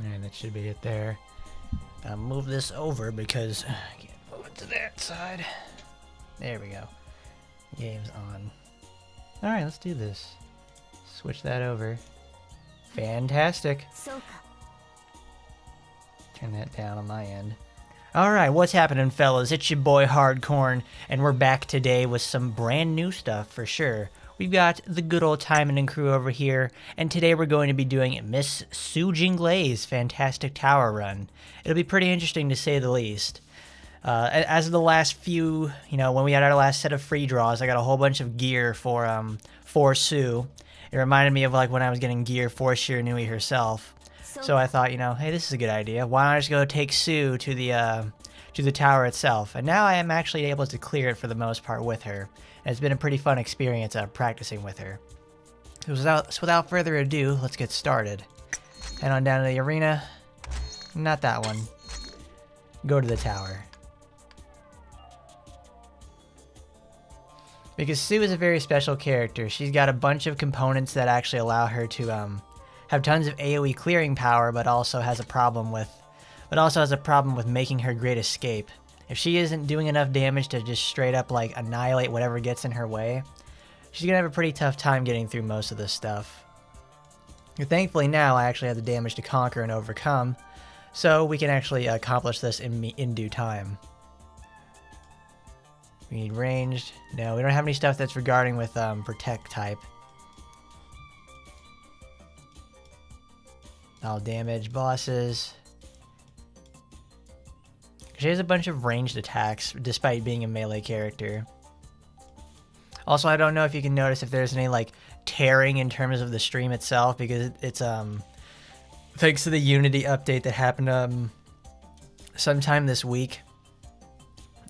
And that should be it there. I'll move this over because I can't move it to that side. There we go. Game's on. Alright, let's do this. Switch that over. Fantastic. Turn that down on my end. Alright, what's happening, fellas? It's your boy Hardcorn, and we're back today with some brand new stuff for sure. We've got the good old Taimanin crew over here, and today we're going to be doing Miss Sue Jinglei's fantastic tower run. It'll be pretty interesting to say the least. As of the last few, when we had our last set of free draws, I got a whole bunch of gear for Sue. It reminded me of like when I was getting gear for Shiranui herself. So I thought, hey, this is a good idea. Why not just go take Sue to the tower itself? And now I am actually able to clear it for the most part with her. And it's been a pretty fun experience practicing with her. So without further ado, let's get started. Head on down to the arena. Not that one. Go to the tower. Because Sue is a very special character. She's got a bunch of components that actually allow her to have tons of AoE clearing power, but also has a problem with making her great escape. If she isn't doing enough damage to just straight up like annihilate whatever gets in her way, she's gonna have a pretty tough time getting through most of this stuff. And thankfully now I actually have the damage to conquer and overcome, so we can actually accomplish this in due time. We need ranged. No, we don't have any stuff that's regarding with protect type. I'll damage bosses. She has a bunch of ranged attacks despite being a melee character. Also, I don't know if you can notice if there's any like tearing in terms of the stream itself, because it's thanks to the Unity update that happened sometime this week.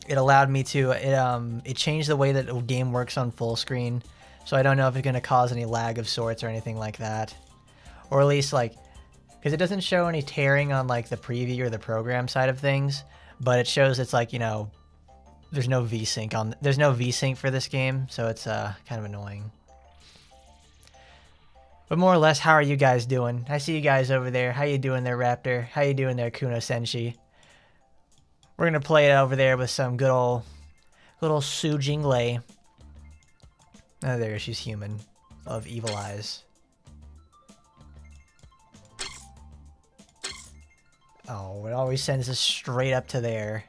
It allowed me to it changed the way that the game works on full screen. So I don't know if it's going to cause any lag of sorts or anything like that. Or at least like, because it doesn't show any tearing on like the preview or the program side of things, but it shows it's like, you know, there's no VSync for this game, so it's kind of annoying. But more or less, how are you guys doing? I see you guys over there. How you doing there, Raptor? How you doing there, Kuno Senshi? We're gonna play it over there with some good old Su Jinglei. Oh, there, she's human, of evil eyes. Oh, it always sends us straight up to there.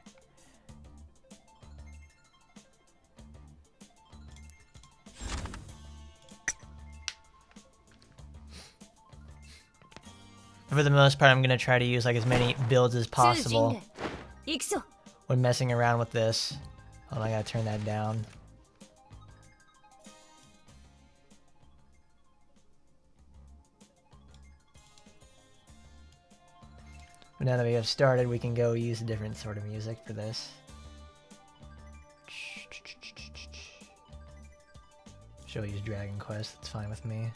For the most part, I'm going to try to use like as many builds as possible when messing around with this. Oh, I got to turn that down. But now that we have started, we can go use a different sort of music for this. She'll use Dragon Quest, that's fine with me.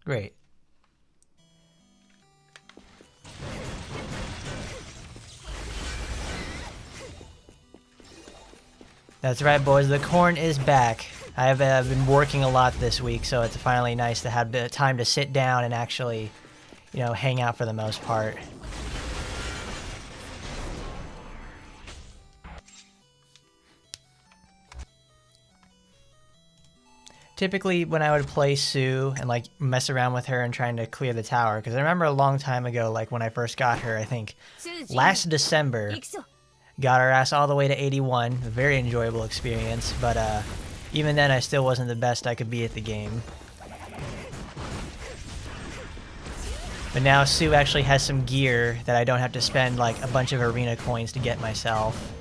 Great. That's right, boys. The corn is back. I have been working a lot this week, so it's finally nice to have the time to sit down and actually, you know, hang out for the most part. Typically, when I would play Sue and like mess around with her and trying to clear the tower, because I remember a long time ago, like when I first got her, I think last December, got her ass all the way to 81. A very enjoyable experience, but even then I still wasn't the best I could be at the game. But now Sue actually has some gear that I don't have to spend like a bunch of arena coins to get myself.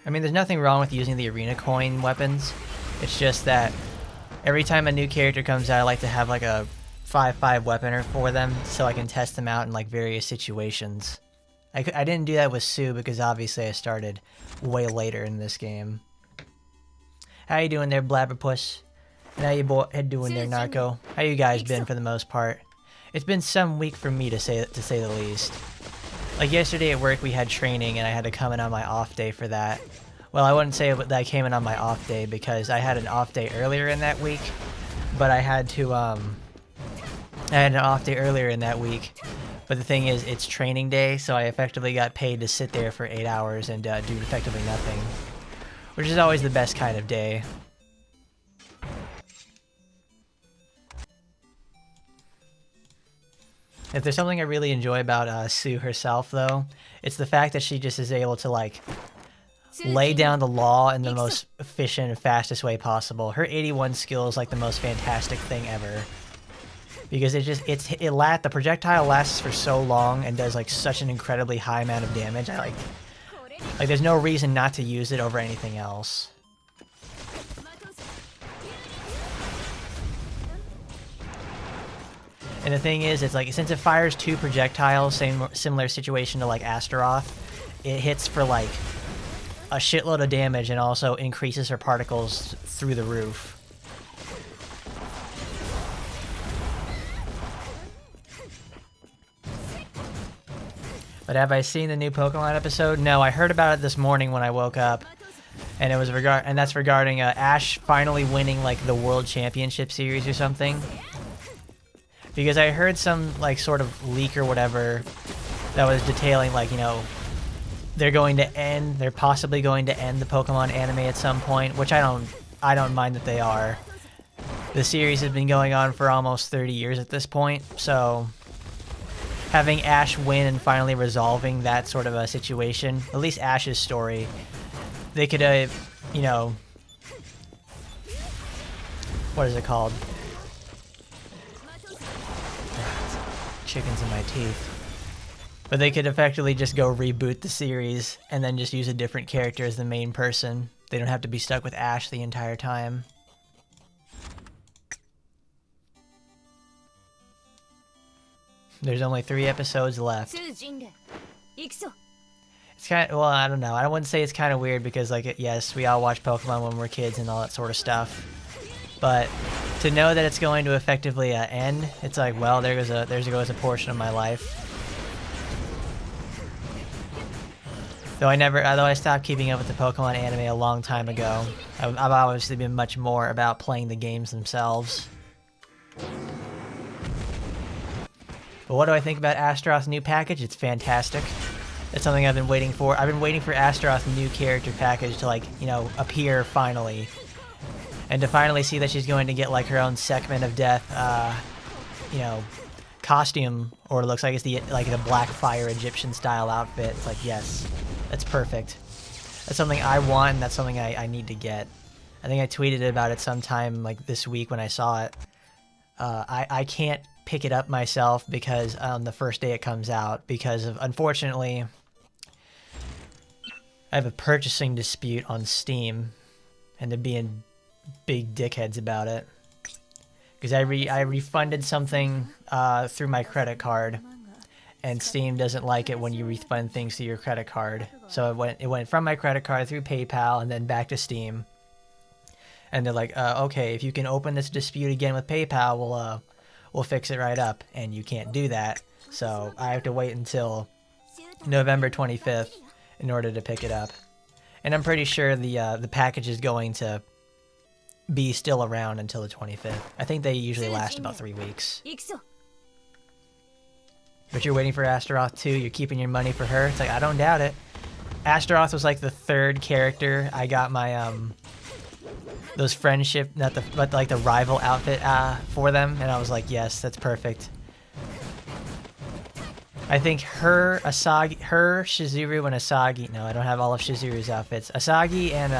I mean, there's nothing wrong with using the arena coin weapons. It's just that every time a new character comes out, I like to have like a 5/5 weapon for them so I can test them out in like various situations. I didn't do that with Sue because obviously I started way later in this game. How you doing there, Blabberpuss? And how you doing there, Narco? How you guys been for the most part? It's been some week for me to say the least. Like yesterday at work we had training and I had to come in on my off day for that. Well, I wouldn't say that I came in on my off day because I had an off day earlier in that week, but I had an off day earlier in that week. But the thing is, it's training day, so I effectively got paid to sit there for 8 hours and do effectively nothing, which is always the best kind of day. If there's something I really enjoy about Sue herself, though, it's the fact that she just is able to like lay down the law in the most efficient and fastest way possible. Her 81 skill is like the most fantastic thing ever. Because the projectile lasts for so long and does like such an incredibly high amount of damage. Like there's no reason not to use it over anything else. And the thing is, it's like since it fires 2 projectiles, similar situation to like Astaroth, it hits for like a shitload of damage and also increases her particles through the roof. But have I seen the new Pokemon episode? No, I heard about it this morning when I woke up, and it was that's regarding Ash finally winning like the World Championship Series or something. Because I heard some like sort of leak or whatever that was detailing like, you know, they're possibly going to end the Pokemon anime at some point, which I don't mind that they are. The series has been going on for almost 30 years at this point, so having Ash win and finally resolving that sort of a situation, at least Ash's story, they could, you know, what is it called? Chickens in my teeth. But they could effectively just go reboot the series and then just use a different character as the main person. They don't have to be stuck with Ash the entire time. There's only 3 episodes left. It's kind of, well, I don't know. I wouldn't say it's kind of weird because, like, yes, we all watch Pokemon when we're kids and all that sort of stuff. But to know that it's going to effectively end, it's like, well, there goes a portion of my life. Though I stopped keeping up with the Pokemon anime a long time ago. I've obviously been much more about playing the games themselves. But what do I think about Astaroth's new package? It's fantastic. It's something I've been waiting for. I've been waiting for Astaroth's new character package to, like, you know, appear finally. And to finally see that she's going to get, like, her own Segment of Death, you know, costume. Or it looks like it's the Black Fire Egyptian style outfit. It's like, yes, that's perfect. That's something I want, and that's something I need to get. I think I tweeted about it sometime, like, this week when I saw it. I can't pick it up myself because on the first day it comes out, because of, unfortunately, I have a purchasing dispute on Steam, and they're being big dickheads about it. Because I refunded something through my credit card, and Steam doesn't like it when you refund things through your credit card. So it went from my credit card through PayPal and then back to Steam. And they're like, okay, if you can open this dispute again with PayPal, we'll fix it right up. And you can't do that, so I have to wait until November 25th in order to pick it up. And I'm pretty sure the package is going to be still around until the 25th. I think they usually last about 3 weeks. But you're waiting for Astaroth too? You're keeping your money for her? It's like, I don't doubt it. Astaroth was like the 3rd character I got my those friendship, but like the rival outfit for them, and I was like, yes, that's perfect. I think her, Shizuru, and Asagi. No, I don't have all of Shizuru's outfits. Asagi and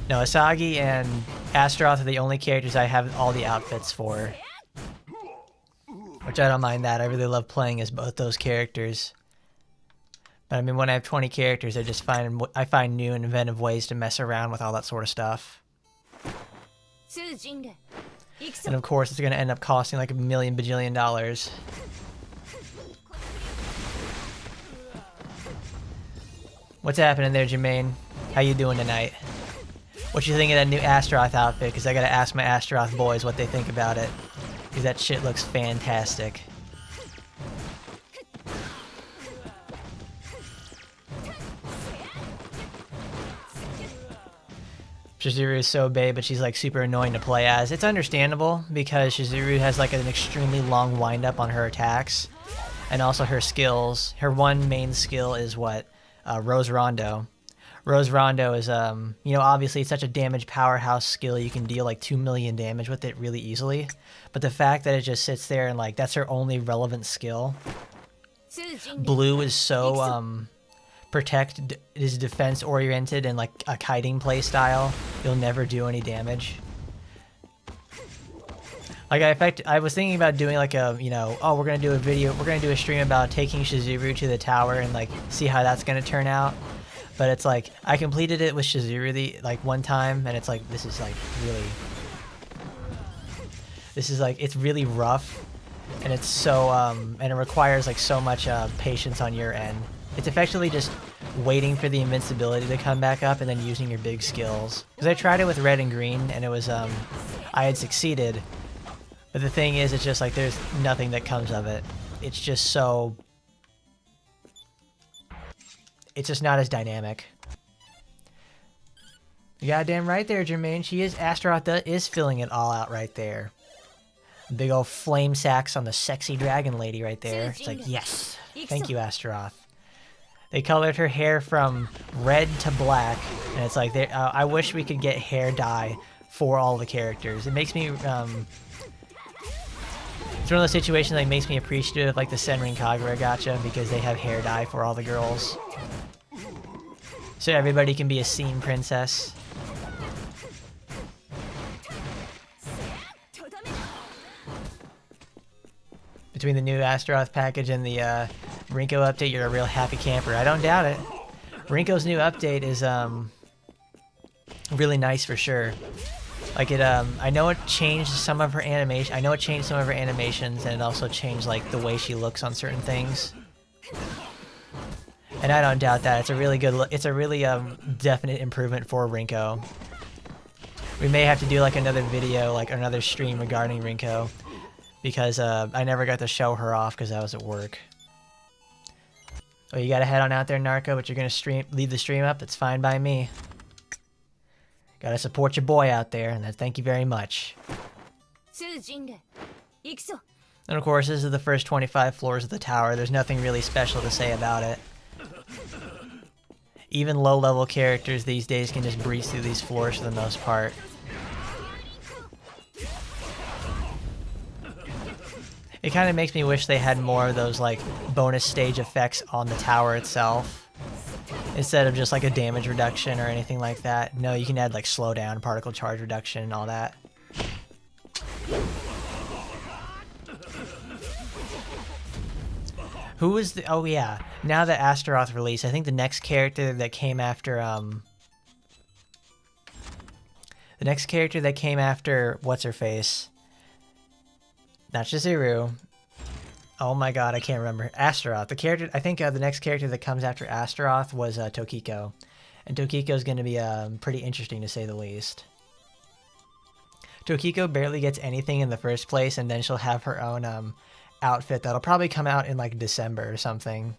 no, Asagi and Astaroth are the only characters I have all the outfits for. Which I don't mind that. I really love playing as both those characters. But I mean, when I have 20 characters, I find new and inventive ways to mess around with all that sort of stuff. And of course, it's going to end up costing like $1 million bajillion. What's happening there, Jermaine? How you doing tonight? What you think of that new Astaroth outfit? Because I got to ask my Astaroth boys what they think about it. Because that shit looks fantastic. Shizuru is so bae, but she's like super annoying to play as. It's understandable because Shizuru has like an extremely long wind-up on her attacks. And also her skills. Her one main skill is what? Rose Rondo. Rose Rondo is, you know, obviously it's such a damage powerhouse skill. You can deal like 2 million damage with it really easily. But the fact that it just sits there and like that's her only relevant skill. Blue is so, is defense oriented and like a kiting play style. You'll never do any damage. Like I was thinking about doing like a, you know, oh, we're gonna do a stream about taking Shizuru to the tower and like see how that's gonna turn out. But it's like I completed it with Shizuru like one time, and it's like this is like it's really rough, and it's so and it requires like so much patience on your end. It's effectively just waiting for the invincibility to come back up and then using your big skills. Because I tried it with red and green, and it was I had succeeded. But the thing is, it's just like there's nothing that comes of it. It's just so... It's just not as dynamic. You goddamn right there, Jermaine. She is... Astaroth is filling it all out right there. Big old flame sacks on the sexy dragon lady right there. It's like, yes. Thank you, Astaroth. They colored her hair from red to black. And it's like, I wish we could get hair dye for all the characters. It makes me... It's one of those situations that makes me appreciative of like the Senrin Kagura gacha because they have hair dye for all the girls. So everybody can be a scene princess. Between the new Astaroth package and the Rinko update, you're a real happy camper. I don't doubt it. Rinko's new update is really nice for sure. Like I know it changed some of her animation. I know it changed some of her animations, and it also changed like the way she looks on certain things. And I don't doubt that. It's a really good. It's a really definite improvement for Rinko. We may have to do like another video, like another stream regarding Rinko, because I never got to show her off because I was at work. Oh, you gotta head on out there, Narco, but you're gonna leave the stream up? That's fine by me. Gotta support your boy out there, and thank you very much. And of course, this is the first 25 floors of the tower. There's nothing really special to say about it. Even low-level characters these days can just breeze through these floors for the most part. It kind of makes me wish they had more of those like bonus stage effects on the tower itself, instead of just like a damage reduction or anything like that. No, you can add like slowdown, particle charge reduction, and all that. Who is the... Oh yeah, now that Astaroth released, I think the next character that came after what's her face? Not Shizuru. Oh my god, I can't remember. Astaroth. The character, I think the next character that comes after Astaroth was Tokiko. And Tokiko's going to be pretty interesting to say the least. Tokiko barely gets anything in the first place, and then she'll have her own outfit that'll probably come out in like December or something.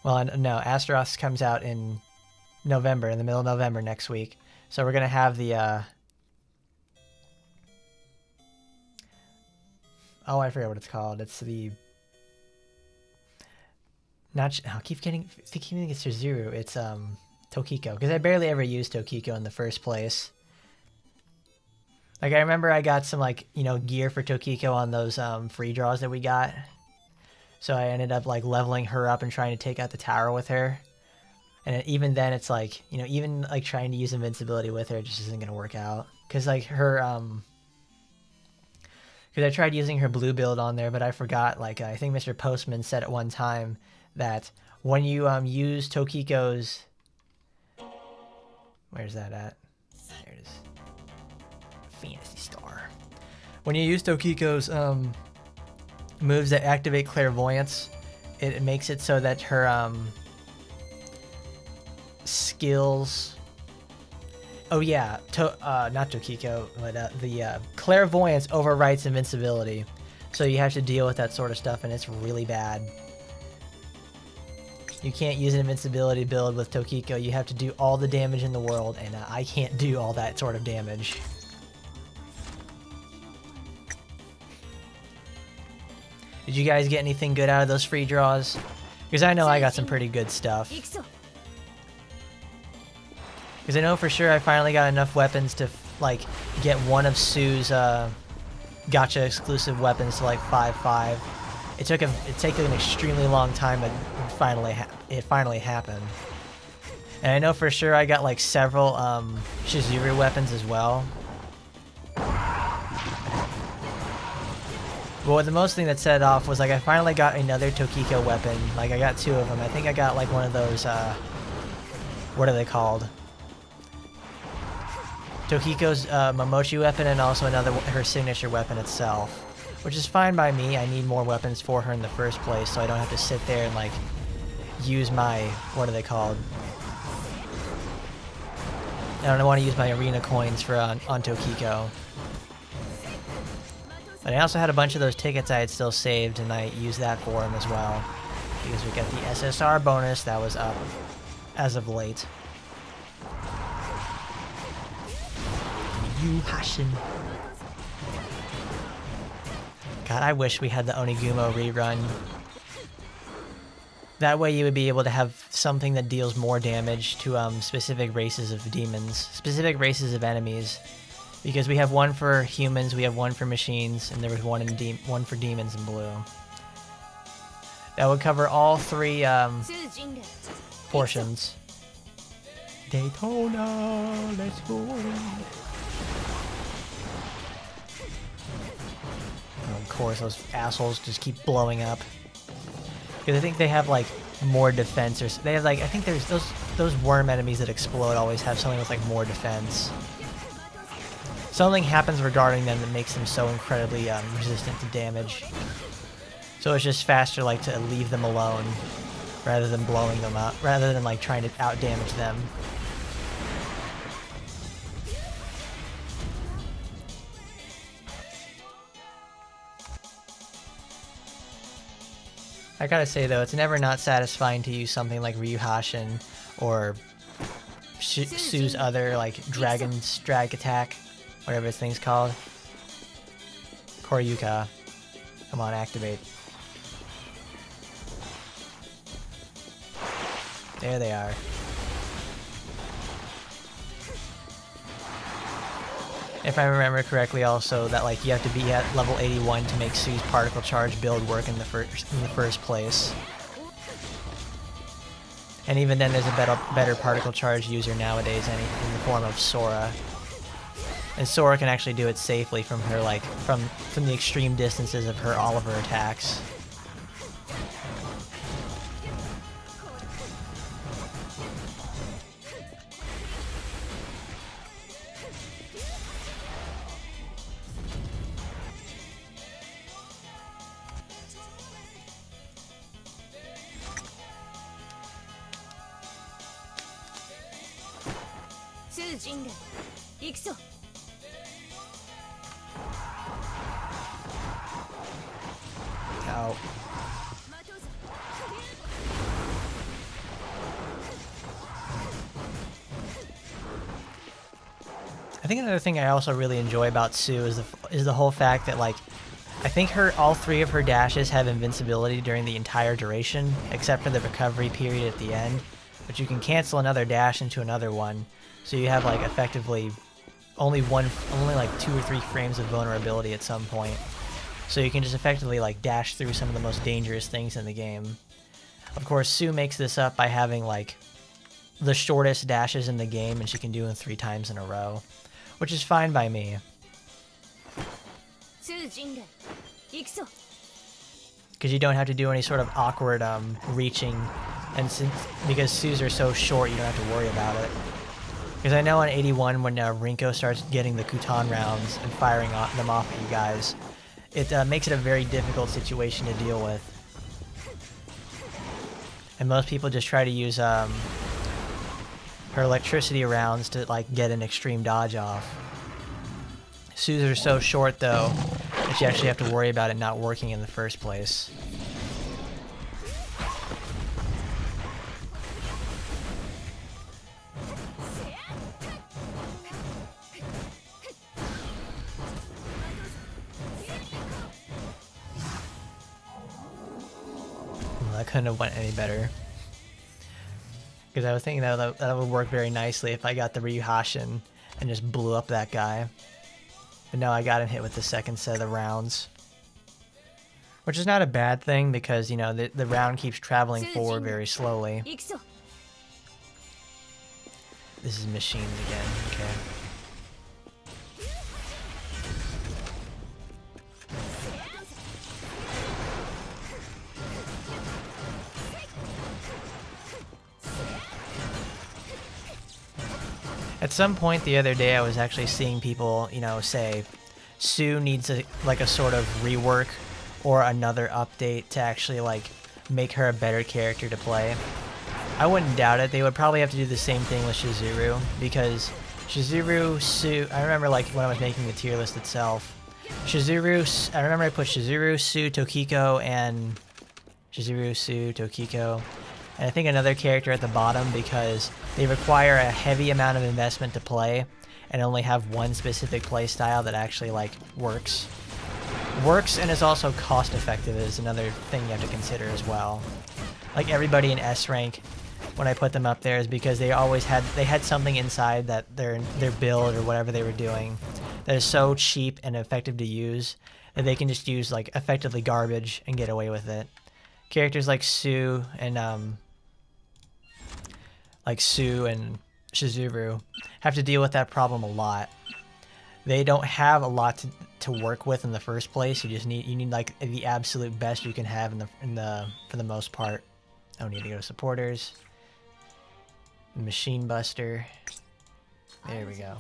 Well, no, Astaroth comes out in November, in the middle of November next week. So we're going to have the... Oh, I forget what it's called. It's the... Not... I keep thinking it's Shizuru. It's Tokiko. Because I barely ever used Tokiko in the first place. Like, I remember I got some, like, you know, gear for Tokiko on those free draws that we got. So I ended up, like, leveling her up and trying to take out the tower with her. And even then, it's like, you know, even, like, trying to use invincibility with her just isn't going to work out. Because, like, her, because I tried using her blue build on there, but I forgot, like, I think Mr. Postman said at one time that when you use Tokiko's... Where's that at? There it is. Fantasy Star. When you use Tokiko's moves that activate clairvoyance, it makes it so that her skills... Oh yeah, not Tokiko, but the clairvoyance overwrites invincibility. So you have to deal with that sort of stuff, and it's really bad. You can't use an invincibility build with Tokiko. You have to do all the damage in the world, and I can't do all that sort of damage. Did you guys get anything good out of those free draws? Because I know I got some pretty good stuff. Because I know for sure I finally got enough weapons to, like, get one of Sue's gacha exclusive weapons to, like, 5-5. It took an extremely long time, but it finally happened. And I know for sure I got, like, several Shizuru weapons as well. But the most thing that set it off was, like, I finally got another Tokiko weapon. Like, I got two of them. I think I got, like, one of those, what are they called? Tokiko's Momochi weapon, and also another, her signature weapon itself. Which is fine by me. I need more weapons for her in the first place, so I don't have to sit there and, like, use my, what are they called? I don't want to use my arena coins for on Tokiko. But I also had a bunch of those tickets I had still saved, and I used that for him as well. Because we got the SSR bonus that was up as of late. You Hashin. God, I wish we had the Onigumo rerun. That way you would be able to have something that deals more damage to specific races of demons, specific races of enemies. Because we have one for humans, we have one for machines, and there was one for demons in blue. That would cover all three portions. Daytona, let's go. And of course, those assholes just keep blowing up. Because I think they have like more defense, or they have like, I think there's those worm enemies that explode always have something with like more defense. Something happens regarding them that makes them so incredibly resistant to damage. So it's just faster like to leave them alone rather than blowing them up, rather than like trying to out damage them. I gotta say though, it's never not satisfying to use something like Ryuhashin or Sue's other like Dragon's Drag Attack, whatever this thing's called. Koryuka. Come on, activate. There they are. If I remember correctly also, that like you have to be at level 81 to make Sue's particle charge build work in the first place. And even then there's a better particle charge user nowadays in the form of Sora. And Sora can actually do it safely from her like from the extreme distances of all of her attacks. Jinglei, Ixo. Ow. I think another thing I also really enjoy about Sue is the whole fact that like I think all three of her dashes have invincibility during the entire duration, except for the recovery period at the end. But you can cancel another dash into another one, so you have like effectively only like 2 or 3 frames of vulnerability at some point. So you can just effectively like dash through some of the most dangerous things in the game. Of course, Sue makes this up by having like the shortest dashes in the game, and she can do them 3 times in a row, which is fine by me. Because you don't have to do any sort of awkward reaching, and because Sue's are so short, you don't have to worry about it. Because I know on 81, when Rinko starts getting the Kutan rounds and firing them off at you guys, it makes it a very difficult situation to deal with. And most people just try to use her electricity rounds to like get an extreme dodge off. Sue's are so short though that you actually have to worry about it not working in the first place. That couldn't have went any better. Because I was thinking that would work very nicely if I got the Ryuhashin and just blew up that guy. But no, I got him hit with the second set of rounds. Which is not a bad thing because, you know, the round keeps traveling forward very slowly. This is machines again, okay. At some point the other day I was actually seeing people, you know, say Sue needs like a sort of rework or another update to actually like make her a better character to play. I wouldn't doubt it. They would probably have to do the same thing with Shizuru, because Shizuru, Sue, I remember like when I was making the tier list itself, Shizuru, I remember I put Shizuru, Sue, Tokiko, and Shizuru, Sue, Tokiko, and I think another character at the bottom because they require a heavy amount of investment to play and only have one specific play style that actually like works and is also cost effective is another thing you have to consider as well. Like everybody in S rank, when I put them up there, is because they had something inside that their build or whatever they were doing that is so cheap and effective to use that they can just use like effectively garbage and get away with it. Characters like Sue and Shizuru have to deal with that problem a lot. They don't have a lot to work with in the first place. You need like the absolute best you can have for the most part. I don't need to go to supporters. Machine Buster. There we go.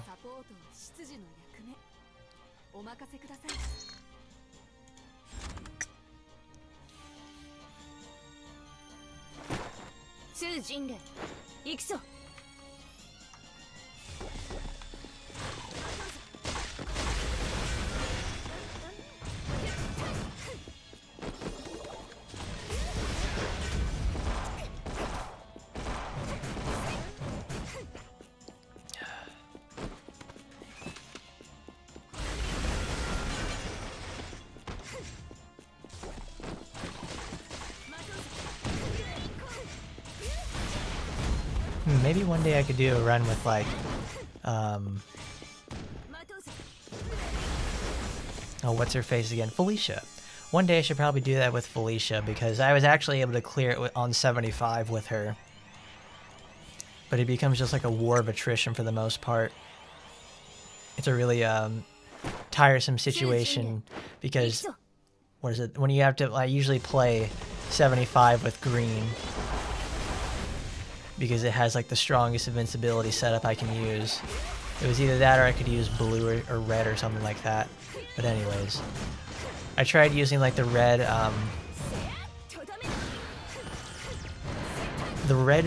Jinglei, 行くぞ。Maybe one day I could do a run with like, oh, what's her face again? Felicia. One day I should probably do that with Felicia because I was actually able to clear it on 75 with her. But it becomes just like a war of attrition for the most part. It's a really tiresome situation because, what is it? When you have to, I usually play 75 with green because it has like the strongest invincibility setup I can use. It was either that or I could use blue or red or something like that. But anyways, I tried using like the red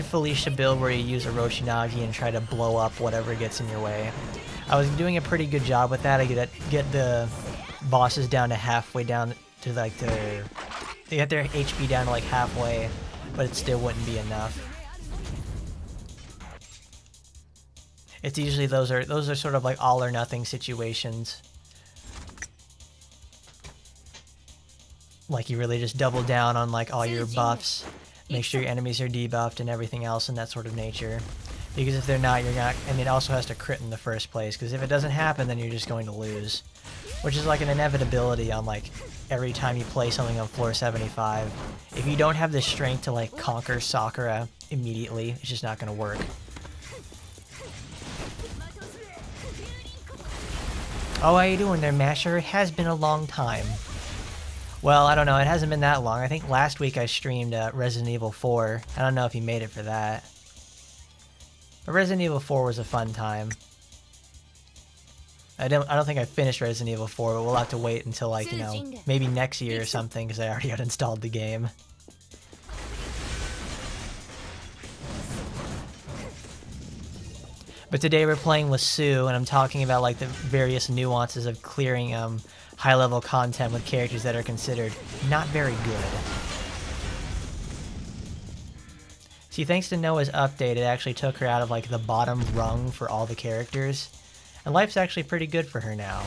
Felicia build where you use a Roshinagi and try to blow up whatever gets in your way. I was doing a pretty good job with that. I get the bosses down to halfway down to like they get their HP down to like halfway, but it still wouldn't be enough. It's usually those are sort of like all or nothing situations. Like you really just double down on like all your buffs, make sure your enemies are debuffed and everything else in that sort of nature. Because if they're not, you're not, and it also has to crit in the first place, because if it doesn't happen, then you're just going to lose. Which is like an inevitability on like every time you play something on floor 75. If you don't have the strength to like conquer Sakura immediately, it's just not going to work. Oh, how you doing there, Masher? It has been a long time. Well, I don't know. It hasn't been that long. I think last week I streamed Resident Evil 4. I don't know if you made it for that. But Resident Evil 4 was a fun time. I don't think I finished Resident Evil 4, but we'll have to wait until like, you know, maybe next year or something, because I already had installed the game. But today we're playing with Sue, and I'm talking about like the various nuances of clearing high-level content with characters that are considered not very good. See, thanks to Noah's update, it actually took her out of like the bottom rung for all the characters, and life's actually pretty good for her now.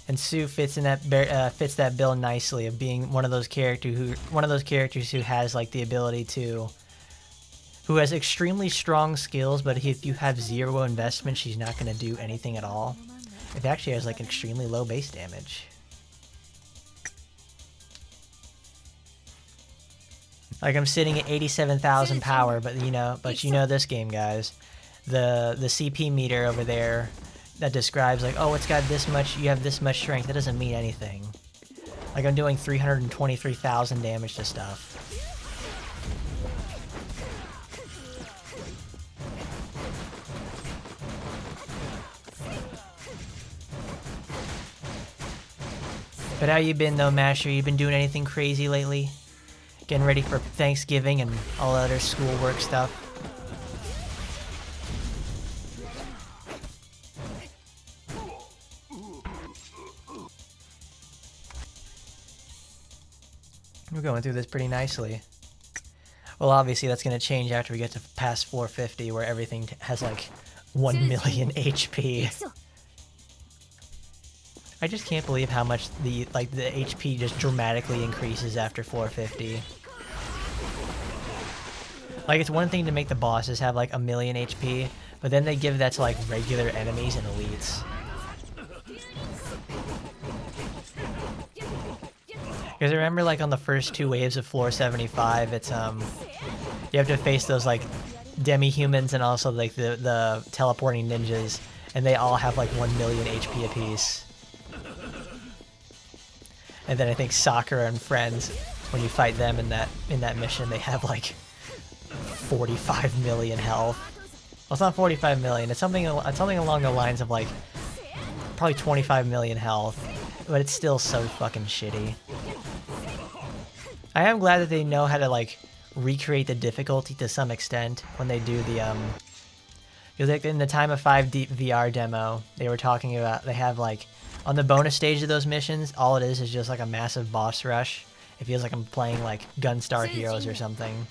And Sue fits in that bill nicely of being one of those characters who has like the ability to, who has extremely strong skills, but if you have zero investment, she's not going to do anything at all. It actually has like extremely low base damage. Like I'm sitting at 87,000 power, but you know this game, guys. The CP meter over there that describes like, oh, it's got this much, you have this much strength. That doesn't mean anything. Like I'm doing 323,000 damage to stuff. But how you been though, Masher? You been doing anything crazy lately? Getting ready for Thanksgiving and all other schoolwork stuff? We're going through this pretty nicely. Well, obviously that's going to change after we get to past 450, where everything has like 1 million HP. I just can't believe how much the HP just dramatically increases after 450. Like, it's one thing to make the bosses have like 1 million HP, but then they give that to like regular enemies and elites. Because remember, like on the first 2 waves of floor 75, it's you have to face those like demi-humans and also like the teleporting ninjas, and they all have like 1 million HP apiece. And then I think Sakura and friends, when you fight them in that mission, they have like 45 million health. Well, it's not 45 million. It's something along the lines of like probably 25 million health, but it's still so fucking shitty. I am glad that they know how to like recreate the difficulty to some extent when they do the because like in the Time of 5 VR demo, they were talking about they have like on the bonus stage of those missions, all it is just like a massive boss rush. It feels like I'm playing like Gunstar Heroes or something.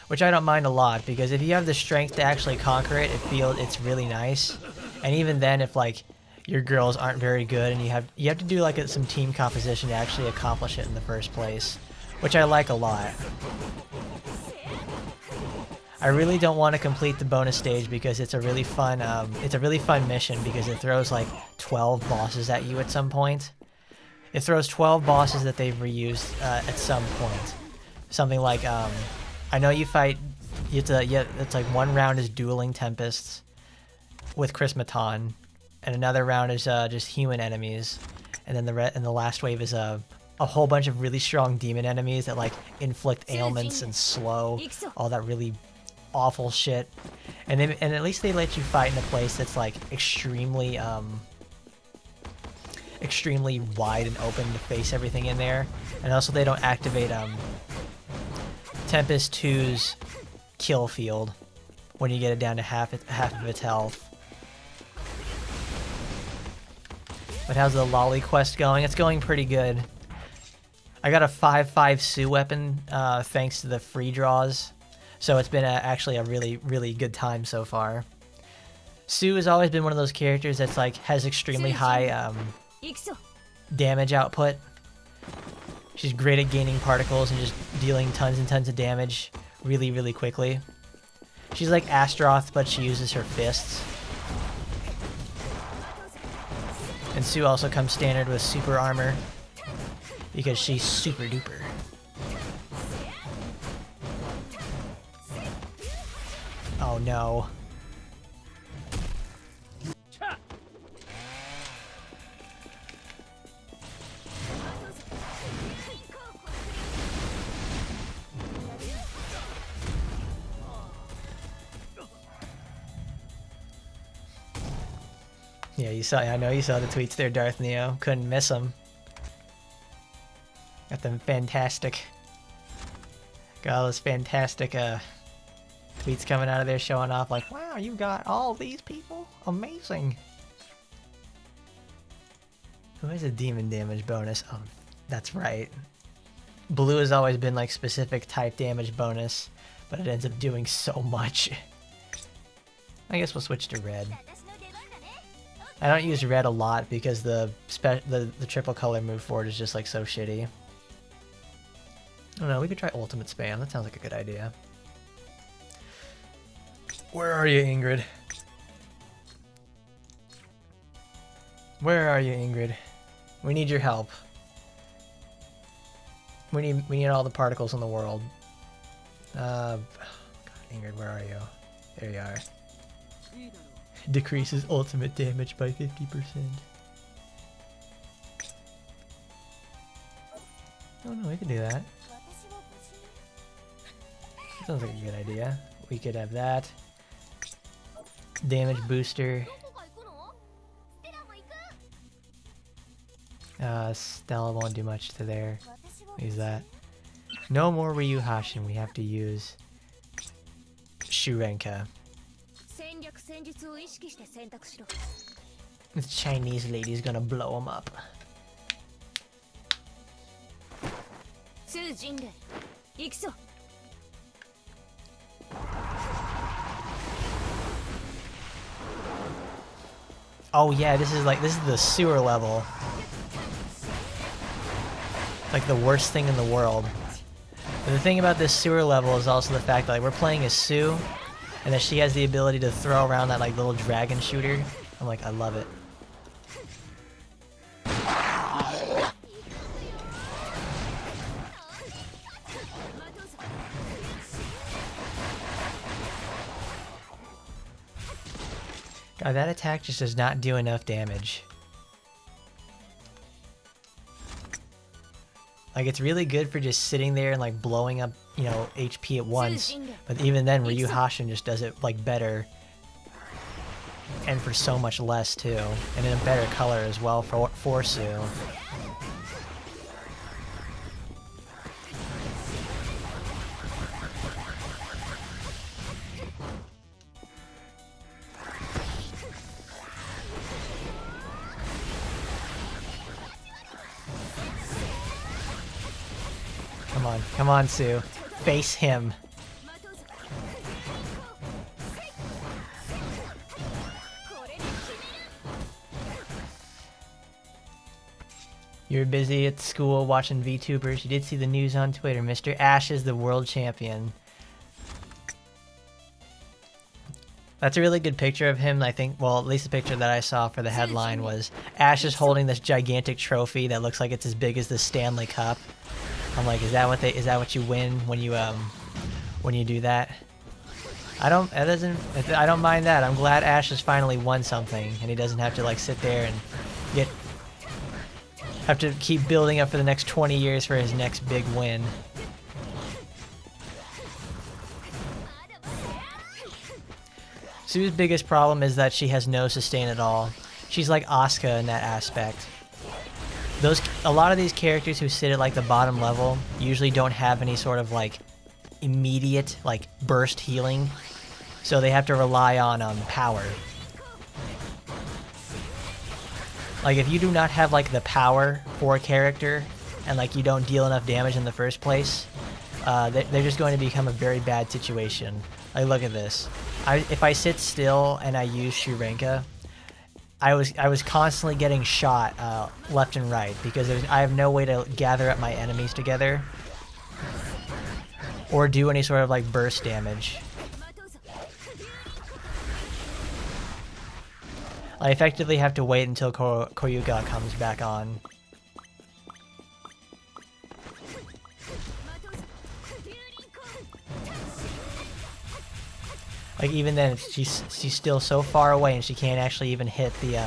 Which I don't mind a lot, because if you have the strength to actually conquer it, it's really nice. And even then, if like your girls aren't very good and you have to do like some team composition to actually accomplish it in the first place, which I like a lot. I really don't want to complete the bonus stage because it's a really fun mission, because it throws like 12 bosses at you at some point. It throws 12 bosses that they've reused at some point. Something like I know you fight. It's like one round is dueling tempests with Chrismaton, and another round is just human enemies, and then the last wave is a whole bunch of really strong demon enemies that like inflict ailments and slow all that really awful shit. And at least they let you fight in a place that's like extremely wide and open to face everything in there, and also they don't activate Tempest 2's kill field when you get it down to half of its health. But how's the lolly quest going? It's going pretty good. I got a 5/5 Sue weapon thanks to the free draws, so it's been actually a really good time so far. Sue has always been one of those characters that's like has extremely high damage output. She's great at gaining particles and just dealing tons and tons of damage really quickly. She's like Astroth, but she uses her fists. And Sue also comes standard with super armor, because she's super duper. Oh no. Yeah, I know you saw the tweets there, Darth Neo. Couldn't miss them. Got all those fantastic tweets coming out of there showing off like, wow, you got all these people? Amazing. Who has a demon damage bonus? Oh, that's right. Blue has always been like specific type damage bonus, but it ends up doing so much. I guess we'll switch to red. I don't use red a lot because the triple color move forward is just like so shitty. I don't know, we could try ultimate spam. That sounds like a good idea. Where are you, Ingrid? Where are you, Ingrid? We need your help. We need all the particles in the world. God, Ingrid, where are you? There you are. Decreases ultimate damage by 50%. Oh no, we could do that. Sounds like a good idea. We could have that. Damage booster. Stella won't do much to there. Use that. No more Ryuhashin, we have to use Shurenka. This Chinese lady's gonna blow him up. Oh yeah, this is the sewer level. Like the worst thing in the world. But the thing about this sewer level is also the fact that like, we're playing as Sue, and that she has the ability to throw around that like little dragon shooter. I'm like, I love it. God, that attack just does not do enough damage. Like, it's really good for just sitting there and, like, blowing up, you know, HP at once. But even then, Ryu Hashin just does it, like, better. And for so much less, too. And in a better color as well for Sue. Come on, Sue. Face him. You were busy at school watching VTubers. You did see the news on Twitter. Mr. Ash is the world champion. That's a really good picture of him, I think. Well, at least the picture that I saw for the headline was Ash is holding this gigantic trophy that looks like it's as big as the Stanley Cup. I'm like, is that what you win when you do that? I don't mind that. I'm glad Ash has finally won something and he doesn't have to like sit there and have to keep building up for the next 20 years for his next big win. Sue's biggest problem is that she has no sustain at all. She's like Asuka in that aspect. A lot of these characters who sit at like the bottom level usually don't have any sort of like immediate like burst healing, so they have to rely on power. Like if you do not have like the power for a character and like you don't deal enough damage in the first place, they're just going to become a very bad situation. Like look at this. If I sit still and I use Shurenka, I was constantly getting shot left and right because I have no way to gather up my enemies together or do any sort of like burst damage. I effectively have to wait until Koyuka comes back on. Like even then, she's still so far away and she can't actually even hit the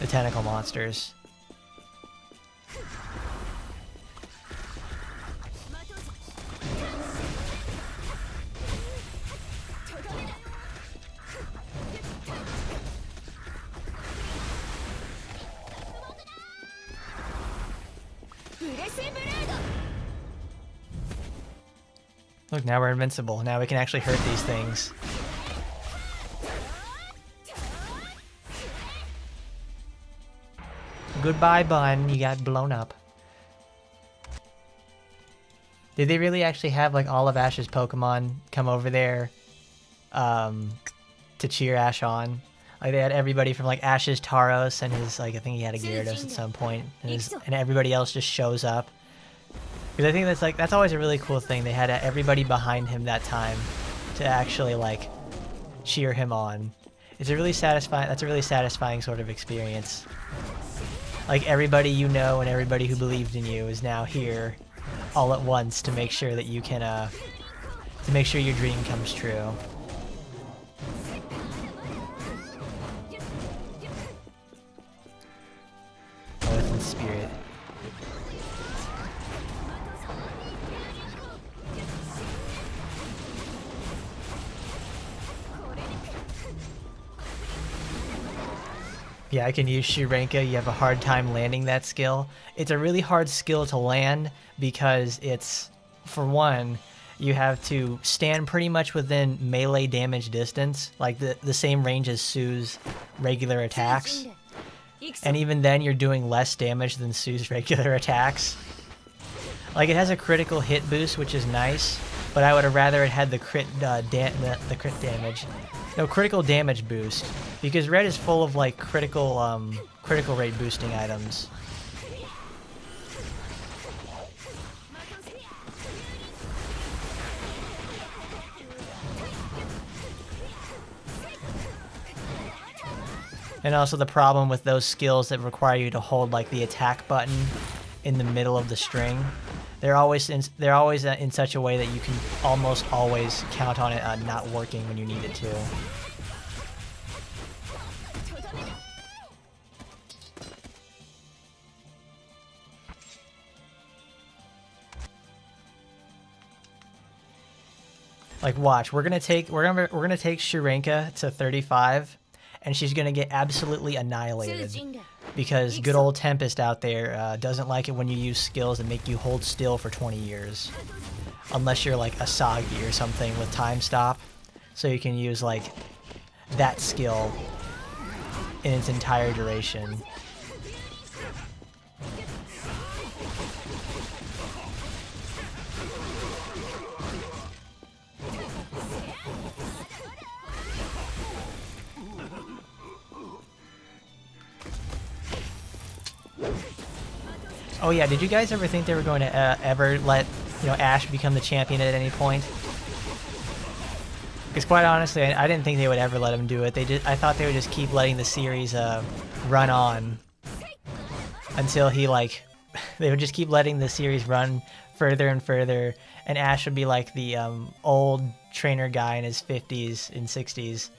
tentacle monsters. Look, now we're invincible. Now we can actually hurt these things. Goodbye, Bun. You got blown up. Did they really actually have like all of Ash's Pokemon come over there to cheer Ash on? Like they had everybody from like Ash's Tauros and his like I think he had a Gyarados at some point, and everybody else just shows up. Because I think that's always a really cool thing. They had everybody behind him that time to actually like cheer him on. It's a really satisfying. That's a really satisfying sort of experience. Like everybody you know and everybody who believed in you is now here all at once to make sure that you can to make sure your dream comes true. Oh, it's in spirit. Yeah, I can use Shurenka. You have a hard time landing that skill. It's a really hard skill to land because it's, for one, you have to stand pretty much within melee damage distance, like the same range as Sue's regular attacks. And even then, you're doing less damage than Sue's regular attacks. Like, it has a critical hit boost, which is nice, but I would have rather it had the crit damage. No, critical damage boost, because Red is full of like critical rate boosting items. And also the problem with those skills that require you to hold like the attack button in the middle of the string, they're always in such a way that you can almost always count on it not working when you need it to. Like, watch, we're gonna take Shurenka to 35, and she's gonna get absolutely annihilated because good old Tempest out there doesn't like it when you use skills that make you hold still for 20 years, unless you're like Asagi or something with time stop, so you can use like that skill in its entire duration. Oh yeah, did you guys ever think they were going to ever let, Ash become the champion at any point? Because quite honestly, I didn't think they would ever let him do it. I thought they would just keep letting the series run on until he they would just keep letting the series run further and further, and Ash would be like the old trainer guy in his 50s and 60s,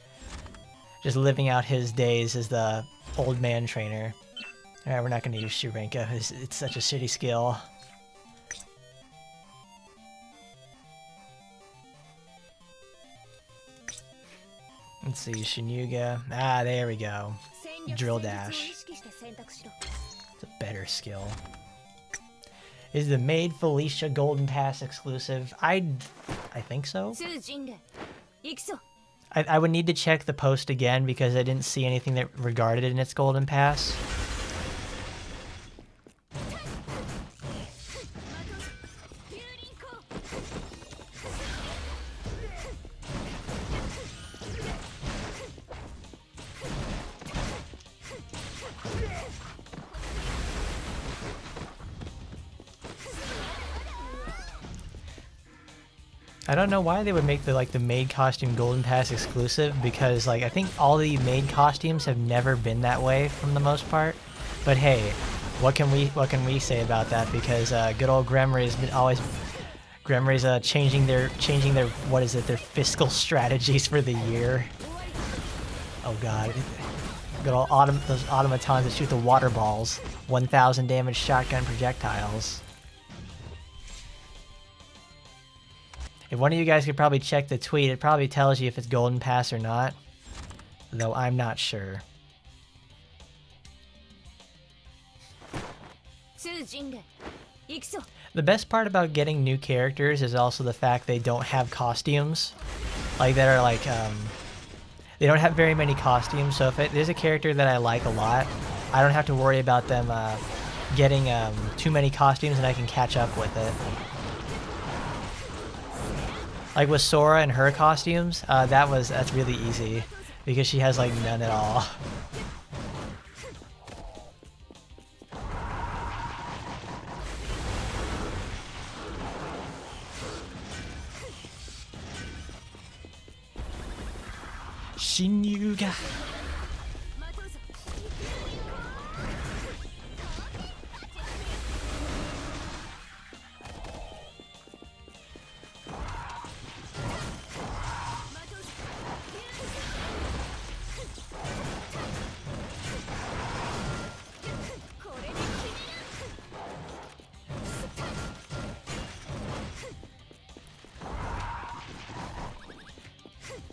just living out his days as the old man trainer. Alright, we're not going to use Shurenka. It's such a shitty skill. Let's see, Shinyuga. Ah, there we go. Drill Dash. It's a better skill. Is the Maid Felicia Golden Pass exclusive? I think so. I would need to check the post again because I didn't see anything that regarded it in its Golden Pass. I don't know why they would make the maid costume Golden Pass exclusive, because I think all the maid costumes have never been that way for the most part. But hey, what can we say about that? Because good old Gremry's been always changing their their fiscal strategies for the year. Oh god. Good old those automatons that shoot the water balls. 1,000 damage shotgun projectiles. If one of you guys could probably check the tweet, it probably tells you if it's Golden Pass or not. Though I'm not sure. The best part about getting new characters is also the fact they don't have costumes. That are they don't have very many costumes, so if there's a character that I like a lot, I don't have to worry about them getting too many costumes, and I can catch up with it. Like with Sora and her costumes, that's really easy because she has none at all. Shinyuga.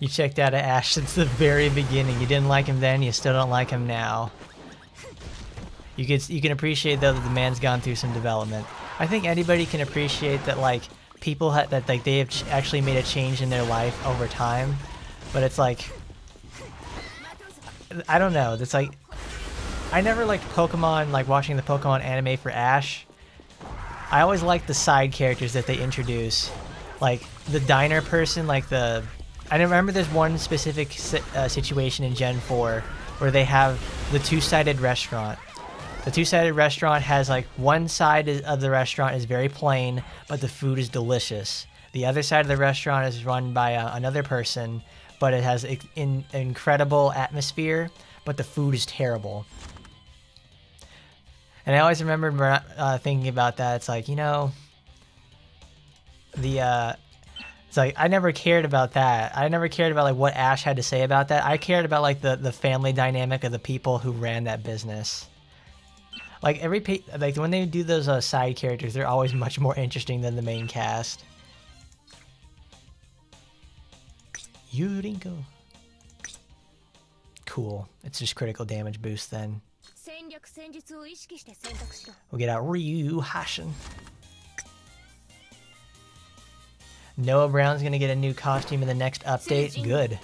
You checked out of Ash since the very beginning. You didn't like him then, you still don't like him now. You can appreciate though that the man's gone through some development. I think anybody can appreciate that people they have actually made a change in their life over time. But it's I don't know. It's I never liked Pokemon, watching the Pokemon anime for Ash. I always liked the side characters that they introduce. The diner person, I remember there's one specific situation in Gen 4 where they have the two-sided restaurant. The two-sided restaurant has one side of the restaurant is very plain, but the food is delicious. The other side of the restaurant is run by another person, but it has an incredible atmosphere, but the food is terrible. And I always remember thinking about that. It's It's like I never cared about that. I never cared about like what Ash had to say about that. I cared about like the family dynamic of the people who ran that business. Like like when they do those side characters, they're always much more interesting than the main cast. Yurinko. Cool. It's just critical damage boost then. We'll get out Ryu Hashin. Noah Brown's gonna get a new costume in the next update. Good.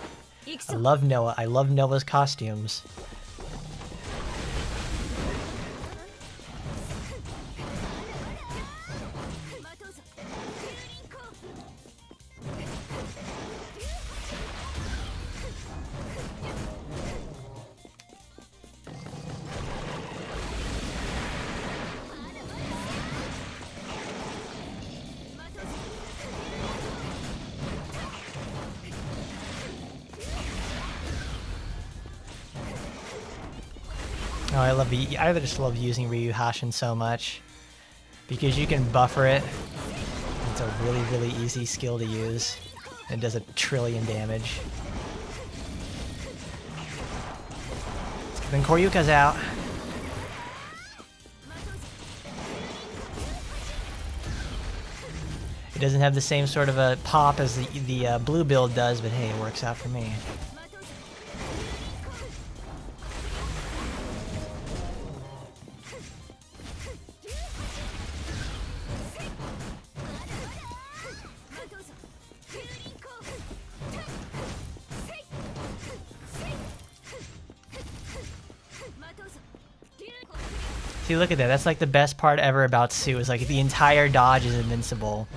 I love Noah. I love Noah's costumes. Oh, I just love using Ryu Hashin so much because you can buffer it. It's a really, really easy skill to use. It does 1,000,000,000,000 damage. Then Koryuka's out. It doesn't have the same sort of a pop as the blue build does, but hey, it works out for me. See, look at that. That's like the best part ever about Sue is like the entire dodge is invincible.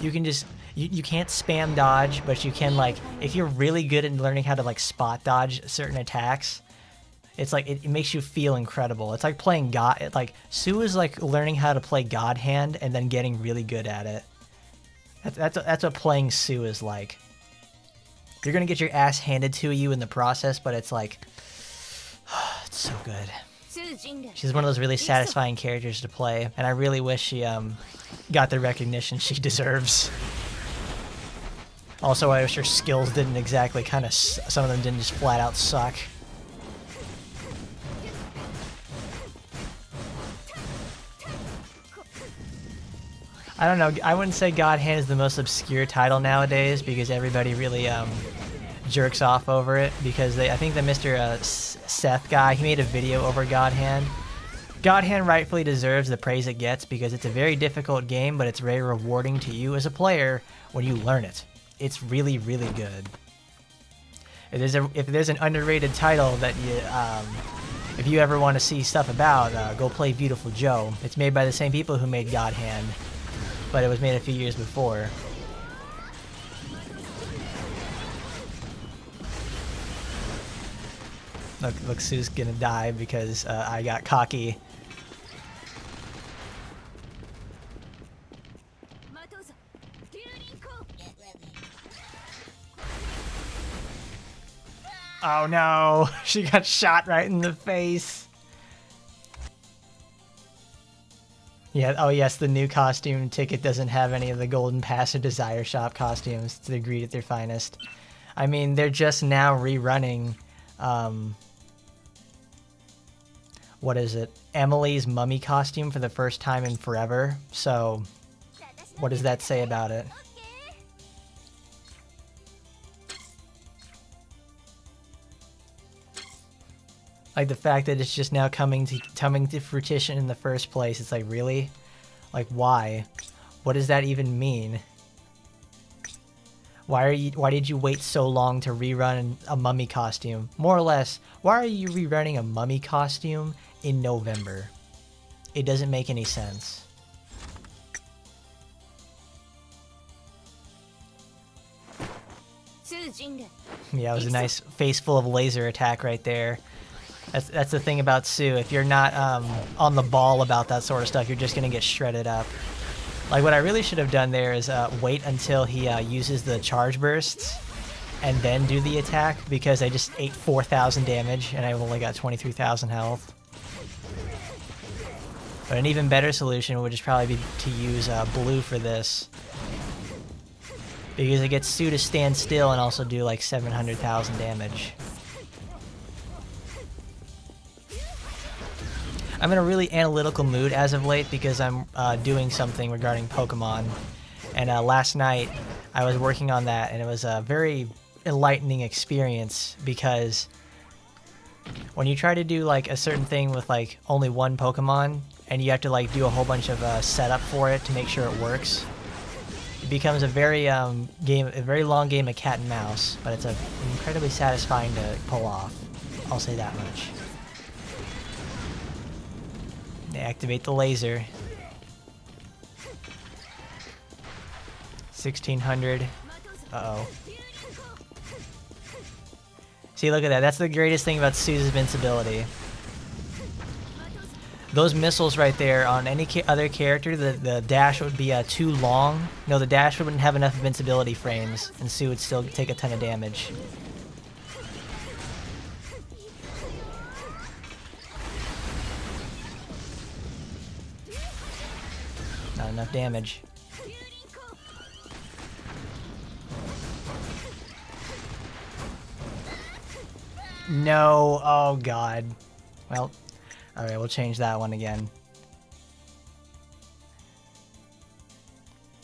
You can just, you can't spam dodge, but you can like, if you're really good at learning how to like spot dodge certain attacks, it's like, it makes you feel incredible. It's like playing God, like Sue is like learning how to play God Hand and then getting really good at it. That's what playing Sue is like. You're gonna get your ass handed to you in the process, but it's like, it's so good. She's one of those really satisfying characters to play, and I really wish she got the recognition she deserves. Also, I wish her skills didn't exactly some of them didn't just flat out suck. I don't know, I wouldn't say God Hand is the most obscure title nowadays because everybody really jerks off over it because I think the Mr. Seth guy, he made a video over God Hand. God Hand rightfully deserves the praise it gets because it's a very difficult game, but it's very rewarding to you as a player when you learn it. It's really, really good. If there's an underrated title that you, if you ever want to see stuff about, go play Beautiful Joe. It's made by the same people who made God Hand, but it was made a few years before. Look, Sue's gonna die because I got cocky. Oh no, she got shot right in the face. Yeah, oh yes, the new costume ticket doesn't have any of the Golden Pass or Desire Shop costumes to the Greed at their finest. I mean, they're just now rerunning, what is it? Emily's mummy costume for the first time in forever. So, what does that say about it? Like the fact that it's just now coming to fruition in the first place. It's like, really? Like, why? What does that even mean? Why did you wait so long to rerun a mummy costume? More or less, why are you rerunning a mummy costume in November? It doesn't make any sense. Yeah, it was a nice face full of laser attack right there. That's the thing about Sue. If you're not on the ball about that sort of stuff, you're just gonna get shredded up. Like what I really should have done there is wait until he uses the charge bursts and then do the attack because I just ate 4,000 damage and I've only got 23,000 health. But an even better solution would just probably be to use blue for this. because it gets Sue to stand still and also do like 700,000 damage. I'm in a really analytical mood as of late because I'm doing something regarding Pokemon. And last night I was working on that, and it was a very enlightening experience because when you try to do like a certain thing with like only one Pokemon and you have to like do a whole bunch of setup for it to make sure it works, it becomes a very very long game of cat and mouse, but it's incredibly satisfying to pull off. I'll say that much. They activate the laser. 1600. Uh-oh. See, look at that. That's the greatest thing about Sue's invincibility. Those missiles right there, on any other character, the dash would be too long. No, the dash wouldn't have enough invincibility frames, and Sue would still take a ton of damage. Not enough damage. No, oh god. Well, alright, we'll change that one again.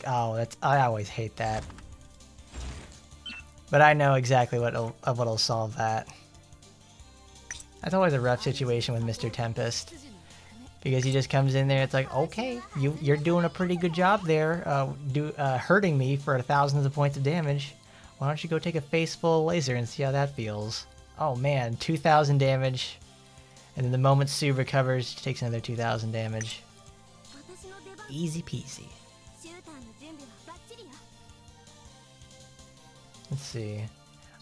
Oh, I always hate that. But I know exactly what'll solve that. That's always a rough situation with Mr. Tempest. Because he just comes in there, it's like, okay, you're doing a pretty good job there, hurting me for thousands of points of damage. Why don't you go take a face full of laser and see how that feels? Oh man, 2,000 damage. And then the moment Sue recovers, she takes another 2,000 damage. Easy peasy. Let's see.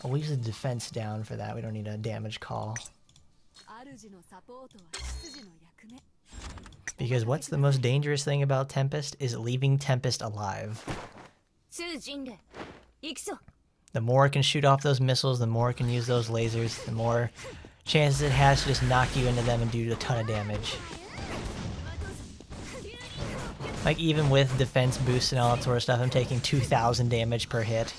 I'll use the defense down for that. We don't need a damage call. Because what's the most dangerous thing about Tempest is leaving Tempest alive. The more it can shoot off those missiles, the more it can use those lasers, the more chances it has to just knock you into them and do a ton of damage. Like even with defense boosts and all that sort of stuff, I'm taking 2,000 damage per hit.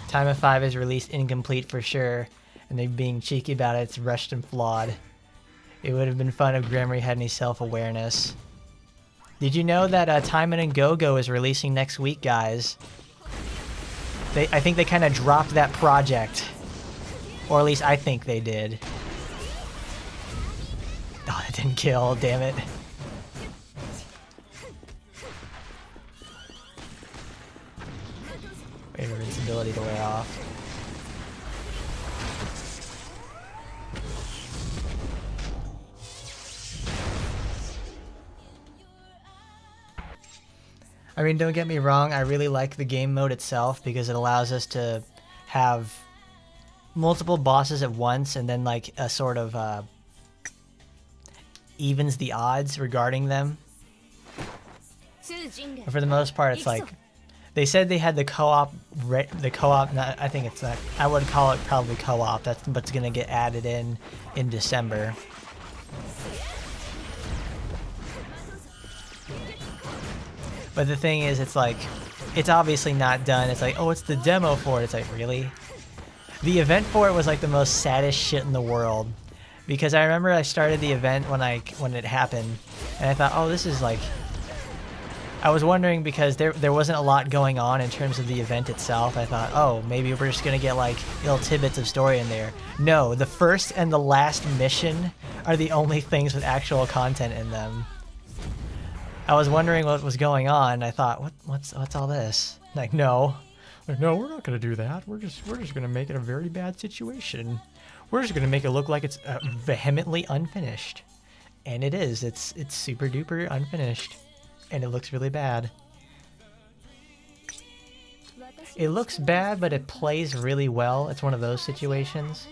Time of 5 is released incomplete for sure, and they're being cheeky about it. It's rushed and flawed. It would have been fun if Gremory had any self-awareness. Did you know that Taimanin Go-Go is releasing next week, guys? I think they kind of dropped that project. Or at least I think they did. Oh, that didn't kill, damn it. Wait for invincibility to wear off. I mean, don't get me wrong, I really like the game mode itself because it allows us to have multiple bosses at once and then like a sort of evens the odds regarding them. But for the most part, it's like they said they had the co-op. I think it's not. I would call it probably co-op. That's what's gonna get added in December. But the thing is, it's like, it's obviously not done. It's like, oh, it's the demo for it. It's like, really? The event for it was like the most saddest shit in the world. Because I remember I started the event when it happened, and I thought, oh, this is like... I was wondering because there wasn't a lot going on in terms of the event itself. I thought, oh, maybe we're just going to get like little tidbits of story in there. No, the first and the last mission are the only things with actual content in them. I was wondering what was going on. I thought, what's all this? Like, no, we're not gonna do that. We're just gonna make it a very bad situation. We're just gonna make it look like it's vehemently unfinished, and it is. It's super duper unfinished, and it looks really bad. It looks bad, but it plays really well. It's one of those situations.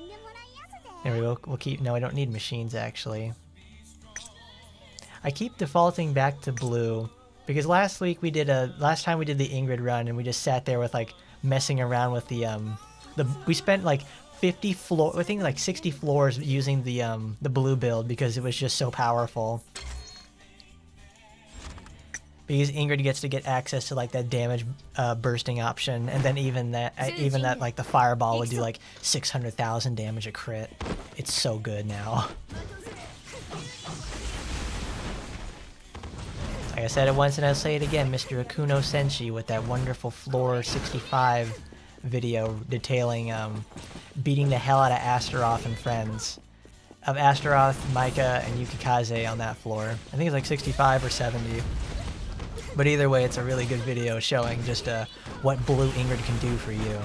There we go. We'll keep. No, I don't need machines actually. I keep defaulting back to blue because last time we did the Ingrid run and we just sat there with like messing around with we spent like 50 floor, I think like 60 floors using the blue build because it was just so powerful. Because Ingrid gets to get access to like that damage bursting option, and then even that like the fireball would do like 600,000 damage a crit. It's so good now. Like I said it once and I'll say it again, Mr. Akuno Senshi with that wonderful floor 65 video detailing beating the hell out of Astaroth and friends. Of Astaroth, Micah, and Yukikaze on that floor. I think it's like 65 or 70. But either way, it's a really good video showing just what Blue Ingrid can do for you.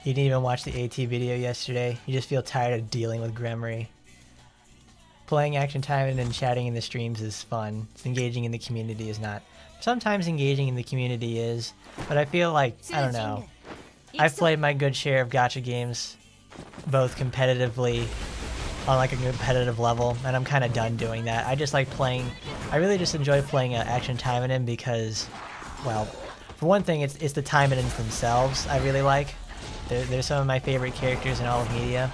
You didn't even watch the AT video yesterday. You just feel tired of dealing with Gremory. Playing Action Time and chatting in the streams is fun. Engaging in the community is not. Sometimes engaging in the community is, but I feel like, I don't know. I've played my good share of gacha games, both competitively, on like a competitive level, and I'm kind of done doing that. I just like playing, I really just enjoy playing Action Taimanin because, well, for one thing, it's the Taimanins themselves I really like. They're some of my favorite characters in all of media.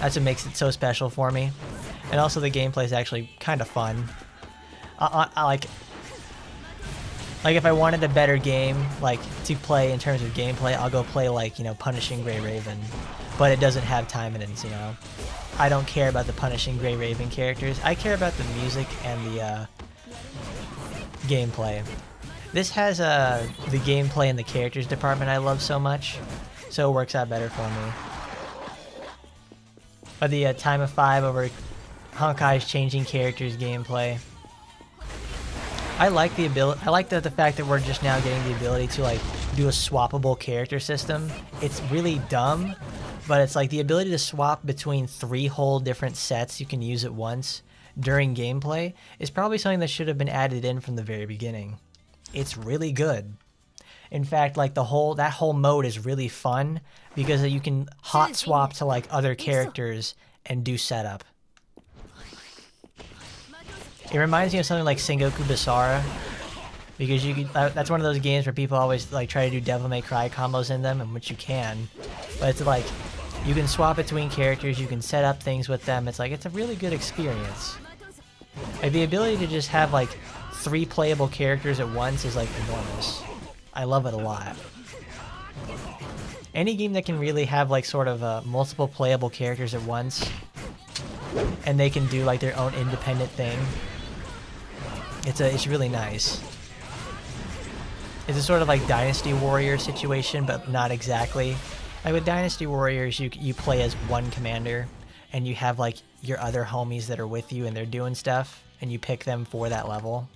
That's what makes it so special for me. And also the gameplay is actually kind of fun. I like if I wanted a better game, like, to play in terms of gameplay, I'll go play, like, you know, Punishing Grey Raven. But it doesn't have Taimanins, you know. I don't care about the Punishing Grey Raven characters. I care about the music and the gameplay. This has the gameplay and the characters department I love so much, so it works out better for me. But the Time of 5 over Honkai's changing characters gameplay. I like the ability. I like the fact that we're just now getting the ability to like do a swappable character system. It's really dumb, but it's like the ability to swap between 3 whole different sets you can use at once during gameplay is probably something that should have been added in from the very beginning. It's really good. In fact, like that whole mode is really fun because you can hot swap to like other characters and do setup. It reminds me of something like Sengoku Basara, because you could, that's one of those games where people always like try to do Devil May Cry combos in them, and which you can, but it's like you can swap between characters, you can set up things with them. It's like it's a really good experience. Like the ability to just have like 3 playable characters at once is like enormous. I love it a lot. Any game that can really have like sort of multiple playable characters at once, and they can do like their own independent thing. It's really nice. It's a sort of like Dynasty Warrior situation, but not exactly. Like with Dynasty Warriors, you play as one commander, and you have like your other homies that are with you, and they're doing stuff, and you pick them for that level.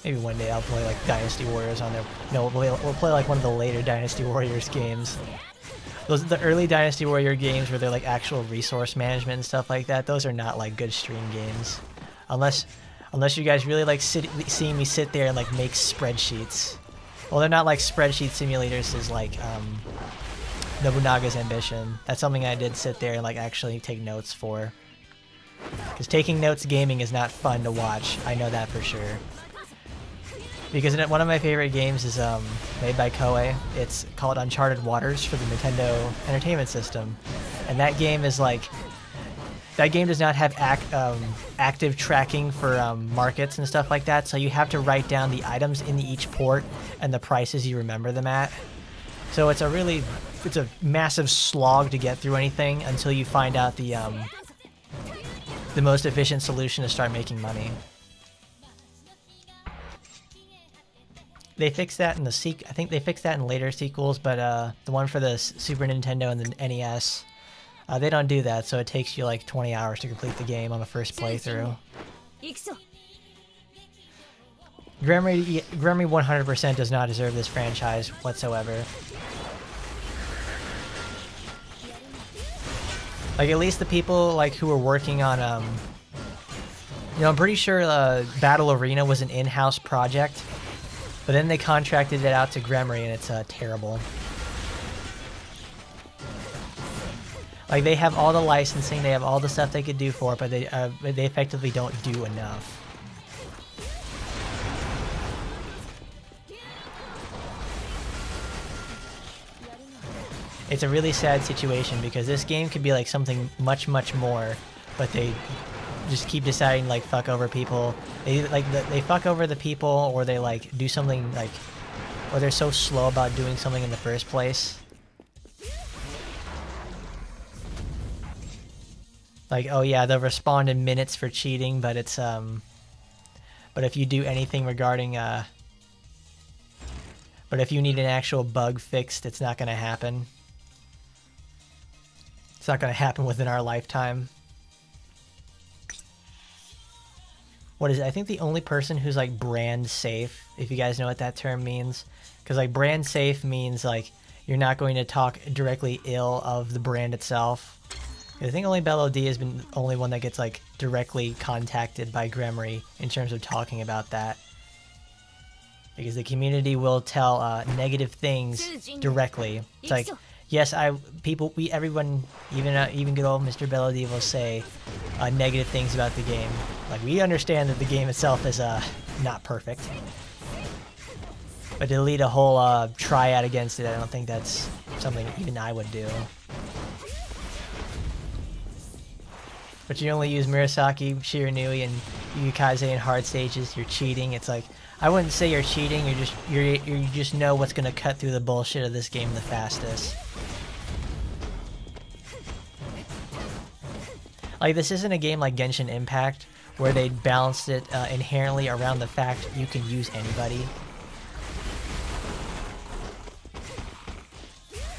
Maybe one day I'll play like Dynasty Warriors on there. No, we'll play like one of the later Dynasty Warriors games. The early Dynasty Warrior games where they're like actual resource management and stuff like that, those are not like good stream games. Unless you guys really like seeing me sit there and like make spreadsheets. Well, they're not like spreadsheet simulators as like Nobunaga's Ambition. That's something I did sit there and like actually take notes for. Because taking notes gaming is not fun to watch. I know that for sure. Because one of my favorite games is made by Koei. It's called Uncharted Waters for the Nintendo Entertainment System. And that game is like... That game does not have active tracking for markets and stuff like that, so you have to write down the items in each port and the prices you remember them at. So it's a massive slog to get through anything until you find out the most efficient solution to start making money. They fixed that in the I think they fixed that in later sequels, but the one for the Super Nintendo and the NES, they don't do that, so it takes you like 20 hours to complete the game on the first playthrough. Gremory 100% does not deserve this franchise whatsoever. Like, at least the people like who were working on you know, I'm pretty sure Battle Arena was an in-house project, but then they contracted it out to Gremory, and it's terrible. Like, they have all the licensing, they have all the stuff they could do for it, but they effectively don't do enough. It's a really sad situation because this game could be like something much, much more, but they just keep deciding like fuck over people. They fuck over the people, or they like do something like, or they're so slow about doing something in the first place. Like, oh yeah, they'll respond in minutes for cheating, but it's but if you do anything regarding but if you need an actual bug fixed, it's not gonna happen. It's not gonna happen within our lifetime. What is it? I think the only person who's like brand safe, if you guys know what that term means, because like brand safe means like you're not going to talk directly ill of the brand itself. I think only Bello D has been the only one that gets like directly contacted by Gremory in terms of talking about that, because the community will tell negative things directly. It's like, yes, everyone, even good old Mr. Bello D will say negative things about the game. Like, we understand that the game itself is not perfect, but to lead a whole triad against it, I don't think that's something even I would do. But you only use Murasaki, Shiranui, and Yukaze in hard stages. You're cheating. It's like, I wouldn't say you're cheating. You just know what's gonna cut through the bullshit of this game the fastest. Like, this isn't a game like Genshin Impact, where they balanced it inherently around the fact you can use anybody.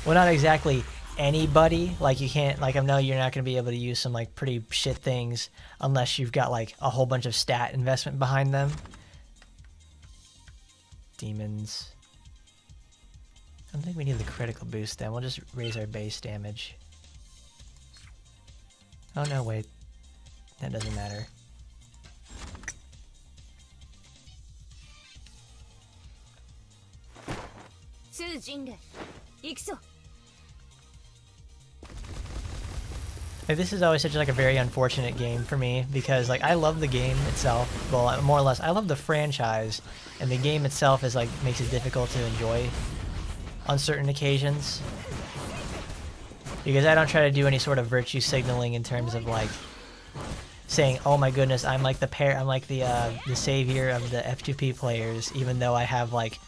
Well, not exactly anybody. Like, you can't, like, I know you're not going to be able to use some like pretty shit things unless you've got like a whole bunch of stat investment behind them. Demons. I don't think we need the critical boost then. We'll just raise our base damage. Oh no, wait. That doesn't matter. Jinglei, ikso. Like, this is always such like a very unfortunate game for me, because like I love the game itself. Well, more or less, I love the franchise, and the game itself is like makes it difficult to enjoy on certain occasions, because I don't try to do any sort of virtue signaling in terms of like saying, "Oh my goodness, I'm like the savior of the F2P players," even though I have like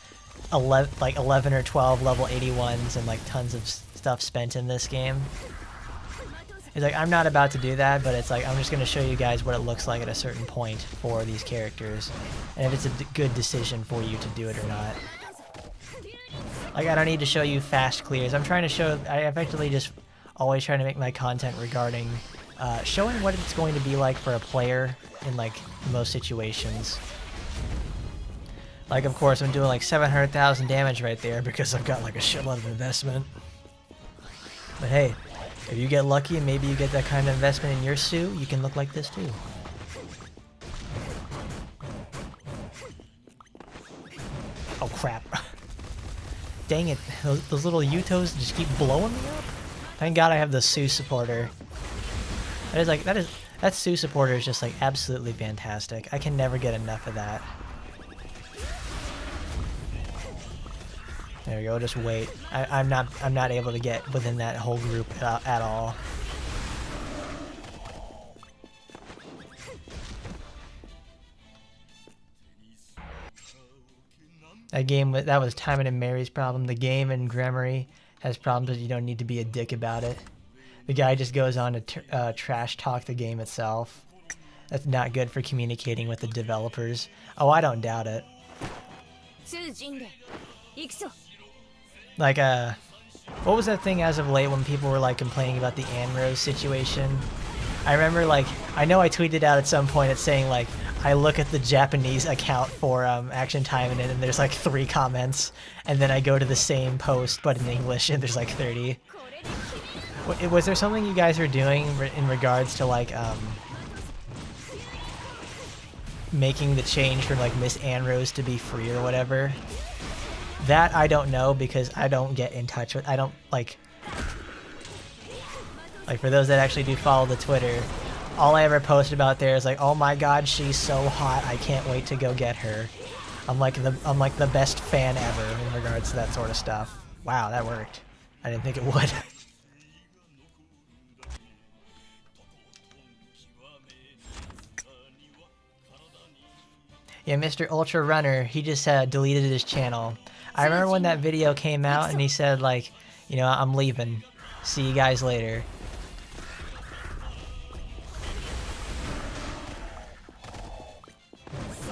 11 or 12 level 81s and like tons of stuff spent in this game. It's like, I'm not about to do that, but it's like, I'm just going to show you guys what it looks like at a certain point for these characters, and if it's a good decision for you to do it or not. Like, I don't need to show you fast clears. I effectively just always trying to make my content regarding showing what it's going to be like for a player in like most situations. Like, of course, I'm doing like 700,000 damage right there because I've got like a shitload of investment. But hey, if you get lucky and maybe you get that kind of investment in your suit, you can look like this too. Oh crap. Dang it, those little Yutos just keep blowing me up? Thank God I have the Sue supporter. That Sue supporter is just like absolutely fantastic. I can never get enough of that. There we go, just wait. I'm not able to get within that whole group at all. That was Taimanin and Mary's problem. The game in Gremory has problems, but you don't need to be a dick about it. The guy just goes on to trash talk the game itself. That's not good for communicating with the developers. Oh, I don't doubt it. Like, what was that thing as of late when people were like complaining about the Anrose situation? I remember, like, I know I tweeted out at some point it's saying like, I look at the Japanese account for Action Taimanin and there's like 3 comments, and then I go to the same post but in English and there's like 30. Was there something you guys are doing in regards to like making the change from like Miss Anrose to be free or whatever? That I don't know because I don't get in touch with. I don't like for those that actually do follow the Twitter. All I ever post about there is like, oh my god, she's so hot, I can't wait to go get her. I'm like the best fan ever in regards to that sort of stuff. Wow, that worked. I didn't think it would. Yeah, Mr. Ultra Runner, he just deleted his channel. I remember when that video came out and he said like, you know, I'm leaving. See you guys later.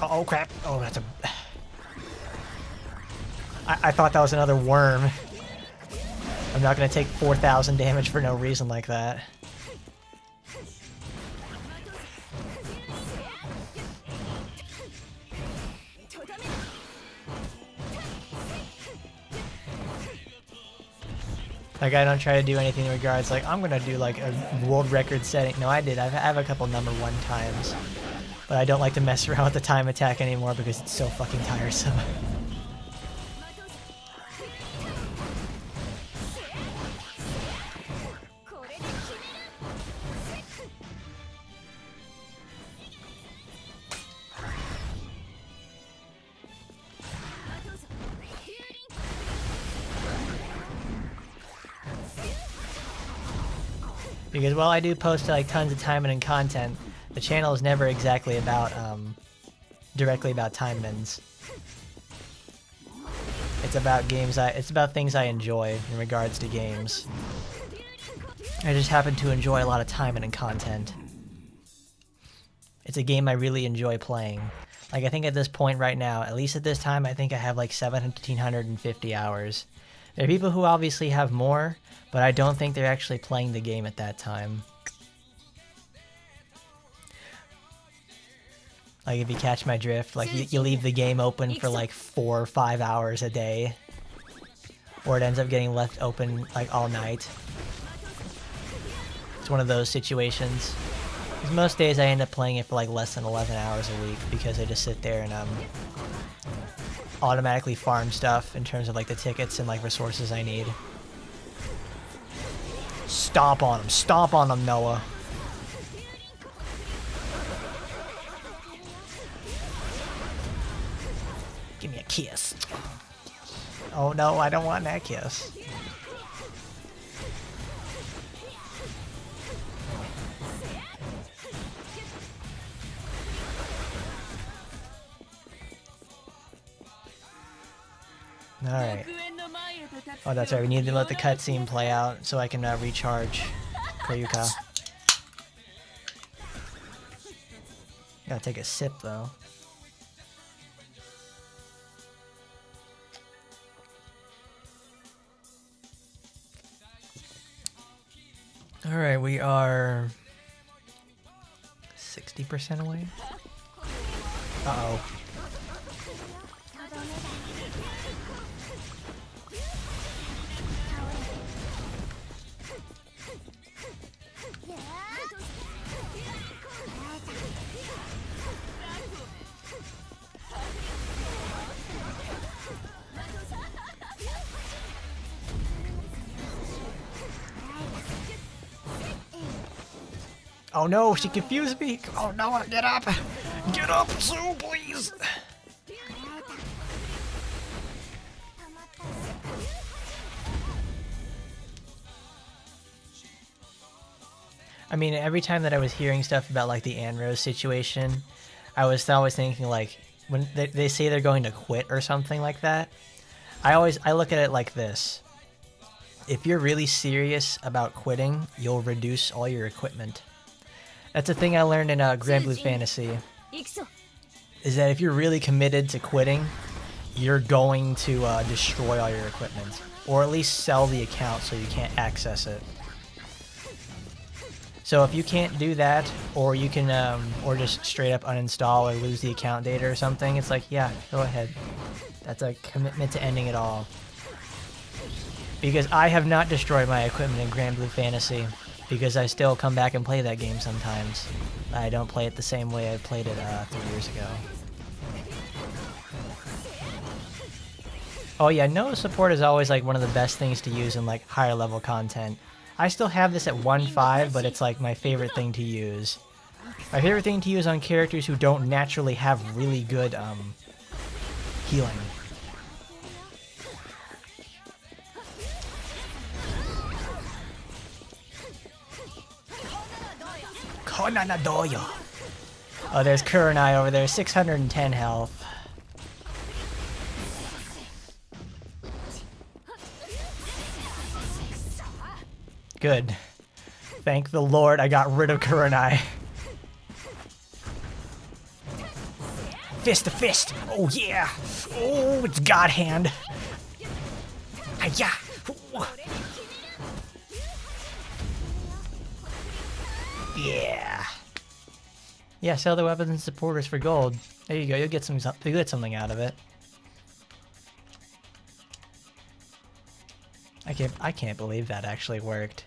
Oh crap! Oh, that's a... I thought that was another worm. I'm not gonna take 4,000 damage for no reason like that. Like, I don't try to do anything in regards, like, I'm gonna do, like, a world record setting. No, I did. I have a couple number 1 times. But I don't like to mess around with the time attack anymore because it's so fucking tiresome. Because while I do post like tons of Taimanin content, the channel is never exactly about directly about Taimanins. It's about games. It's about things I enjoy in regards to games. I just happen to enjoy a lot of Taimanin content. It's a game I really enjoy playing. Like, I think at this point right now, at least at this time, I think I have like 1,750 hours. There are people who obviously have more, but I don't think they're actually playing the game at that time. Like, if you catch my drift, like, you leave the game open for like 4 or 5 hours a day. Or it ends up getting left open like all night. It's one of those situations. 'Cause most days I end up playing it for like less than 11 hours a week because I just sit there and automatically farm stuff in terms of like the tickets and like resources I need. Stomp on him, Noah. Give me a kiss. Oh no, I don't want that kiss. Alright. Oh, that's right. We need to let the cutscene play out so I can recharge Koyuka. Gotta take a sip, though. Alright, we are 60% away. Uh-oh. Oh no, she confused me! Oh no, get up! Get up, Sue, please! I mean, every time that I was hearing stuff about like the Anrose situation, I was always thinking like, when they say they're going to quit or something like that, I look at it like this. If you're really serious about quitting, you'll reduce all your equipment. That's a thing I learned in Grand Blue Fantasy, is that if you're really committed to quitting, you're going to destroy all your equipment. Or at least sell the account so you can't access it. So if you can't do that, or you can, or just straight up uninstall or lose the account data or something, it's like, yeah, go ahead. That's a commitment to ending it all. Because I have not destroyed my equipment in Grand Blue Fantasy, because I still come back and play that game sometimes. I don't play it the same way I played it 3 years ago. Oh yeah, no support is always like one of the best things to use in like higher level content. I still have this at 1.5, but it's like my favorite thing to use. My favorite thing to use on characters who don't naturally have really good healing. Oh, there's Kurenai over there, 610 health. Good. Thank the Lord I got rid of Kurenai. Fist to fist! Oh yeah! Oh, it's God hand! Hiya! Yeah! Yeah, sell the weapons and supporters for gold. There you go, you'll get something out of it. I can't believe that actually worked.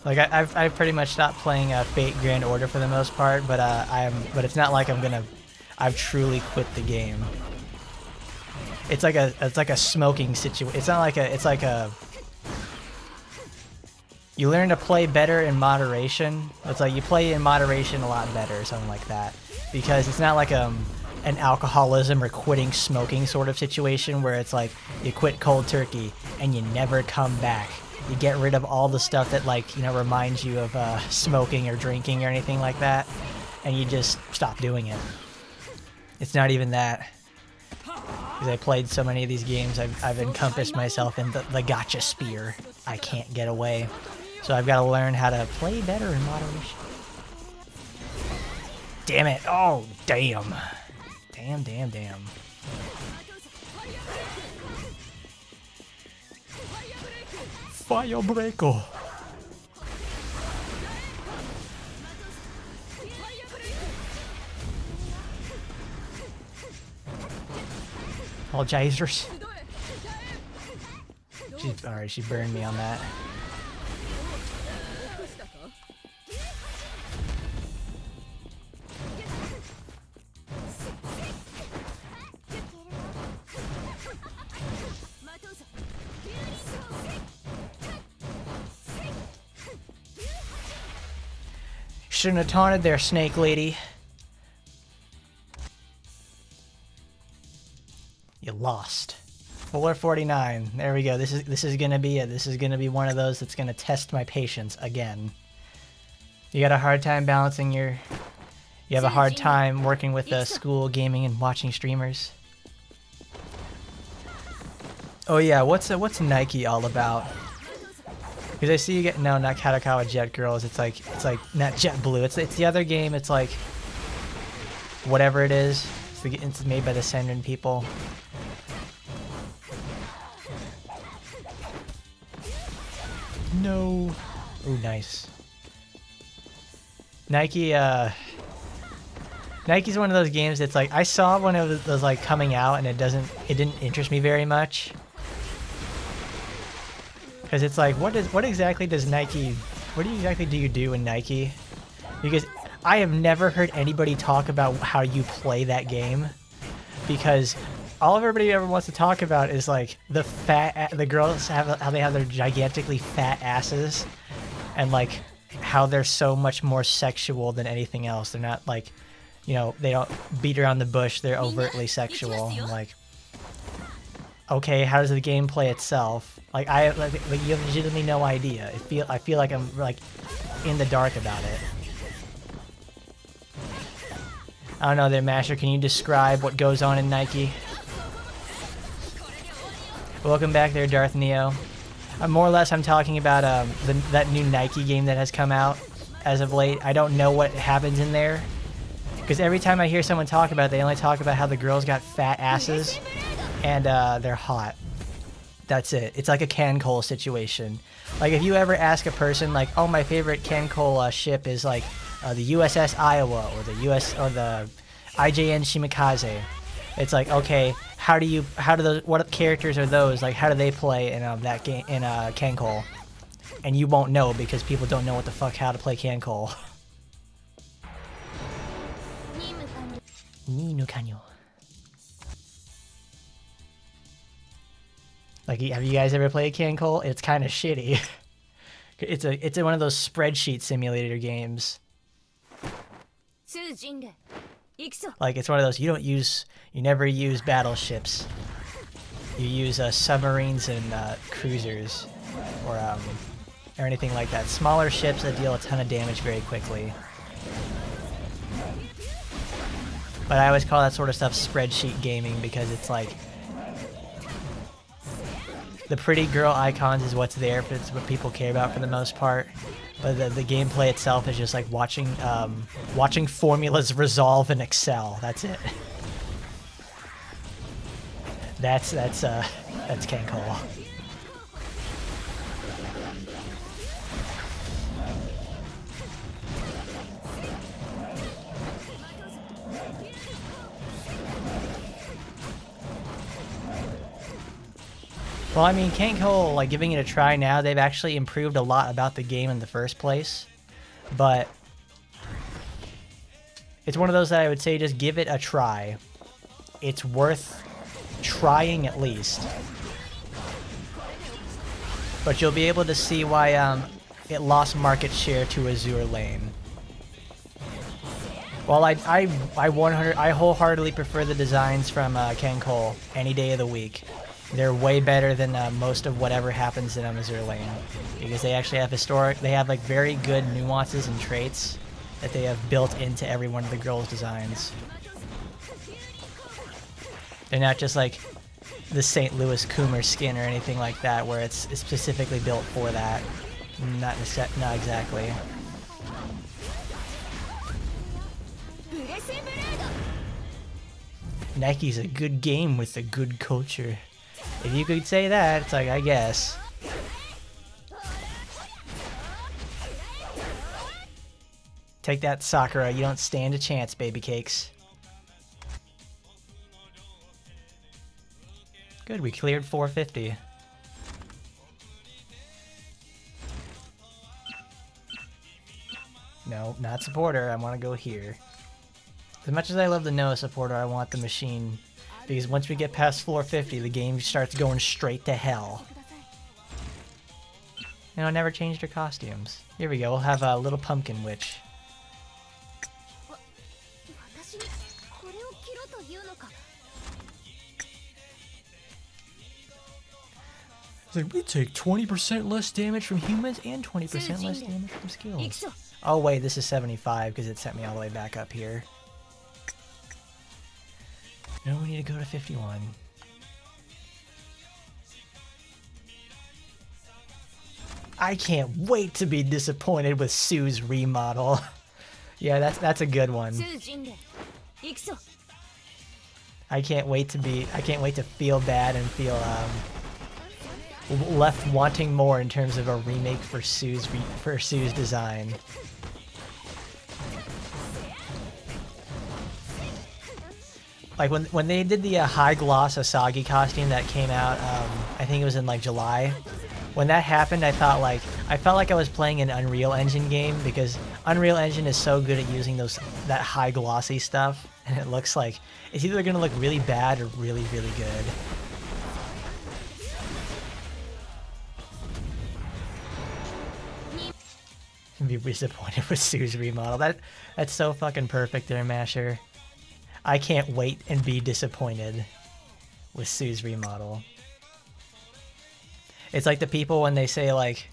Like I've pretty much stopped playing Fate Grand Order for the most part, but but it's not like I've truly quit the game. It's like a smoking situation. It's not like it's like a you learn to play better in moderation. It's like you play in moderation a lot better, or something like that, because it's not like an alcoholism or quitting smoking sort of situation where it's like you quit cold turkey and you never come back. You get rid of all the stuff that, like, you know, reminds you of smoking or drinking or anything like that, and you just stop doing it. It's not even that. Because I played so many of these games, I've encompassed myself in the gotcha spear. I can't get away. So I've got to learn how to play better in moderation. Damn it. Oh, damn. Damn, damn, damn. Firebreaker. Apologizers. Alright, she burned me on that. Shouldn't have taunted there, Snake Lady. You lost. 449. There we go. This is gonna be it. This is gonna be one of those that's gonna test my patience again. You got a hard time balancing your. You have a hard time working with school, gaming, and watching streamers. Oh yeah, what's Nike all about? Because I see you get not Kadokawa Jet Girls. It's like not JetBlue. It's the other game. It's like whatever it is. It's made by the Senran people. No. Ooh, nice. Nike's one of those games that's like I saw when it was like coming out and it didn't interest me very much. Because it's like, what exactly do you do in Nike? Because I have never heard anybody talk about how you play that game. Because all everybody ever wants to talk about is like the girls how they have their gigantically fat asses, and like how they're so much more sexual than anything else. They're not like, you know, they don't beat around the bush. They're overtly sexual. I'm like, okay, how does the game play itself? Like you have legitimately no idea. I feel like I'm like in the dark about it. I don't know there, Masher. Can you describe what goes on in Nike? Welcome back there, Darth Neo. More or less, I'm talking about that new Nike game that has come out as of late. I don't know what happens in there, Because every time I hear someone talk about it, they only talk about how the girls got fat asses and they're hot. That's it. It's like a Cancol situation. Like if you ever ask a person like, oh, my favorite Cancol ship is like the USS Iowa or the the IJN Shimikaze. It's like, okay, what characters are those? Like, how do they play in that game in Cancol? And you won't know because people don't know what the fuck how to play Cancol. Ni no kanyo. Like, have you guys ever played Cancol? It's kind of shitty. It's one of those spreadsheet simulator games. Like, it's one of those you never use battleships. You use submarines and cruisers or anything like that. Smaller ships that deal a ton of damage very quickly. But I always call that sort of stuff spreadsheet gaming because it's like the pretty girl icons is what's there, but it's what people care about for the most part. But the gameplay itself is just like watching formulas resolve in Excel. That's it. That's Cancol. Well, I mean, Cancol, like, giving it a try now, they've actually improved a lot about the game in the first place. But it's one of those that I would say just give it a try. It's worth trying at least. But you'll be able to see why it lost market share to Azure Lane. While I wholeheartedly prefer the designs from Cancol any day of the week. They're way better than most of whatever happens in Azure Lane, because they actually have they have like very good nuances and traits that they have built into every one of the girls' designs. They're not just like the St. Louis Coomer skin or anything like that, where it's specifically built for that. Not exactly. Nike's a good game with a good culture. If you could say that, it's like, I guess. Take that, Sakura. You don't stand a chance, baby cakes. Good, we cleared 450. No, not supporter. I want to go here. As much as I love the Noah supporter, I want the machine. Because once we get past floor 50, the game starts going straight to hell. You know, never changed her costumes. Here we go, we'll have a little pumpkin witch. It's like, we take 20% less damage from humans and 20% less damage from skills. Oh wait, this is 75 because it sent me all the way back up here. No, we need to go to 51. I can't wait to be disappointed with Sue's remodel. Yeah, that's a good one. I can't wait to feel bad and feel left wanting more in terms of a remake for Sue's design. Like when they did the high gloss Asagi costume that came out, I think it was in like July. When that happened, I felt like I was playing an Unreal Engine game, because Unreal Engine is so good at using that high glossy stuff, and it looks like it's either gonna look really bad or really, really good. Be disappointed with Sue's remodel. That's so fucking perfect there, Masher. I can't wait and be disappointed with Sue's remodel. It's like the people when they say like,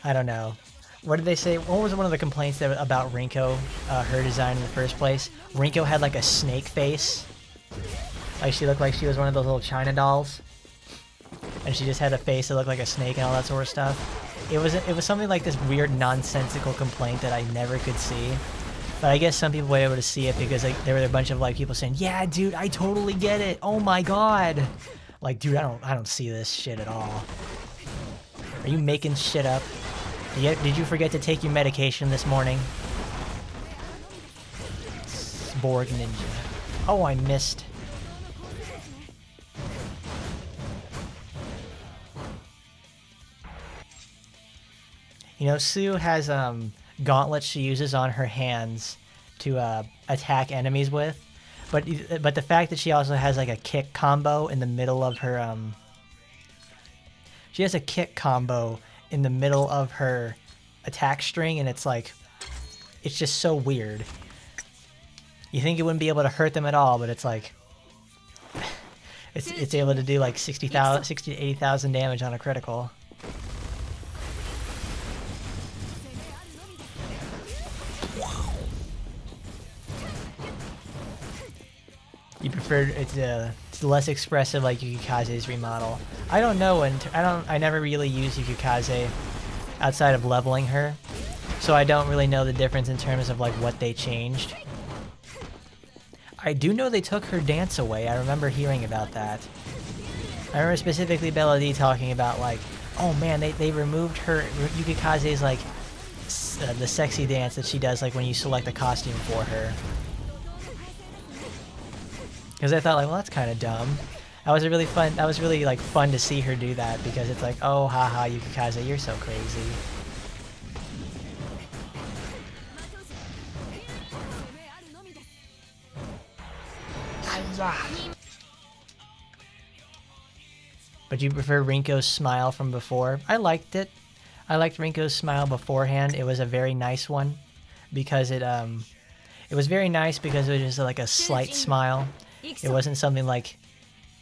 I don't know. What did they say? What was one of the complaints about Rinko, her design in the first place? Rinko had like a snake face. Like she looked like she was one of those little China dolls. And she just had a face that looked like a snake and all that sort of stuff. it was something like this weird nonsensical complaint that I never could see. But I guess some people were able to see it because like there were a bunch of like people saying, "Yeah, dude, I totally get it. Oh my god." Like, dude, I don't see this shit at all. Are you making shit up? Did you forget to take your medication this morning? Borg Ninja. Oh, I missed. You know, Sue has gauntlets she uses on her hands to attack enemies with, but the fact that she also has like a kick combo in the middle of her she has a kick combo in the middle of her attack string, and it's like it's just so weird. You think it wouldn't be able to hurt them at all, but it's like it's able to do like 60 to 80,000 damage on a critical. You prefer it's less expressive like Yukikaze's remodel. I don't know, and I never really use Yukikaze outside of leveling her, so I don't really know the difference in terms of like what they changed. I do know they took her dance away. I remember hearing about that. I remember specifically Bella D talking about like, oh man, they removed her Yukikaze's like the sexy dance that she does like when you select a costume for her. Because I thought like, well, that's kind of dumb. That was really fun. That was really like fun to see her do that because it's like, oh, haha, Yukikaze, you're so crazy. But you prefer Rinko's smile from before? I liked it. I liked Rinko's smile beforehand. It was a very nice one because it was very nice because it was just like a slight smile. It wasn't something like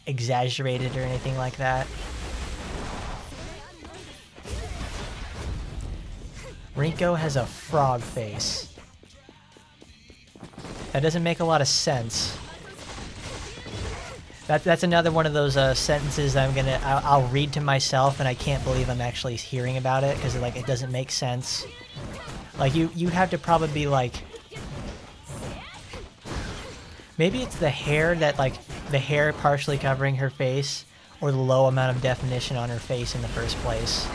exaggerated or anything like that. Rinko has a frog face. That doesn't make a lot of sense. That's another one of those sentences I'll read to myself and I can't believe I'm actually hearing about it because like it doesn't make sense. Like you have to probably be like, maybe it's the hair that like the hair partially covering her face or the low amount of definition on her face in the first place.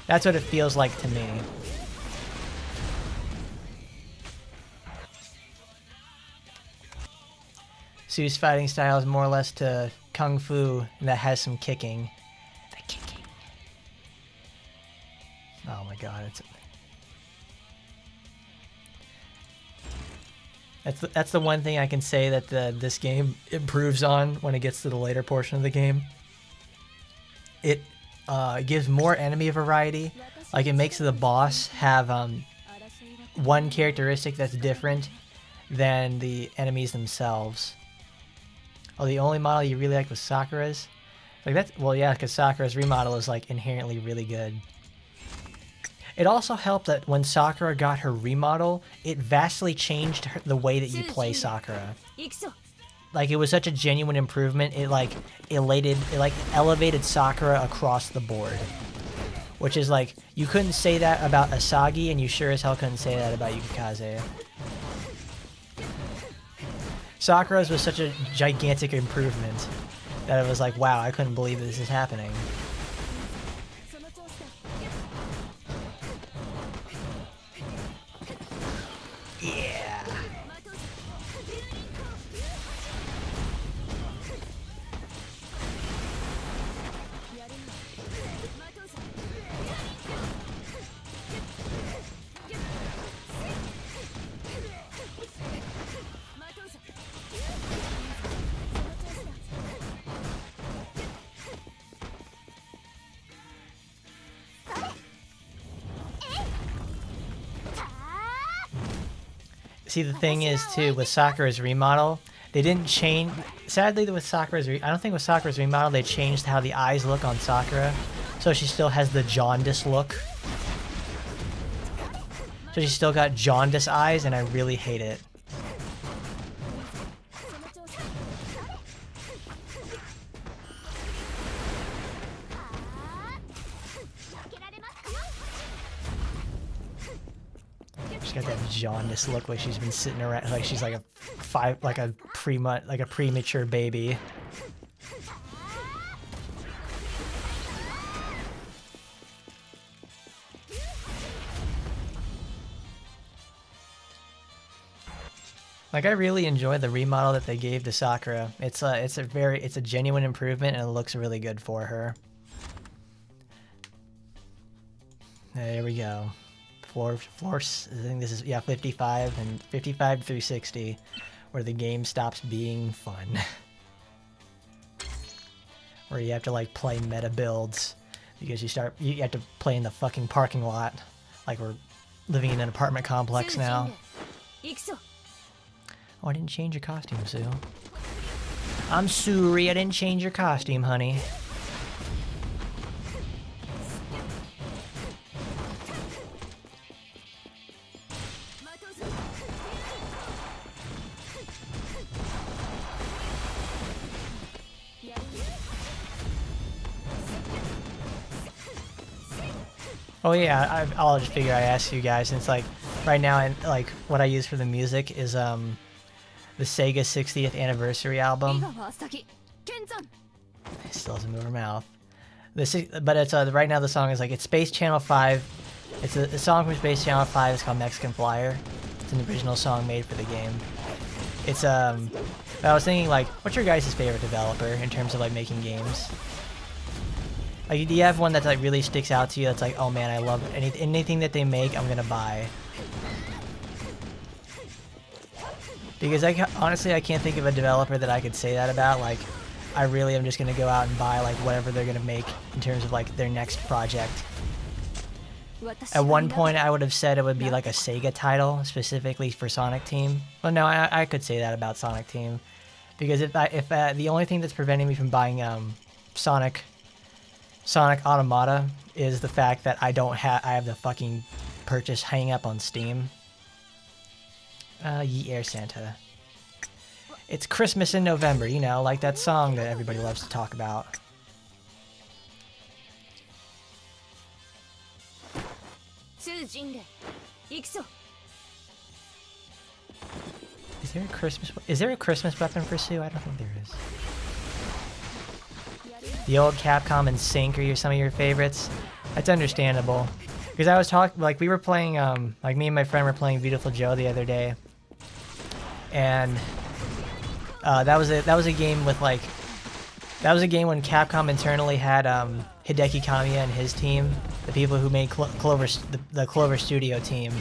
That's what it feels like to me. Sue's fighting style is more or less to Kung Fu that has some kicking. The kicking. Oh my god, that's the one thing I can say that this game improves on when it gets to the later portion of the game. It gives more enemy variety. Like it makes the boss have one characteristic that's different than the enemies themselves. Oh, the only model you really liked was Sakura's? Like that's, well yeah, because Sakura's remodel is like inherently really good. It also helped that when Sakura got her remodel, it vastly changed the way that you play Sakura. Like it was such a genuine improvement. It like elevated Sakura across the board. Which is like, you couldn't say that about Asagi, and you sure as hell couldn't say that about Yukikaze. Sakura's was such a gigantic improvement that it was like, wow, I couldn't believe this is happening. Yeah. See, the thing is, too, with Sakura's remodel, they didn't change... Sadly, with Sakura's... I don't think with Sakura's remodel, they changed how the eyes look on Sakura. So she still has the jaundice look. So she's still got jaundice eyes, and I really hate it. She's got that jaundiced look like she's been sitting around, like she's like a premature baby. Like I really enjoy the remodel that they gave to Sakura. It's a genuine improvement and it looks really good for her. There we go. Floor, I think this is 55 and 55 through 60, where the game stops being fun. Where you have to like play meta builds because you have to play in the fucking parking lot, like we're living in an apartment complex now. Oh, I didn't change your costume, Sue. I'm sorry, I didn't change your costume, honey. Oh yeah, I'll just figure I asked you guys, since like right now, and like what I use for the music is the Sega 60th anniversary album. It still doesn't move her mouth. But it's right now the song is like it's Space Channel 5. It's a song from Space Channel 5. It's called Mexican Flyer. It's an original song made for the game. It's I was thinking like, what's your guys' favorite developer in terms of like making games? Like, do you have one that's like really sticks out to you? That's like, oh man, I love anything that they make. I'm gonna buy. Because honestly, I can't think of a developer that I could say that about. Like, I really am just gonna go out and buy like whatever they're gonna make in terms of like their next project. At one point, I would have said it would be like a Sega title specifically for Sonic Team. Well, no, I could say that about Sonic Team, because if the only thing that's preventing me from buying Sonic Automata is the fact that I have the fucking purchase hang up on Steam. Ye Air Santa. It's Christmas in November, you know, like that song that everybody loves to talk about. Is there a Christmas weapon for Sue? I don't think there is. The old Capcom and Sync are some of your favorites? That's understandable. Because I was talking, like we were playing, like me and my friend were playing Beautiful Joe the other day. And that was a game with like, that was a game when Capcom internally had Hideki Kamiya and his team, the people who made the Clover Studio team,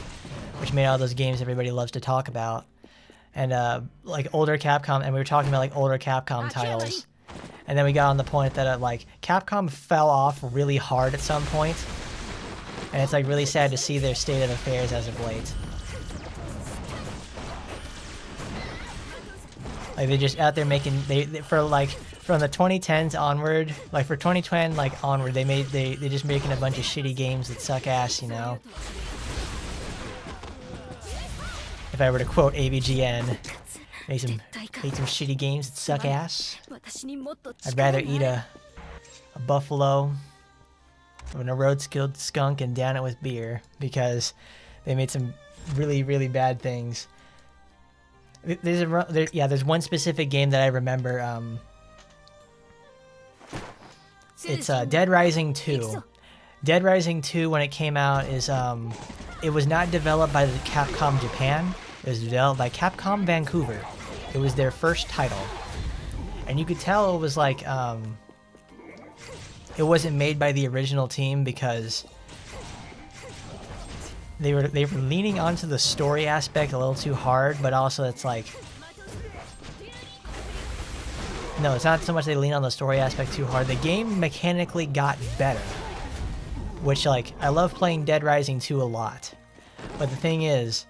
which made all those games everybody loves to talk about. And like older Capcom, and we were talking about like older Capcom titles. And then we got on the point that like Capcom fell off really hard at some point, and it's like really sad to see their state of affairs as of late. Like they're just out there making for like from the 2010s onward, like for 2010 like onward, they're just making a bunch of shitty games that suck ass, you know. If I were to quote AVGN. Made some shitty games that suck ass. I'd rather eat a buffalo than a road-skilled skunk and down it with beer, because they made some really, really bad things. There's one specific game that I remember. It's Dead Rising 2. Dead Rising 2, when it came out, it was not developed by the Capcom Japan. It was developed by Capcom Vancouver. It was their first title. And you could tell it was like, it wasn't made by the original team because they were leaning onto the story aspect a little too hard, but also it's like, no, it's not so much they lean on the story aspect too hard. The game mechanically got better, which like, I love playing Dead Rising 2 a lot. But the thing is,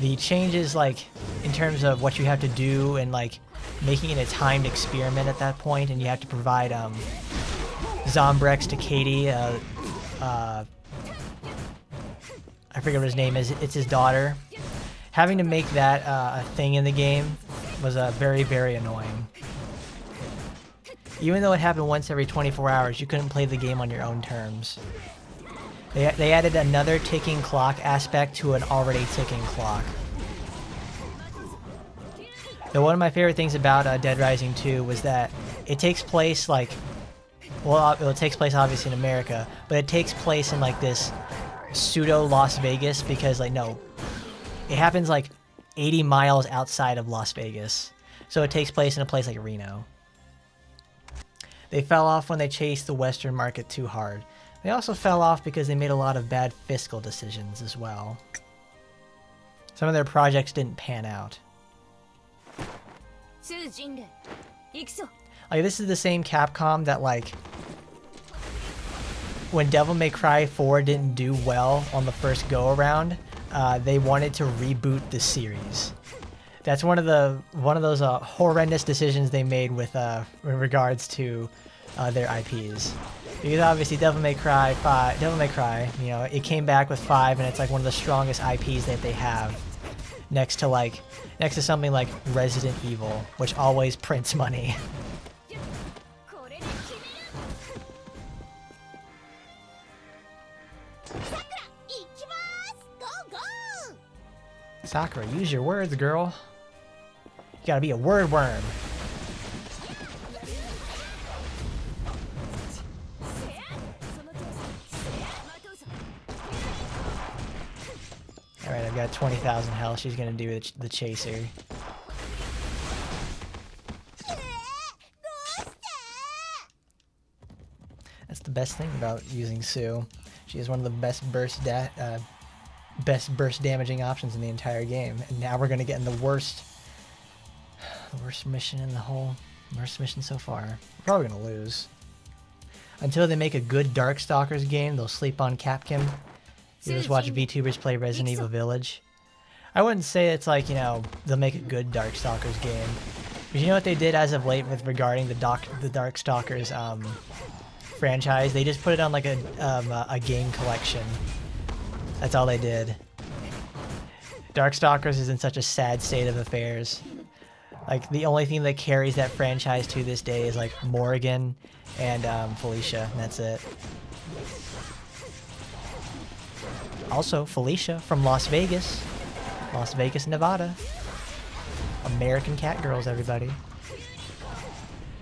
the changes like in terms of what you have to do and like making it a timed experiment at that point, and you have to provide Zombrex to Katie, I forget what his name is, it's his daughter. Having to make that a thing in the game was very, very annoying. Even though it happened once every 24 hours, you couldn't play the game on your own terms. They added another ticking clock aspect to an already ticking clock. So one of my favorite things about Dead Rising 2 was that it takes place like, well, it takes place obviously in America, but it takes place in like this pseudo Las Vegas because like no, it happens like 80 miles outside of Las Vegas. So it takes place in a place like Reno. They fell off when they chased the Western market too hard. They also fell off because they made a lot of bad fiscal decisions as well. Some of their projects didn't pan out. Like, this is the same Capcom that, like, when Devil May Cry 4 didn't do well on the first go-around, they wanted to reboot the series. That's one of those horrendous decisions they made with in regards to their IPs. Because obviously Devil May Cry, you know, it came back with 5 and it's like one of the strongest IPs that they have. Next to something like Resident Evil, which always prints money. Sakura, use your words, girl. You gotta be a word worm. Alright, I've got 20,000 health. She's gonna do the chaser. That's the best thing about using Sue. She is one of the best burst damaging options in the entire game. And now we're gonna get in the worst mission in the whole, worst mission so far. We're probably gonna lose. Until they make a good Darkstalkers game, they'll sleep on Capcom. You just watch VTubers play Resident Evil Village. I wouldn't say it's like, you know, they'll make a good Darkstalkers game. But you know what they did as of late with regarding the Darkstalkers franchise? They just put it on like a game collection. That's all they did. Darkstalkers is in such a sad state of affairs. Like, the only thing that carries that franchise to this day is like Morrigan and Felicia, and that's it. Also, Felicia from Las Vegas, Nevada. American Cat Girls, everybody.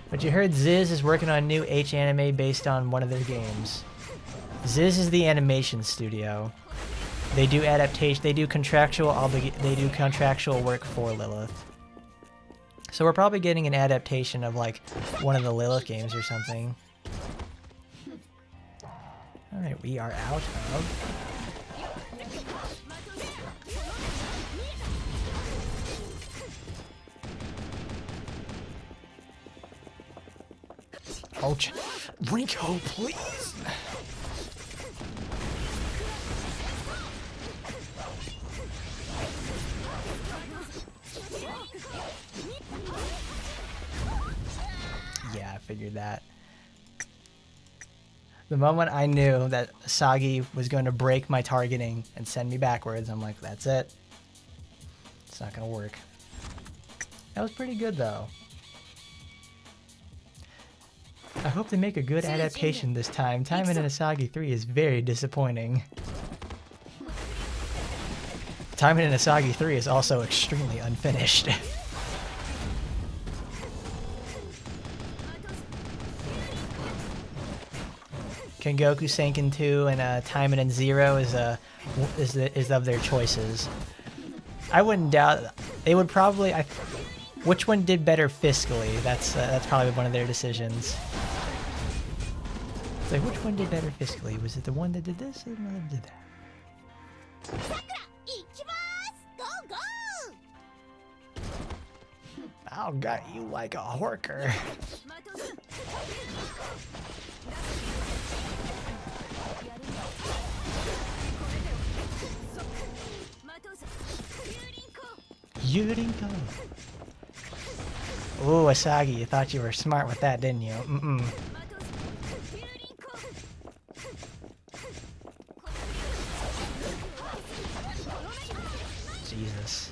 But you heard Ziz is working on a new H anime based on one of their games. Ziz is the animation studio. They do adaptation. They do contractual work for Lilith. So we're probably getting an adaptation of like one of the Lilith games or something. All right, we are out of. Ouch. Rinko, please. Yeah, I figured that. The moment I knew that Sagi was going to break my targeting and send me backwards, I'm like, that's it. It's not going to work. That was pretty good, though. I hope they make a good adaptation this time. Taimanin Asagi 3 is very disappointing. Taimanin Asagi 3 is also extremely unfinished. Kengoku Senkin 2 and Taimanin 0 is of their choices. I wouldn't doubt they would probably. Which one did better fiscally? That's probably one of their decisions. It's like, which one did better fiscally? Was it the one that did this or the one that did that? I'll gut you like a horker. Yurinko. Ooh, Asagi, you thought you were smart with that, didn't you? Mm-mm. Jesus.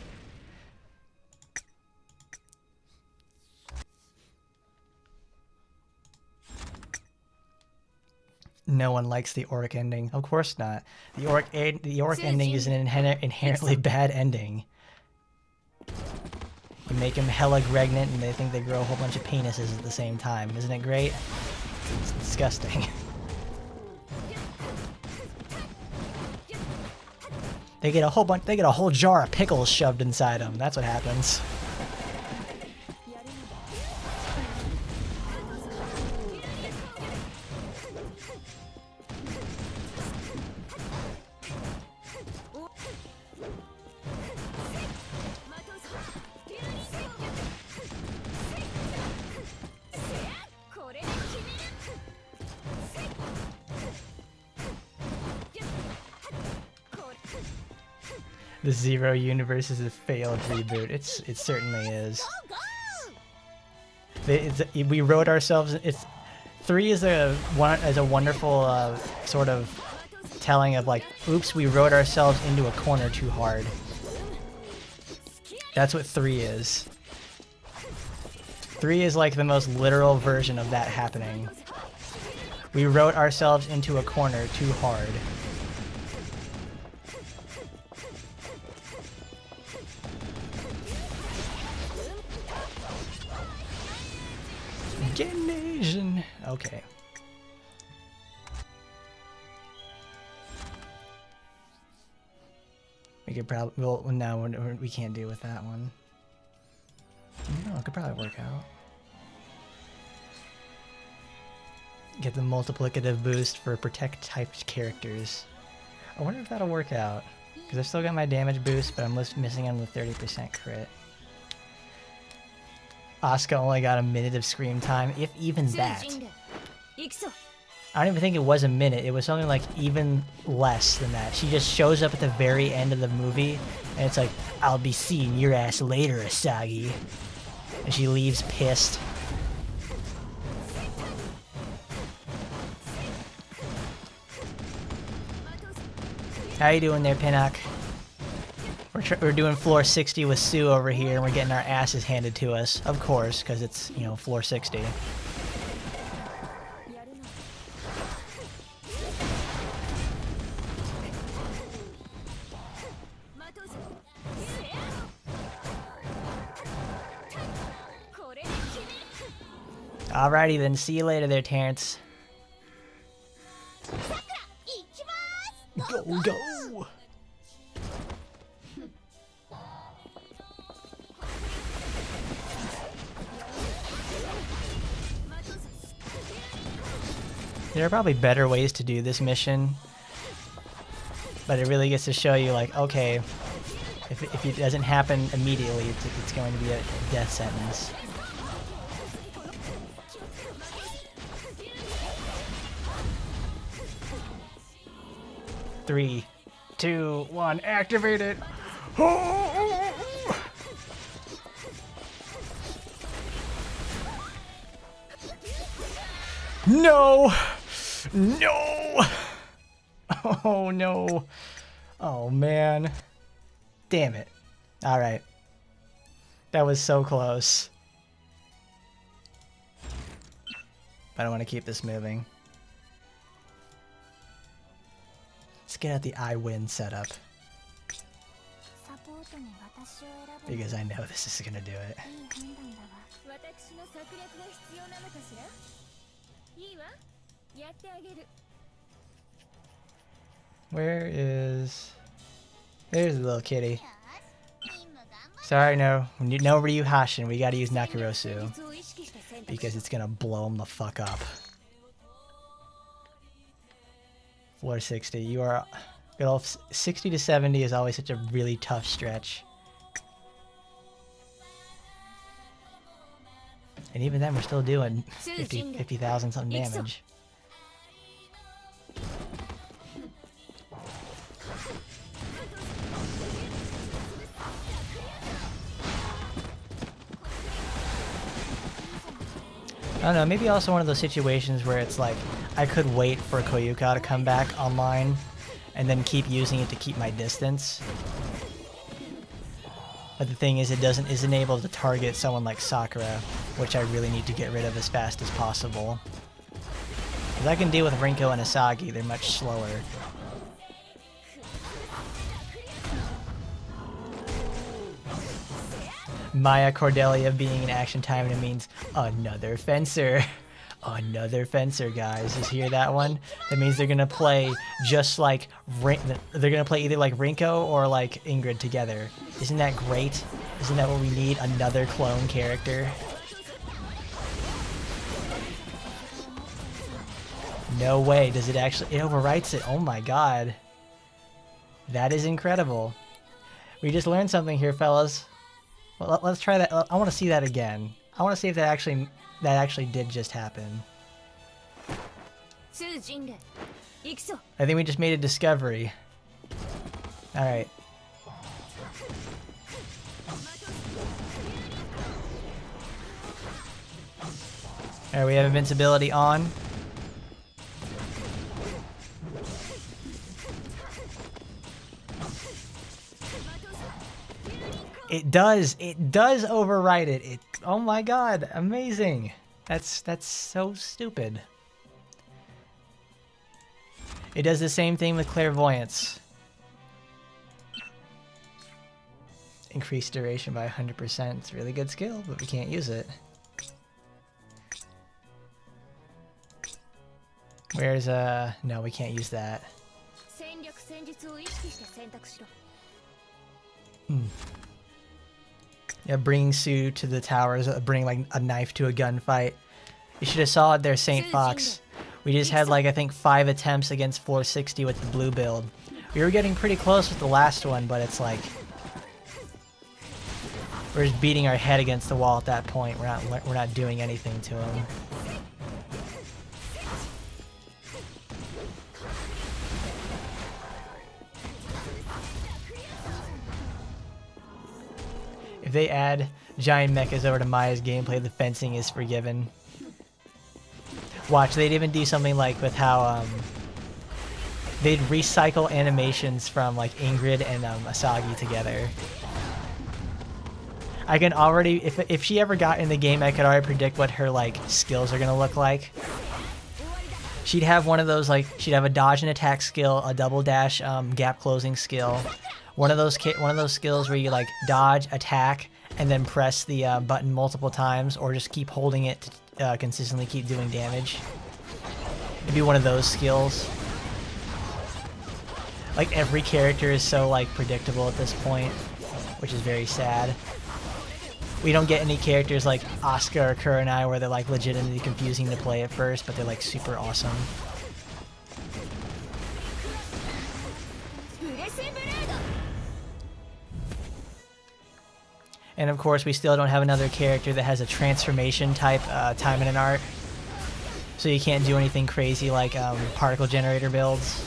No one likes the orc ending. Of course not. The orc ending is an inherently bad ending. You make them hella pregnant and they think they grow a whole bunch of penises at the same time. Isn't it great? It's disgusting. They get a whole jar of pickles shoved inside them. That's what happens. The Zero universe is a failed reboot. It certainly is. We wrote ourselves. 3 is a wonderful sort of telling of like, oops, we wrote ourselves into a corner too hard. That's what 3 is. 3 is like the most literal version of that happening. We wrote ourselves into a corner too hard. Asian. Okay. We could probably. Well, no, we can't do with that one. No, it could probably work out. Get the multiplicative boost for protect typed characters. I wonder if that'll work out. Because I've still got my damage boost, but I'm missing on the 30% crit. Asuka only got a minute of scream time, if even that. I don't even think it was a minute. It was something like even less than that. She just shows up at the very end of the movie, and it's like, I'll be seeing your ass later, Asagi. And she leaves pissed. How you doing there, Pinnock? We're doing floor 60 with Sue over here, and we're getting our asses handed to us. Of course, because it's, you know, floor 60. Alrighty then, see you later there, Terrence. Go, go! There are probably better ways to do this mission, but it really gets to show you, like, okay, if it doesn't happen immediately, it's going to be a death sentence. Three, 2, 1, activate it! No! No! Oh no. Oh man. Damn it. Alright. That was so close. But I want to keep this moving. Let's get at the I win setup. Because I know this is gonna do it. Where is... There's the little kitty. Sorry, no Ryu Hashin. We gotta use Nakirosu. Because it's gonna blow him the fuck up. Floor 60. You are... 60 to 70 is always such a really tough stretch. And even then, we're still doing 50,000 something damage. I don't know, maybe also one of those situations where it's like, I could wait for Koyuka to come back online and then keep using it to keep my distance. But the thing is, it isn't able to target someone like Sakura, which I really need to get rid of as fast as possible. Because I can deal with Rinko and Asagi, they're much slower. Maya Cordelia being in action time, and it means another fencer. Another fencer, guys. Just hear that one? That means they're gonna play just like they're gonna play either like Rinko or like Ingrid together. Isn't that great? Isn't that what we need? Another clone character. No way. Does it actually? It overwrites it. Oh my god. That is incredible. We just learned something here, fellas. Well, let's try that. I want to see that again. I want to see if that actually did just happen. I think we just made a discovery. Alright. Alright, we have invincibility on. It does override it. Oh my god, amazing. That's so stupid. It does the same thing with clairvoyance. Increased duration by 100%. It's a really good skill, but we can't use it. Where's no, we can't use that. Yeah, bringing Sue to the towers, bring like a knife to a gunfight. You should have saw it there, St. Fox. We just had like I think 5 attempts against 460 with the blue build. We were getting pretty close with the last one, but it's like we're just beating our head against the wall at that point. We're not doing anything to him. If they add giant mechas over to Maya's gameplay, the fencing is forgiven. Watch, they'd even do something like with how they'd recycle animations from like Ingrid and Asagi together. I can already, if she ever got in the game, I could already predict what her like skills are gonna look like. She'd have one of those like she'd have a dodge and attack skill, a double dash gap closing skill. One of those skills where you like dodge, attack, and then press the button multiple times, or just keep holding it to consistently keep doing damage. It'd be one of those skills. Like every character is so like predictable at this point, which is very sad. We don't get any characters like Asuka or Kurenai where they're like legitimately confusing to play at first, but they're like super awesome. And of course, we still don't have another character that has a transformation type Taimanin art. So you can't do anything crazy like particle generator builds.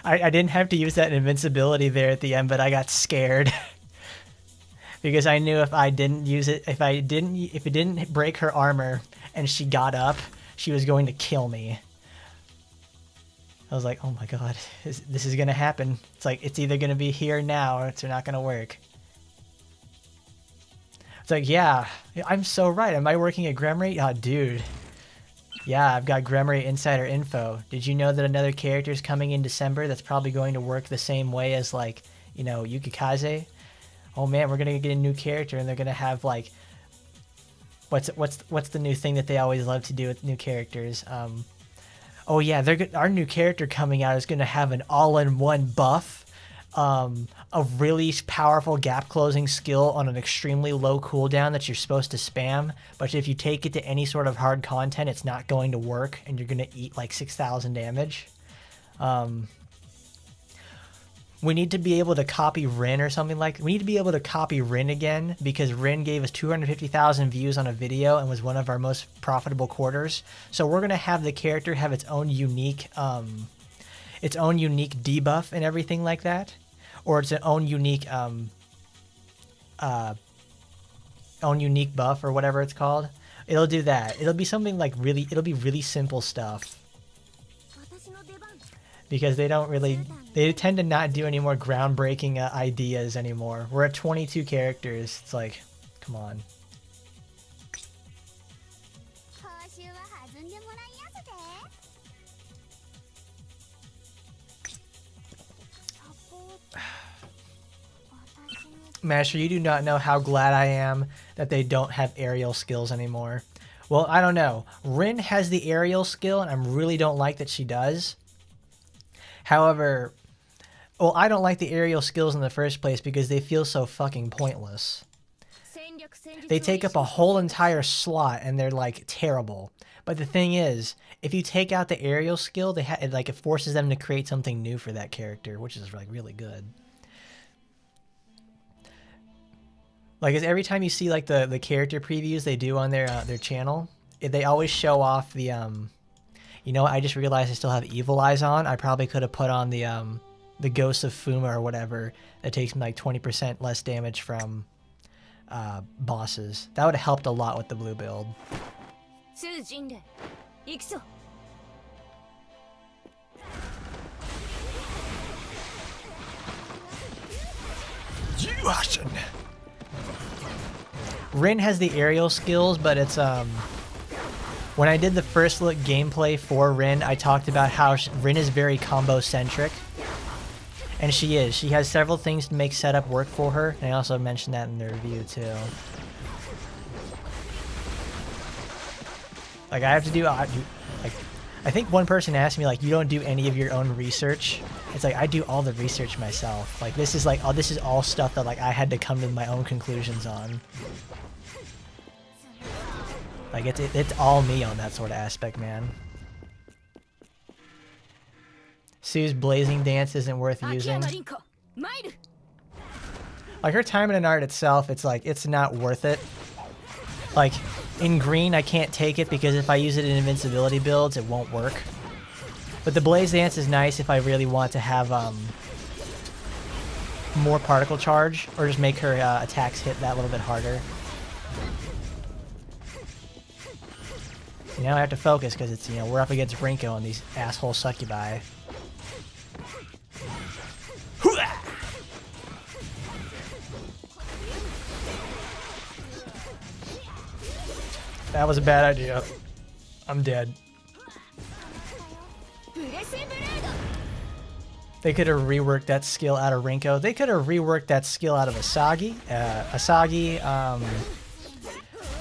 I didn't have to use that invincibility there at the end, but I got scared because I knew if I didn't use it, if it didn't break her armor and she got up, she was going to kill me. I was like, oh my god, this is gonna happen. It's like it's either gonna be here now or it's not gonna work. It's like, yeah, I'm so right. Am I working at Gremry? Oh, dude. Yeah, I've got Gremry Insider info. Did you know that another character is coming in December that's probably going to work the same way as, like, you know, Yukikaze? Oh man, we're gonna get a new character and they're gonna have like, what's the new thing that they always love to do with new characters? Oh yeah, our new character coming out is gonna have an all-in-one buff, a really powerful gap closing skill on an extremely low cooldown that you're supposed to spam, but if you take it to any sort of hard content, it's not going to work and you're going to eat like 6,000 damage. We need to be able to copy Rin or something like. We need to be able to copy Rin again because Rin gave us 250,000 views on a video and was one of our most profitable quarters. So we're going to have the character have its own unique its own unique debuff and everything like that, or its own unique buff or whatever it's called, it'll do that. It'll be something like it'll be really simple stuff. Because they tend to not do any more groundbreaking ideas anymore. We're at 22 characters. It's like, come on. Master, you do not know how glad I am that they don't have aerial skills anymore. Well, I don't know. Rin has the aerial skill, and I really don't like that she does. However, well, I don't like the aerial skills in the first place because they feel so fucking pointless. They take up a whole entire slot and they're like terrible. But the thing is, if you take out the aerial skill, it forces them to create something new for that character, which is like really good. Like, every time you see like the character previews they do on their channel, they always show off the You know what? I just realized I still have Evil Eyes on. I probably could have put on the Ghost of Fuma or whatever that takes me like 20% less damage from bosses. That would have helped a lot with the blue build. Jinglei, 行くぞ. Rin has the aerial skills, but it's when I did the first look gameplay for Rin, I talked about how Rin is very combo centric, and she is. She has several things to make setup work for her, and I also mentioned that in the review too. Like, I have to do like, I think one person asked me like, you don't do any of your own research. It's like, I do all the research myself. Like, this is like, this is all stuff that like I had to come to my own conclusions on. Like, it's all me on that sort of aspect, man. Sue's blazing dance isn't worth using. Like, her Taimanin art itself, it's like, it's not worth it. Like, in green, I can't take it because if I use it in invincibility builds, it won't work. But the blaze dance is nice if I really want to have more particle charge, or just make her attacks hit that little bit harder. Now I have to focus because it's, you know, we're up against Rinko and these asshole succubi. That was a bad idea. I'm dead. They could have reworked that skill out of Rinko. They could have reworked that skill out of Asagi.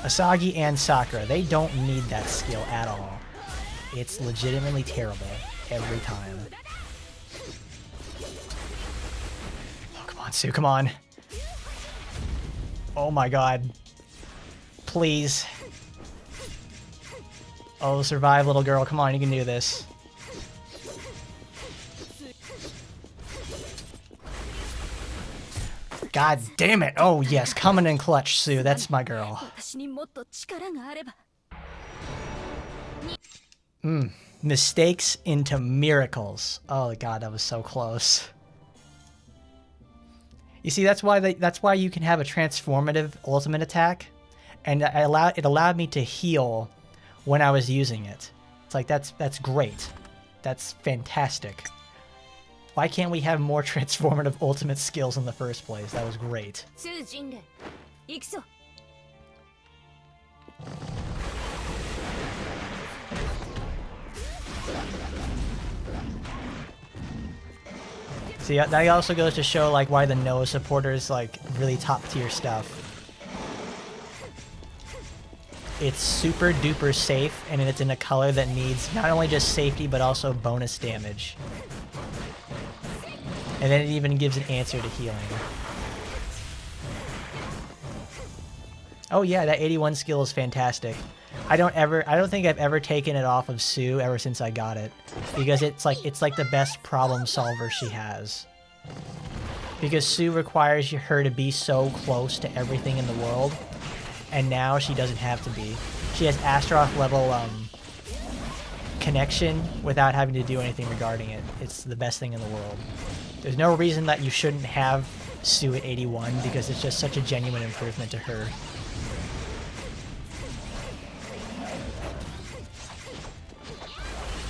Asagi and Sakura. They don't need that skill at all. It's legitimately terrible every time. Oh, come on, Sue, come on. Oh my god. Please. Oh, survive, little girl. Come on, you can do this. God damn it. Oh, yes. Coming in clutch, Sue. That's my girl. Mistakes into miracles. Oh, God, that was so close. You see, that's why you can have a transformative ultimate attack. And it allowed me to heal when I was using it. It's like, that's great. That's fantastic. Why can't we have more transformative ultimate skills in the first place? That was great. Jinglei, 行くぞ. See, that also goes to show like why the Noah supporters like really top tier stuff. It's super duper safe, and it's in a color that needs not only just safety but also bonus damage. And then it even gives an answer to healing. Oh yeah, that 81 skill is fantastic. I don't think I've ever taken it off of Sue ever since I got it, because it's like the best problem solver she has. Because Sue requires her to be so close to everything in the world, and now she doesn't have to be. She has Astaroth level connection without having to do anything regarding it. It's the best thing in the world. There's no reason that you shouldn't have Sue at 81 because it's just such a genuine improvement to her.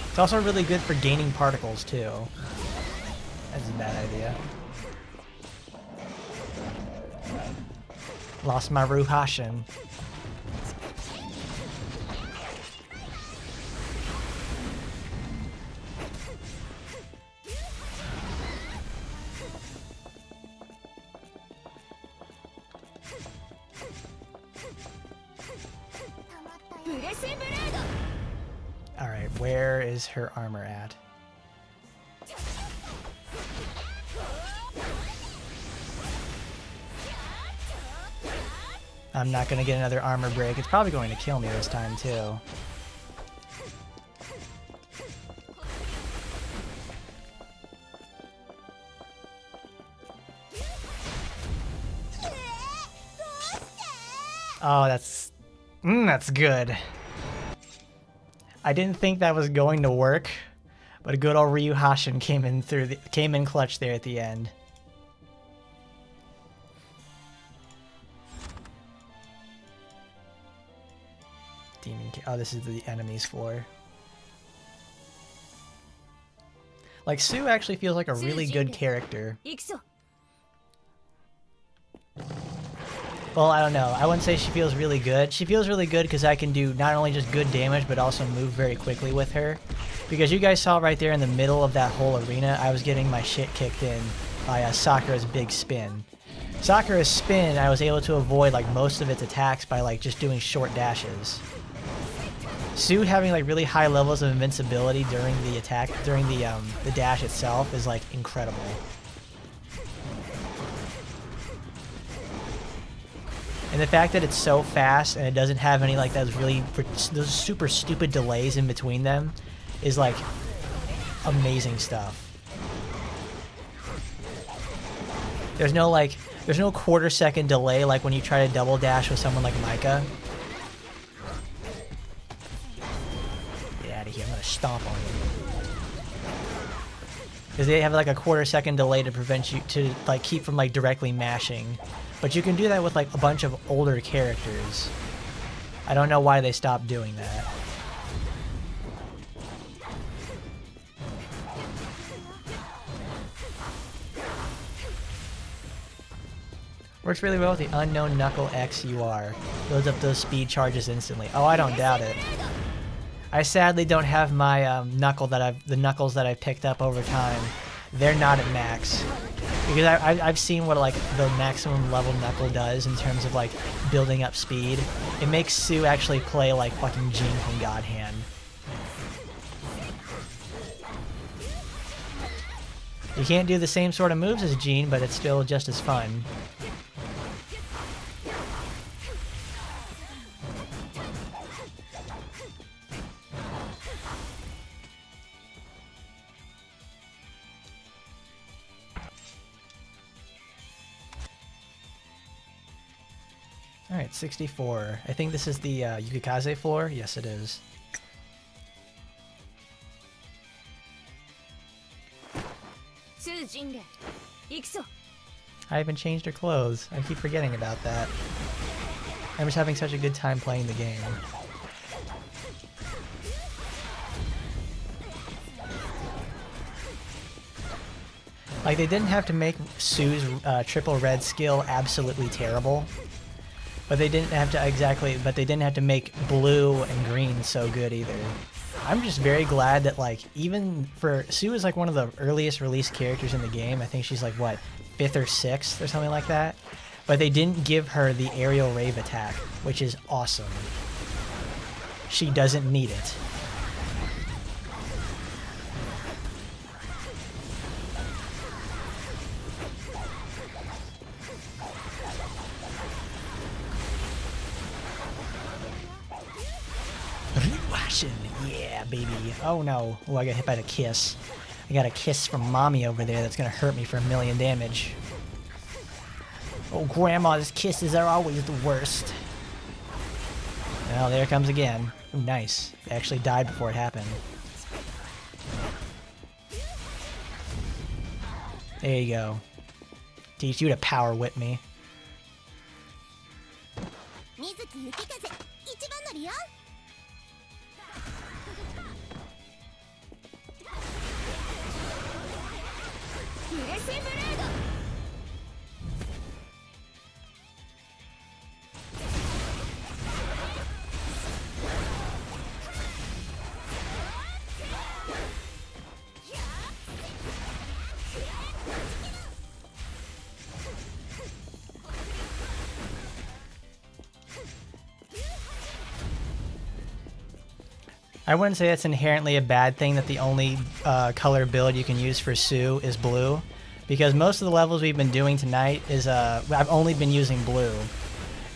It's also really good for gaining particles too. That's a bad idea. Lost my Ruhashin. Alright, where is her armor at? I'm not going to get another armor break. It's probably going to kill me this time, too. Oh, that's good. I didn't think that was going to work, but a good old Ryu Hashin came in clutch there at the end. Oh, this is the enemy's floor. Like, Sue actually feels like a really good character. Well, I don't know. I wouldn't say she feels really good. She feels really good because I can do not only just good damage, but also move very quickly with her. Because you guys saw right there in the middle of that whole arena, I was getting my shit kicked in by Sakura's big spin. Sakura's spin, I was able to avoid like most of its attacks by like just doing short dashes. Sue having like really high levels of invincibility during the attack, during the dash itself is like incredible. And the fact that it's so fast and it doesn't have any like those super stupid delays in between them is like amazing stuff. There's no quarter-second delay like when you try to double dash with someone like Micah. Get out of here, I'm gonna stomp on you. Because they have like a quarter-second delay to prevent you to like keep from like directly mashing. But you can do that with like a bunch of older characters. I don't know why they stopped doing that. Works really well with the unknown Knuckle XUR. Builds up those speed charges instantly. Oh, I don't doubt it. I sadly don't have my the knuckles that I've picked up over time. They're not at max. Because I've seen what like the maximum level Knuckle does in terms of like building up speed. It makes Sue actually play like fucking Jean from God Hand. You can't do the same sort of moves as Jean, but it's still just as fun. Alright, 64. I think this is the Yukikaze floor. Yes, it is. I haven't changed her clothes. I keep forgetting about that. I'm just having such a good time playing the game. Like, they didn't have to make Sue's triple red skill absolutely terrible. But they didn't have to make blue and green so good either. I'm just very glad that like even for Sue is like one of the earliest released characters in the game. I think she's like what, 5th or 6th or something like that. But they didn't give her the aerial rave attack, which is awesome. She doesn't need it. Yeah, baby. Oh no. Oh, I got hit by the kiss. I got a kiss from mommy over there that's gonna hurt me for 1,000,000 damage. Oh, grandma's kisses are always the worst. Well, there it comes again. Ooh, nice. It actually died before it happened. There you go. Teach you to power whip me. 水木雪風一番乗りよ。ブレスブレード。I wouldn't say it's inherently a bad thing that the only color build you can use for Sue is blue, because most of the levels we've been doing tonight is I've only been using blue,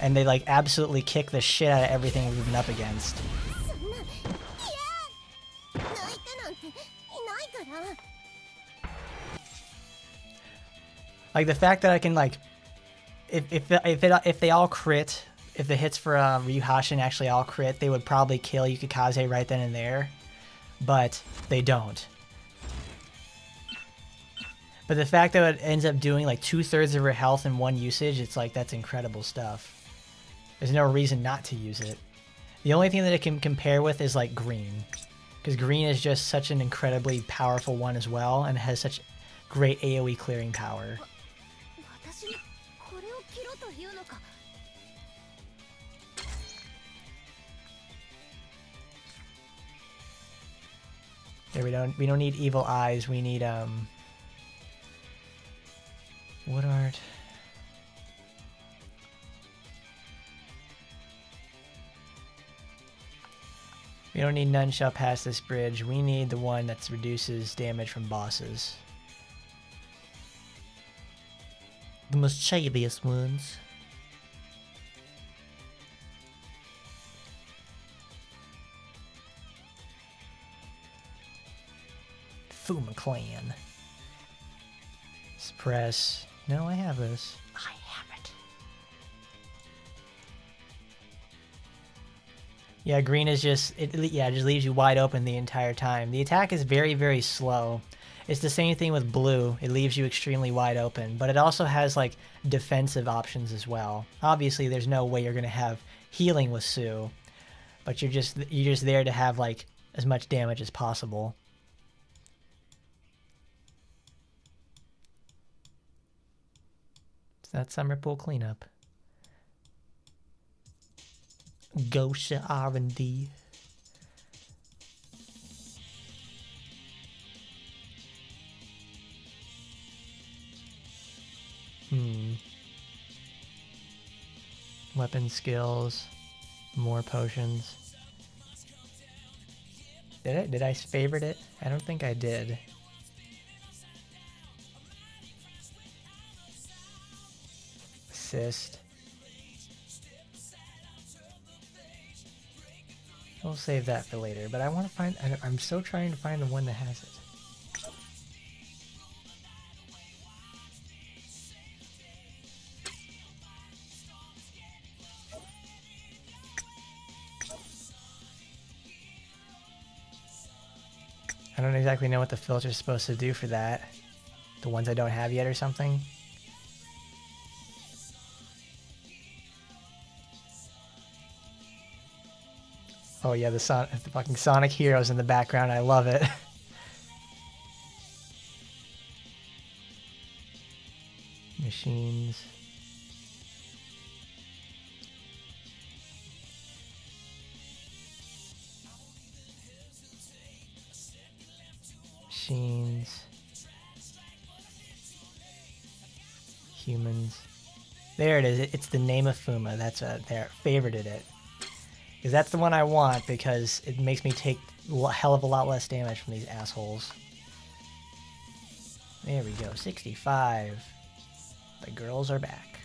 and they like absolutely kick the shit out of everything we've been up against. Like the fact that I can like, if they all crit. If the hits for Ryuhashin actually all crit, they would probably kill Yukikaze right then and there, but they don't. But the fact that it ends up doing like 2/3 of her health in one usage, it's like, that's incredible stuff. There's no reason not to use it. The only thing that it can compare with is like green, because green is just such an incredibly powerful one as well, and has such great AoE clearing power. Yeah, we don't need evil eyes. We need wood art. We don't need none shall pass this bridge. We need the one that reduces damage from bosses. The most shadiest ones. Fuma Clan. Suppress. No, I have this. I have it. Yeah, green is just, it just leaves you wide open the entire time. The attack is very, very slow. It's the same thing with blue. It leaves you extremely wide open, but it also has like defensive options as well. Obviously, there's no way you're going to have healing with Sue, but you're just there to have like as much damage as possible. That's summer pool cleanup. Gosha R&D. Weapon skills. More potions. Did I favorite it? I don't think I did. Assist. We'll save that for later, but I want to find, I'm still trying to find the one that has it. I don't exactly know what the filter's supposed to do for that. The ones I don't have yet or something. Oh yeah, the fucking Sonic Heroes in the background. I love it. Machines. Machines. Humans. There it is. It's the name of Fuma. That's there. Favorited it. Because that's the one I want, because it makes me take a hell of a lot less damage from these assholes. There we go, 65. The girls are back.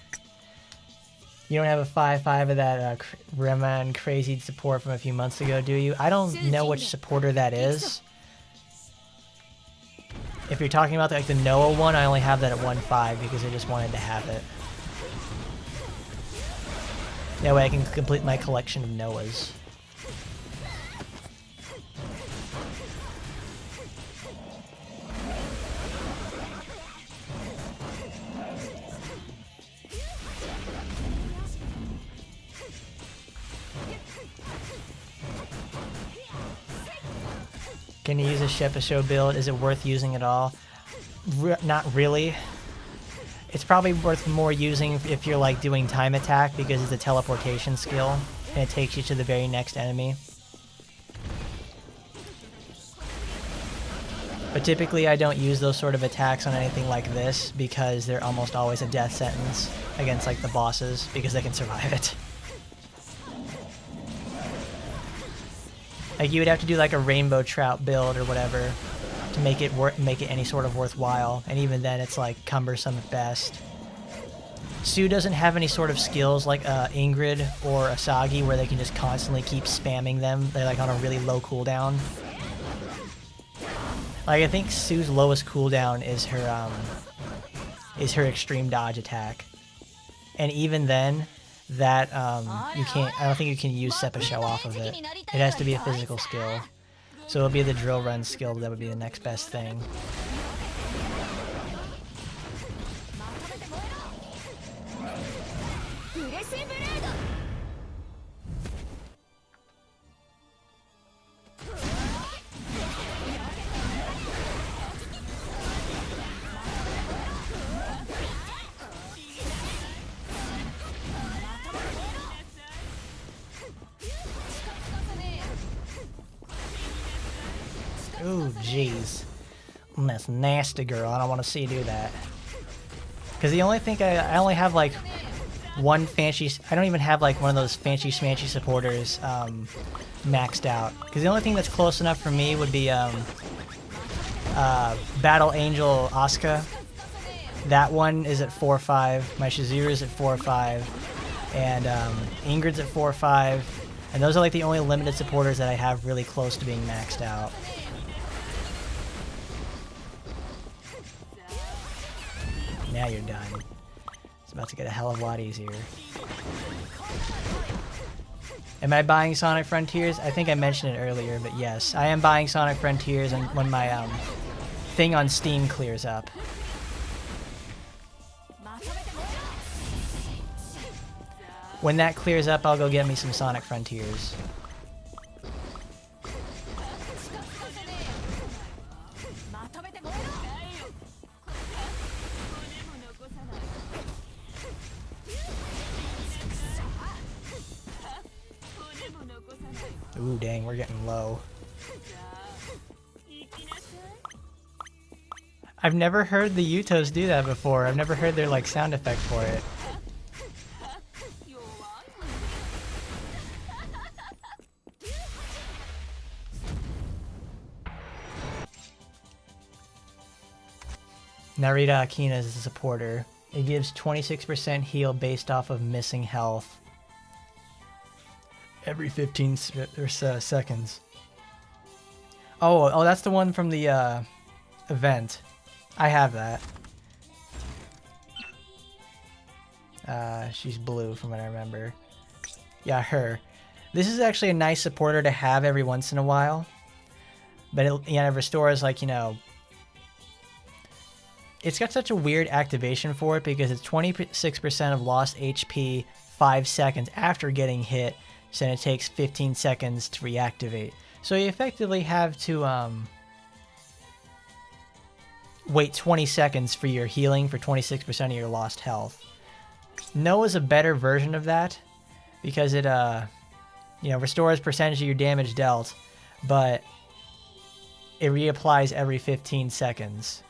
You don't have a 5/5 of that Reman crazy support from a few months ago, do you? I don't know which supporter that is. If you're talking about like the Noah one, I only have that at 1/5 because I just wanted to have it. That way I can complete my collection of Noahs. Can you use a Shepasho build? Is it worth using at all? Not really. It's probably worth more using if you're like doing time attack because it's a teleportation skill and it takes you to the very next enemy. But typically I don't use those sort of attacks on anything like this because they're almost always a death sentence against like the bosses because they can survive it. Like you would have to do like a rainbow trout build or whatever to make it any sort of worthwhile, and even then it's like cumbersome at best. Sue doesn't have any sort of skills like Ingrid or Asagi where they can just constantly keep spamming them. They're like on a really low cooldown. Like I think Sue's lowest cooldown is her extreme dodge attack, and even then, that you can't. I don't think you can use Sepasho off of it. It has to be a physical skill. So it'll be the drill run skill that would be the next best thing. Ooh, jeez. That's nasty, girl. I don't want to see you do that. Because the only thing I only have like one fancy. I don't even have like one of those fancy schmancy supporters maxed out. Because the only thing that's close enough for me would be Battle Angel Asuka. That one is at 4-5. My Shizuru is at 4-5, and Ingrid's at 4-5. And those are like the only limited supporters that I have really close to being maxed out. Now you're done. It's about to get a hell of a lot easier. Am I buying Sonic Frontiers? I think I mentioned it earlier, but yes, I am buying Sonic Frontiers and when my thing on Steam clears up. When that clears up, I'll go get me some Sonic Frontiers. Ooh, dang, we're getting low. I've never heard the Yutos do that before. I've never heard their like sound effect for it. Narita Akina is a supporter. It gives 26% heal based off of missing health every 15 seconds. Oh, that's the one from the event. I have that. She's blue from what I remember. Yeah, her. This is actually a nice supporter to have every once in a while. But it restores, like, you know... It's got such a weird activation for it because it's 26% of lost HP 5 seconds after getting hit, so it takes 15 seconds to reactivate. So you effectively have to wait 20 seconds for your healing for 26% of your lost health. Noah's a better version of that because it restores percentage of your damage dealt, but it reapplies every 15 seconds.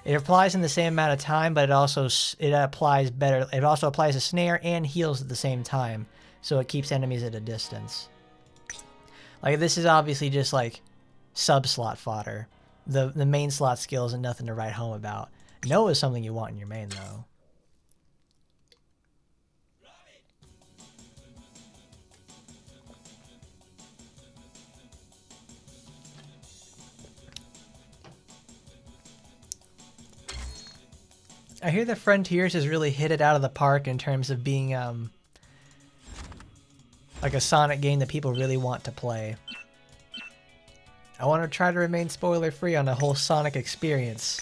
It applies in the same amount of time, but it applies better. It also applies a snare and heals at the same time, so it keeps enemies at a distance. Like, this is obviously just like sub-slot fodder. The main slot skill isn't nothing to write home about. Noah is something you want in your main, though. I hear that Frontiers has really hit it out of the park in terms of being like a Sonic game that people really want to play. I want to try to remain spoiler free on the whole Sonic experience,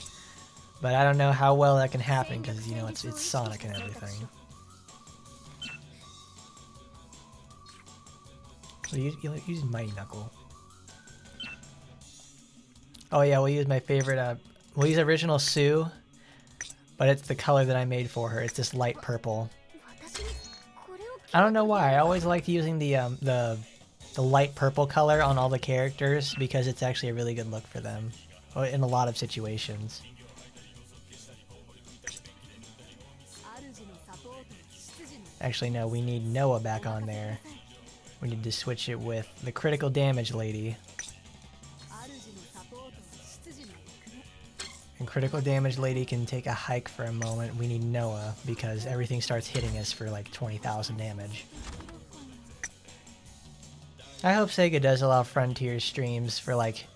but I don't know how well that can happen because, you know, it's Sonic and everything. So use Mighty Knuckle. Oh yeah, we'll use my favorite, we'll use original Sue, but it's the color that I made for her. It's this light purple. 私にこれを I don't know why. I always liked using the light purple color on all the characters because it's actually a really good look for them in a lot of situations. 主のサポートの執事の Actually, no, we need Noah back on there. We need to switch it with the critical damage lady. 主のサポートの執事の行方 And critical damage lady can take a hike for a moment. We need Noah because everything starts hitting us for like 20,000 damage. I hope Sega does allow Frontier streams for like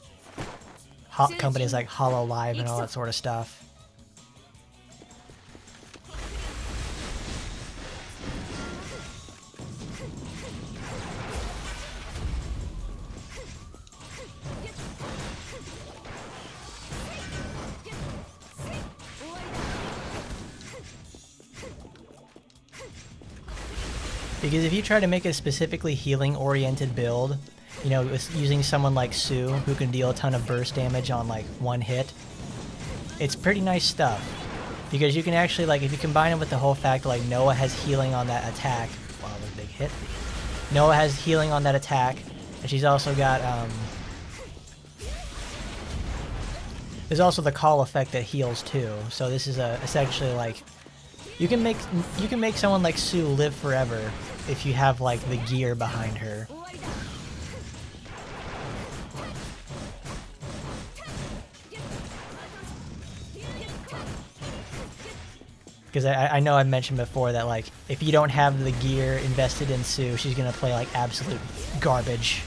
companies like HoloLive and all that sort of stuff. Because if you try to make a specifically healing-oriented build, you know, with using someone like Sue, who can deal a ton of burst damage on like one hit, it's pretty nice stuff. Because you can actually, like, if you combine it with the whole fact like Noah has healing on that attack, wow, that was a big hit. Noah has healing on that attack, and she's also got, there's also the call effect that heals too. So this is essentially like, you can make someone like Sue live forever if you have like the gear behind her. 終わりだ Because I know I mentioned before that like if you don't have the gear invested in Sue, she's gonna play like absolute garbage.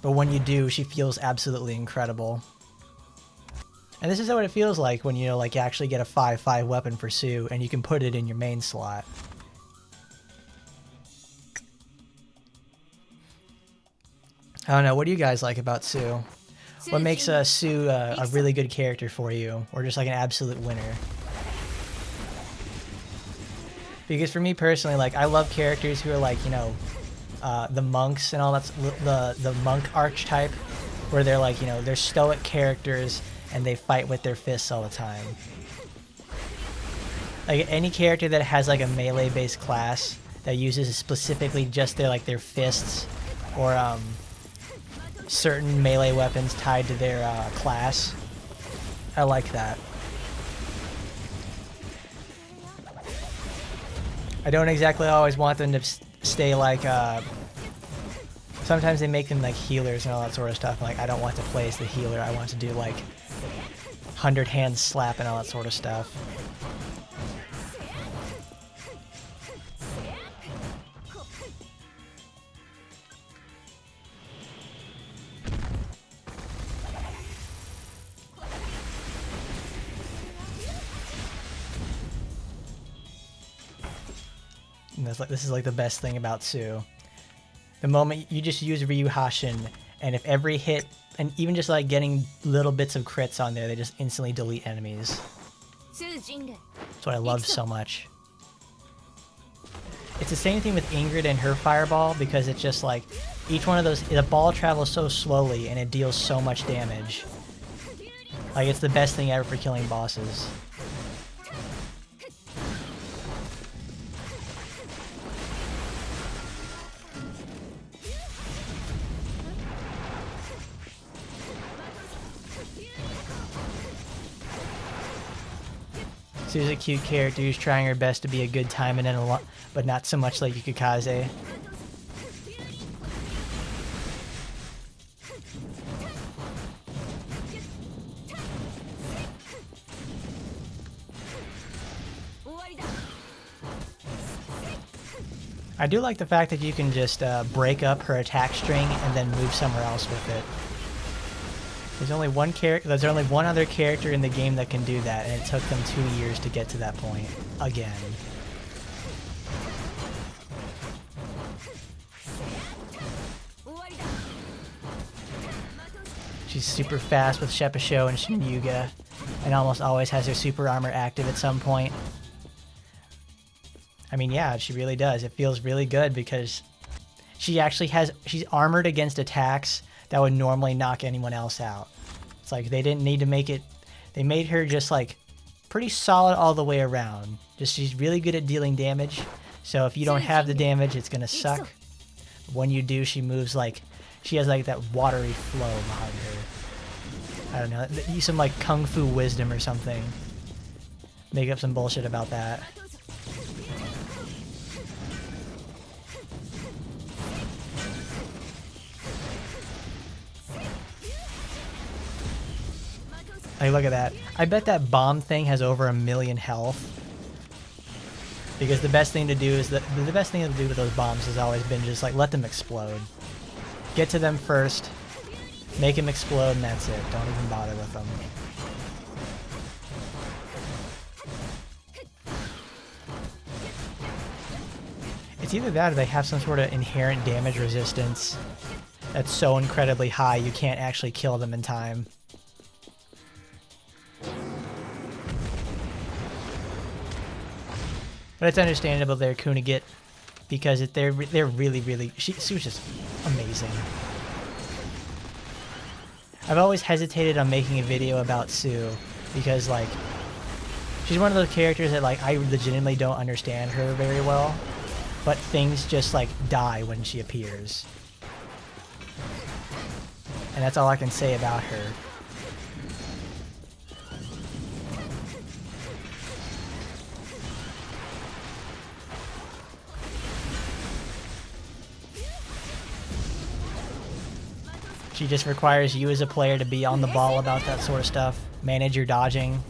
But when you do, she feels absolutely incredible. And this is what it feels like when, you know, like you actually get a 5/5 weapon for Sue and you can put it in your main slot. I don't know, what do you guys like about Sue? What makes Sue a really good character for you, or just like an absolute winner? Because for me personally, like I love characters who are like, you know, the monks and all that, the monk archetype, where they're like, you know, they're stoic characters and they fight with their fists all the time. Like any character that has like a melee-based class that uses specifically just their fists, or certain melee weapons tied to their class. I like that. I don't exactly always want them to stay like, sometimes they make them like healers and all that sort of stuff. Like I don't want to play as the healer, I want to do like 100 hand slap and all that sort of stuff. And that's like, this is like the best thing about Sue. The moment you just use Ryu Hashin, and if every hit, and even just like getting little bits of crits on there, they just instantly delete enemies. スーJinglei That's what I love so much. It's the same thing with Ingrid and her fireball, because it's just like, each one of those, the ball travels so slowly and it deals so much damage. Like it's the best thing ever for killing bosses. Sue's a cute character who's trying her best to be a good Taimanin, but not so much like Yukikaze. I do like the fact that you can just break up her attack string and then move somewhere else with it. There's only one other character in the game that can do that, and it took them 2 years to get to that point again. She's super fast with Shepasho and Shinyuga, and almost always has her super armor active at some point. I mean, yeah, she really does. It feels really good because she actually she's armored against attacks that would normally knock anyone else out. It's like they didn't need to make it. They made her just like pretty solid all the way around. Just she's really good at dealing damage. So if you don't have the damage, it's gonna suck. When you do, she moves like she has like that watery flow behind her. I don't know. Use some like kung fu wisdom or something. Make up some bullshit about that. Hey, look at that. I bet that bomb thing has over 1 million health. Because the best thing to do is the best thing to do with those bombs has always been just like let them explode. Get to them first, make them explode, and that's it. Don't even bother with them. It's either that or they have some sort of inherent damage resistance that's so incredibly high you can't actually kill them in time. But it's understandable they're Kunigit because they're really Sue's just amazing. I've always hesitated on making a video about Sue because like she's one of those characters that like I legitimately don't understand her very well, but things just like die when she appears. And that's all I can say about her. She just requires you as a player to be on the ball about that sort of stuff. Manage your dodging.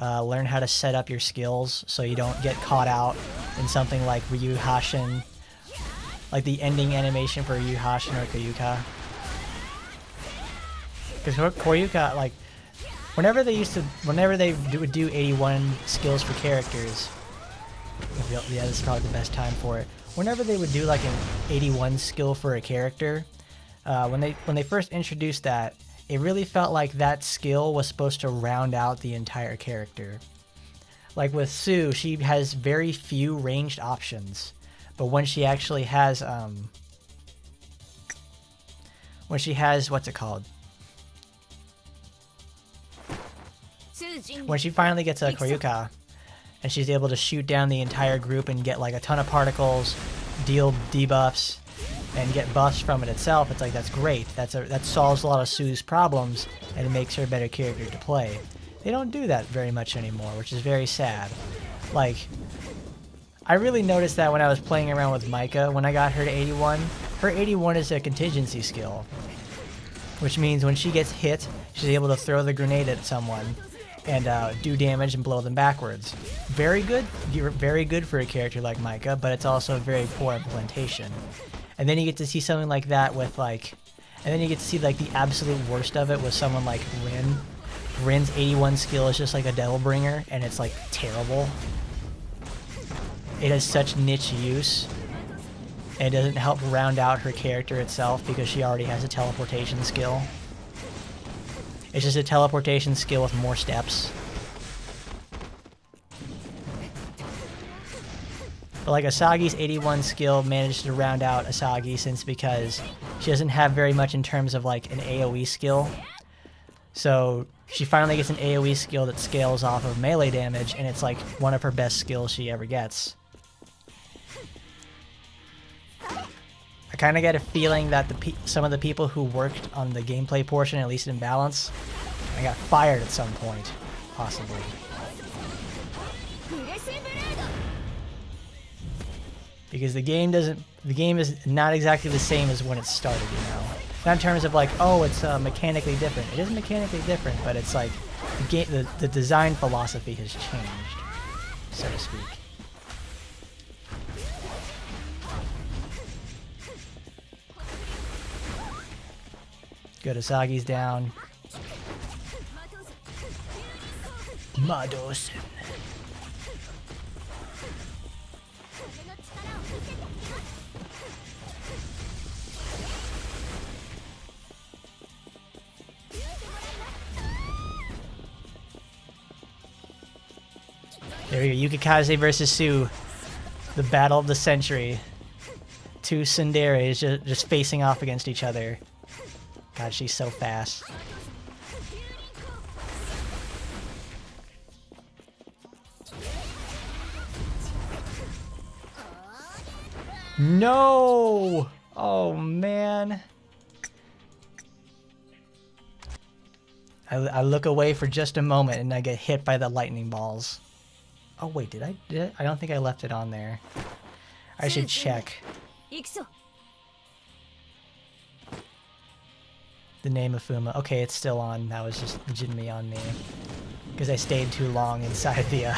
Learn how to set up your skills so you don't get caught out in something like Ryu Hashin. Like the ending animation for Ryu Hashin or Koyuka. Because Koyuka, like, whenever they would do 81 skills for characters. Yeah, this is probably the best time for it. Whenever they would do like an 81 skill for a character, when they first introduced that, it really felt like that skill was supposed to round out the entire character. Like with Sue, she has very few ranged options, but when she actually has what's it called? When she finally gets a Koryuka, and she's able to shoot down the entire group and get like a ton of particles, deal debuffs, and get buffs from it itself, it's like that's great. That solves a lot of Sue's problems and it makes her a better character to play. They don't do that very much anymore, which is very sad. Like, I really noticed that when I was playing around with Micah when I got her to 81. Her 81 is a contingency skill, which means when she gets hit, she's able to throw the grenade at someone and do damage and blow them backwards. Very good for a character like Micah, but it's also a very poor implementation. And then you get to see something like that with like, and then you get to see like the absolute worst of it with someone like Rin. Rin's 81 skill is just like a Devil Bringer, and it's like terrible. It has such niche use, and it doesn't help round out her character itself because she already has a teleportation skill. It's just a teleportation skill with more steps. But like Asagi's 81 skill managed to round out Asagi because she doesn't have very much in terms of like an AoE skill. So she finally gets an AoE skill that scales off of melee damage, and it's like one of her best skills she ever gets. I kind of get a feeling that some of the people who worked on the gameplay portion, at least in balance, I got fired at some point, possibly. Because the game is not exactly the same as when it started, you know. Not in terms of like, oh, it's mechanically different. It is mechanically different, but it's like the design philosophy has changed, so to speak. Good, Asagi's down. Mados. There we go, Yukikaze versus Sue. The battle of the century. Two tsunderes just facing off against each other. God, she's so fast. No! Oh, man. I look away for just a moment and I get hit by the lightning balls. Oh, wait, did I? I don't think I left it on there. I should check. 行くぞ The name of Fuma. Okay, it's still on. That was just legitimately on me. Because I stayed too long inside the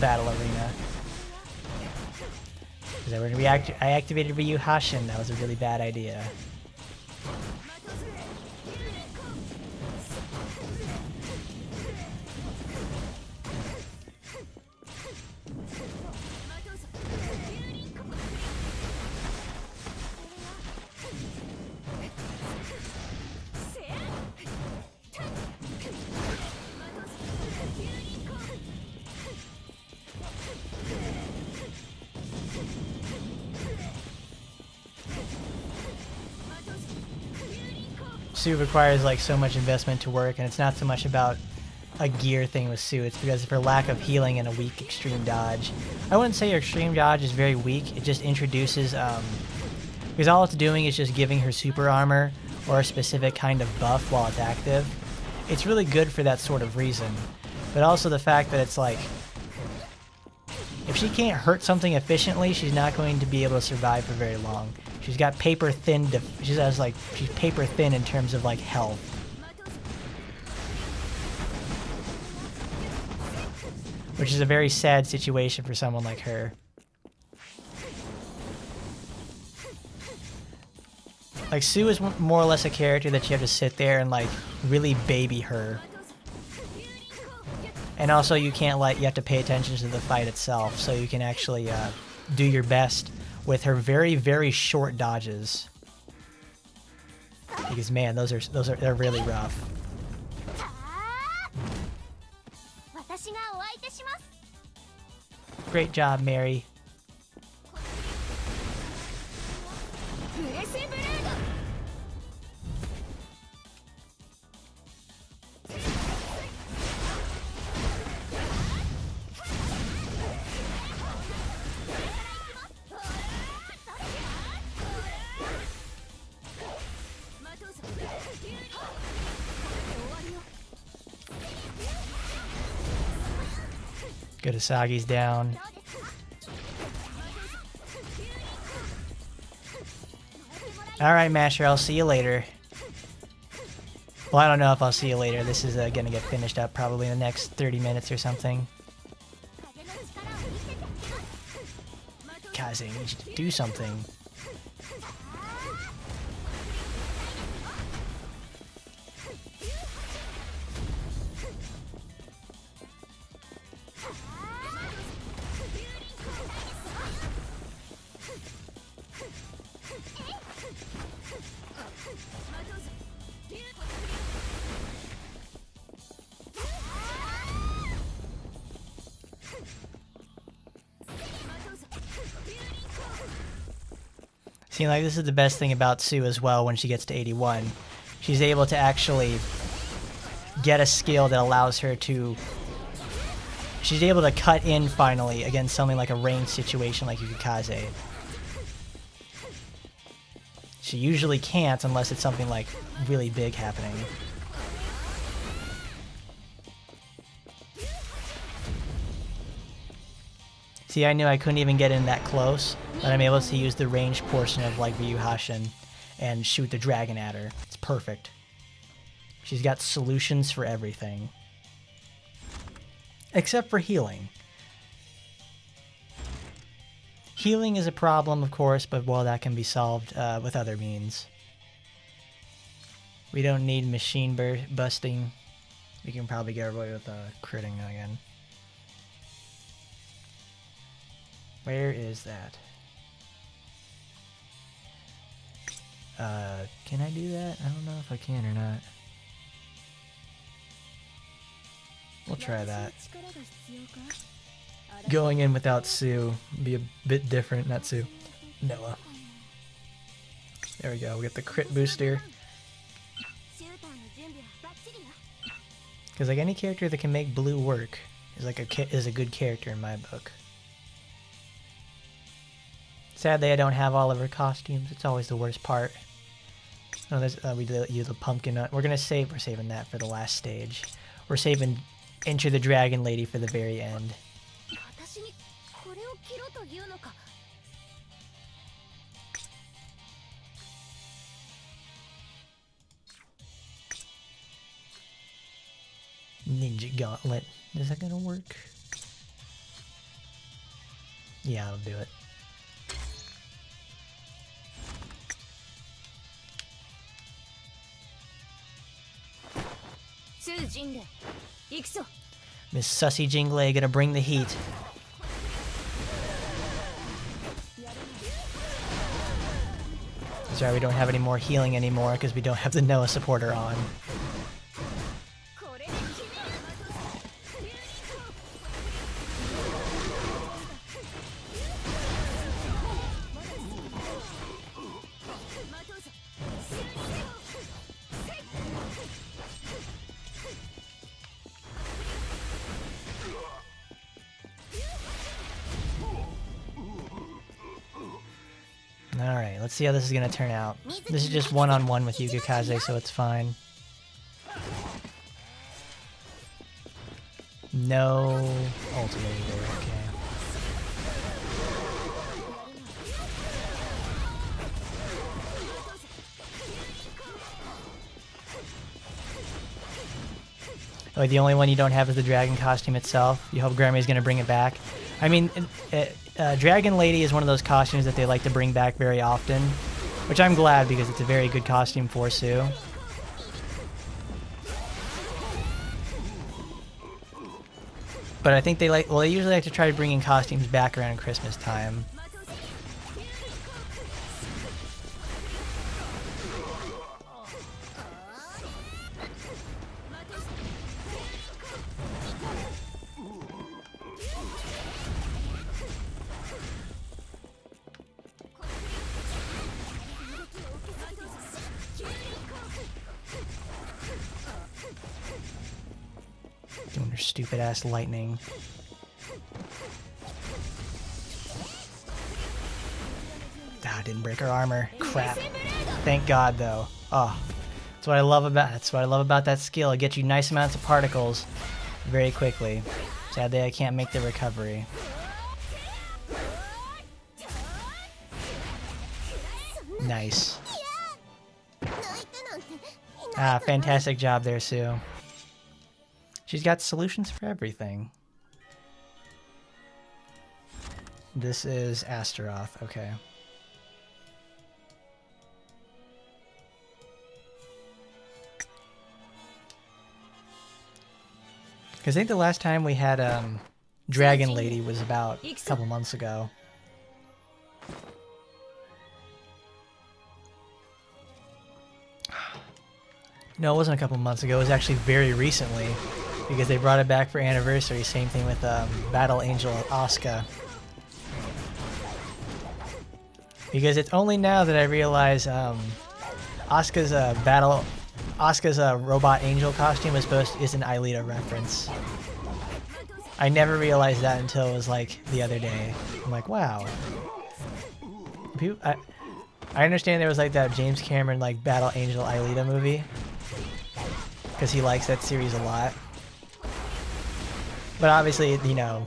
battle arena. Because I activated Ryu Hashin. That was a really bad idea. Sue requires like so much investment to work, and it's not so much about a gear thing with Sue, it's because of her lack of healing and a weak extreme dodge. I wouldn't say her extreme dodge is very weak, it just introduces, because all it's doing is just giving her super armor or a specific kind of buff while it's active. It's really good for that sort of reason, but also the fact that it's like, if she can't hurt something efficiently, she's not going to be able to survive for very long. She's got paper thin, she's paper thin in terms of like health. Which is a very sad situation for someone like her. Like, Sue is more or less a character that you have to sit there and like really baby her. And also you can't you have to pay attention to the fight itself, so you can actually do your best with her very, very short dodges. Because man, they're really rough. Great job, Mary. Good, Asagi's down. Alright, Masher, I'll see you later. Well, I don't know if I'll see you later. This is gonna get finished up probably in the next 30 minutes or something. Kaze, you should do something. See, like, this is the best thing about Sue as well when she gets to 81. She's able to actually get a skill that allows her to... She's able to cut in, finally, against something like a ranged situation like Yukikaze. She usually can't unless it's something, like, really big happening. See, I knew I couldn't even get in that close, but I'm able to use the ranged portion of like Ryu Hashin and shoot the dragon at her. It's perfect. She's got solutions for everything. Except for healing. Healing is a problem, of course, but well, that can be solved with other means. We don't need machine busting. We can probably get away with critting again. Where is that? Can I do that? I don't know if I can or not. We'll try that. Going in without Sue be a bit different, not Sue. Noah. There we go, we get the crit booster. Because like any character that can make blue work is like is a good character in my book. Sadly, I don't have all of her costumes. It's always the worst part. Oh, there's we use a pumpkin nut. We're saving that for the last stage. We're saving Enter the Dragon Lady for the very end. 私にこれを着ろというのか。 Ninja Gauntlet. Is that gonna work? Yeah, I'll do it. Miss Sussy Jinglei gonna bring the heat. Sorry, we don't have any more healing anymore because we don't have the Noah supporter on. Alright, let's see how this is going to turn out. This is just one-on-one with Yuka Kaze, so it's fine. No ultimate either, okay. Oh, the only one you don't have is the dragon costume itself. You hope Grammy's going to bring it back. I mean, Dragon Lady is one of those costumes that they like to bring back very often, which I'm glad because it's a very good costume for Sue. But I think they usually like to try bringing costumes back around Christmas time. Doing her stupid ass lightning. Ah, didn't break her armor. Crap. Thank God though. Oh, that's what I love about that skill. It gets you nice amounts of particles very quickly. Sadly, I can't make the recovery. Nice. Ah, fantastic job there, Sue. She's got solutions for everything. This is Astaroth, okay. Because I think the last time we had Dragon Lady was about a couple months ago. No, it wasn't a couple months ago. It was actually very recently. Because they brought it back for anniversary. Same thing with Battle Angel Asuka. Because it's only now that I realize Asuka's robot angel costume is an Aelita reference. I never realized that until it was like the other day. I'm like, wow. I understand there was like that James Cameron like Battle Angel Aelita movie. Because he likes that series a lot. But obviously, you know,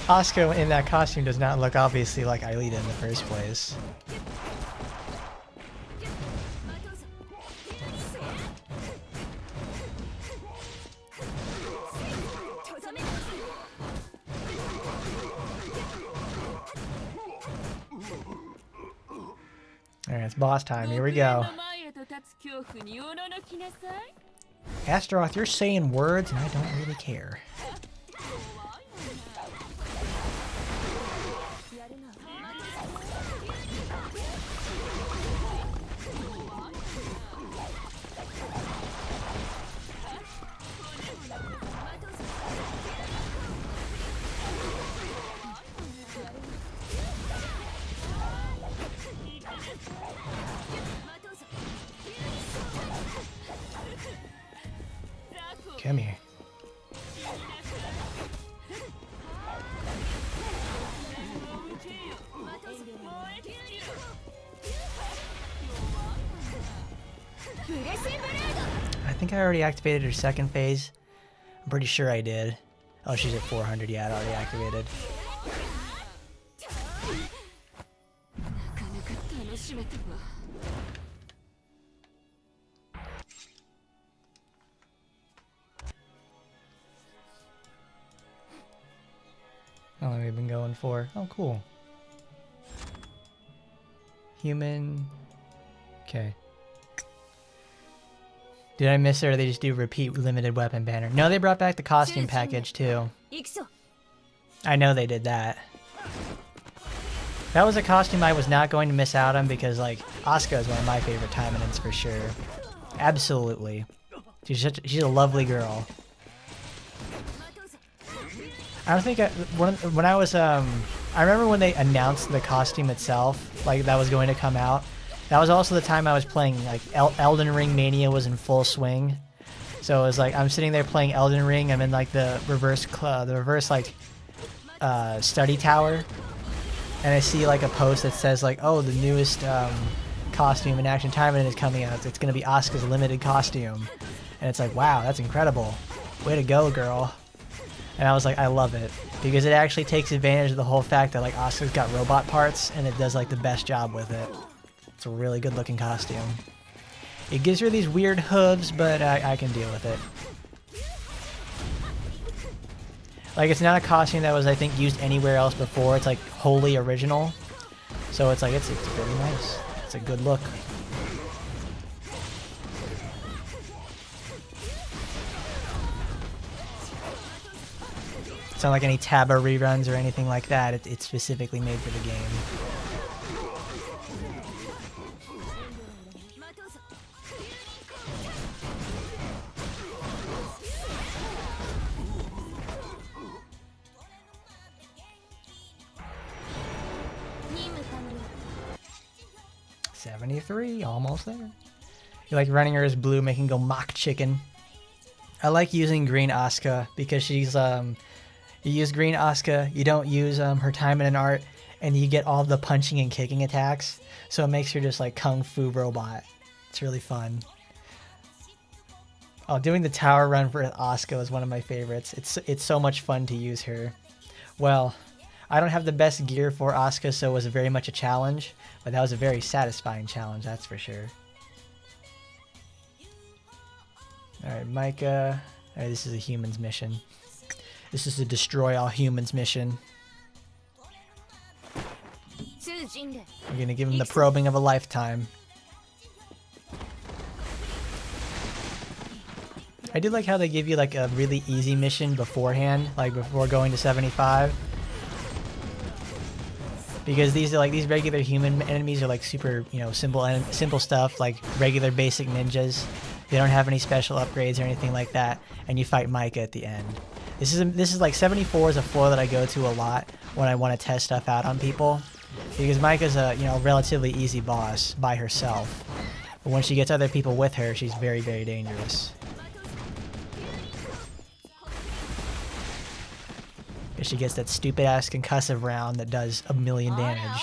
Asuka in that costume does not look obviously like Aelita in the first place. Alright, it's boss time. Here we go. Astaroth, you're saying words and I don't really care. Come here. think I already activated her second phase. I'm pretty sure I did. Oh, she's at 400. Yeah, it already activated. How long have we been going for? Oh, cool. Human. Okay. Did I miss it, or they just do repeat limited weapon banner? No, they brought back the costume package too. I know they did that. That was a costume I was not going to miss out on because, like, Asuka is one of my favorite Taimanins for sure. Absolutely. She's a lovely girl. I don't think when I was I remember when they announced the costume itself, like that was going to come out. That was also the time I was playing like Elden Ring Mania was in full swing. So it was like I'm sitting there playing Elden Ring. I'm in like the reverse like study tower, and I see like a post that says like, oh, the newest costume in Action Taimanin is coming out. It's gonna be Asuka's limited costume, and it's like, wow, that's incredible. Way to go, girl. And I was like, I love it because it actually takes advantage of the whole fact that like Asuka's got robot parts and it does like the best job with it. It's a really good looking costume. It gives her these weird hooves, but I can deal with it. Like, it's not a costume that was, I think, used anywhere else before. It's like wholly original. So it's like, it's really nice. It's a good look. It's not like any Taba reruns or anything like that. It's specifically made for the game. .73, almost there. You like running her as blue, making go mock chicken. I like using green Asuka because she's you use green Asuka, you don't use her Taimanin art, and you get all the punching and kicking attacks, so it makes her just like kung fu robot. It's really fun. Oh, doing the tower run for Asuka is one of my favorites. It's so much fun to use her. Well, I don't have the best gear for Asuka, so it was very much a challenge, but that was a very satisfying challenge, that's for sure. Alright, Micah. Alright, this is a humans mission. This is a destroy all humans mission. We're gonna give him the probing of a lifetime. I do like how they give you like a really easy mission beforehand, like before going to 75. Because these are like these regular human enemies are like super, you know, simple stuff like regular basic ninjas. They don't have any special upgrades or anything like that, and you fight Micah at the end. This is like 74 is a floor that I go to a lot when I want to test stuff out on people, because Micah's a, you know, relatively easy boss by herself, but when she gets other people with her, she's very, very dangerous. Because she gets that stupid ass concussive round that does a million damage.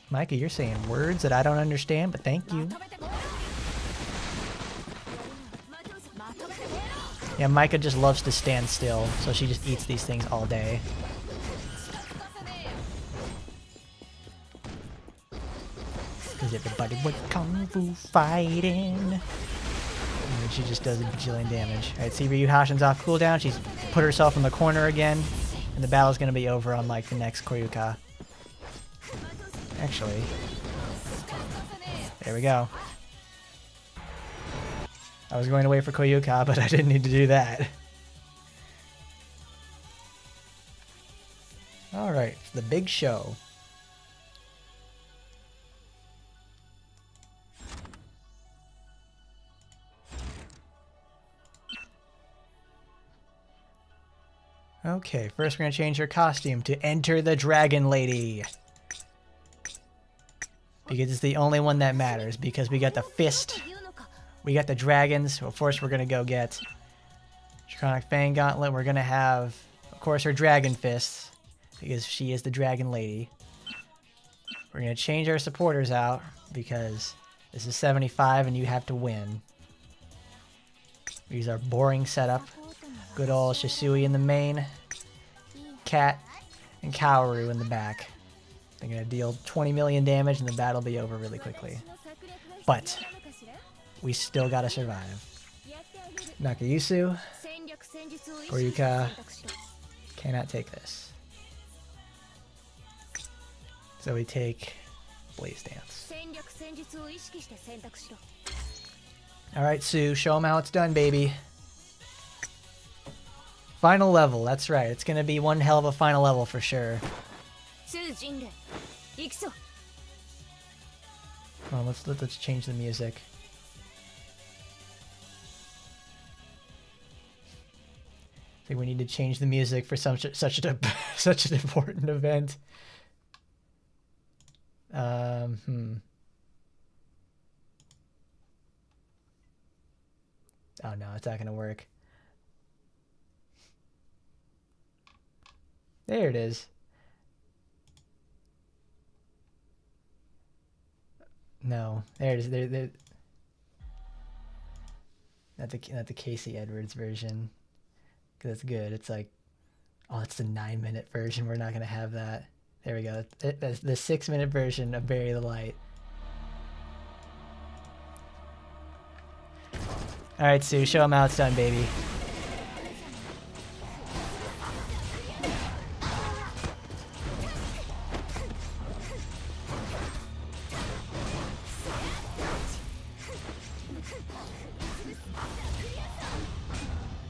Micah, you're saying words that I don't understand, but thank you. Yeah, Micah just loves to stand still, so she just eats these things all day. Because everybody went kung fu fighting. And she just does a bajillion damage. Alright, see Ryu Hashin's off cooldown. She's put herself in the corner again. And the battle's going to be over on like the next Koryuka. Actually. There we go. I was going to wait for Koyuka, but I didn't need to do that. Alright, the big show. Okay, first we're going to change her costume to Enter the Dragon Lady. Because it's the only one that matters, because we got the fist. We got the dragons. So first we're going to go get Draconic Fang Gauntlet. We're going to have, of course, her dragon fists, because she is the dragon lady. We're going to change our supporters out, because This is 75 and you have to win. We use our boring setup. Good old Shisui in the main. Cat and Kaoru in the back. They're gonna deal 20 million damage and the battle will be over really quickly. But we still gotta survive. Nakayusu, Boryuka cannot take this. So we take Blaze Dance. Alright, Sue, show them how it's done, baby. Final level, that's right. It's gonna be one hell of a final level for sure. Come on, let's change the music. I think we need to change the music for such an important event. Oh no, it's not gonna work. There it is. No, there it is. There. Not the Casey Edwards version. Cause it's good. It's like, oh, it's the 9-minute version. We're not gonna have that. There we go. That's the 6-minute version of Bury the Light. All right, Sue, show them how it's done, baby.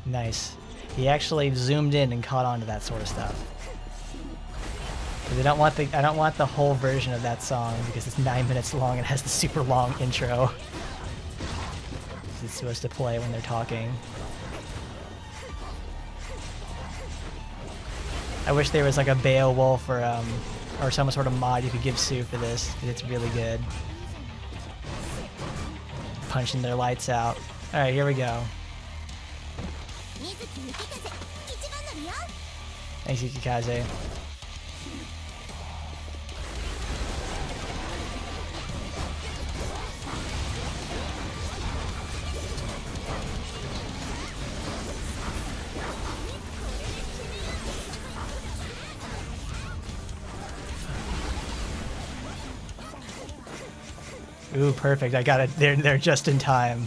Nice. He actually zoomed in and caught on to that sort of stuff. I don't want the whole version of that song because it's 9 minutes long and has the super long intro. It's supposed to play when they're talking. I wish there was like a Beowulf or some sort of mod you could give Sue for this, because it's really good. Punching their lights out. Alright, here we go. Thanks, Yukikaze. Ooh, perfect. I got it. They're just in time.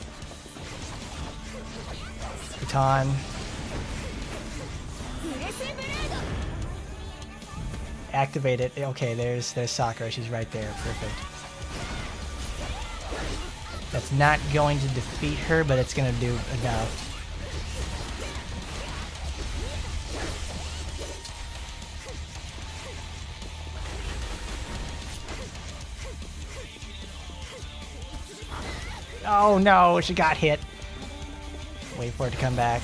Baton. Activate it. Okay, there's Sakura. She's right there. Perfect. That's not going to defeat her, but it's going to do enough. Oh no, she got hit. Wait for it to come back.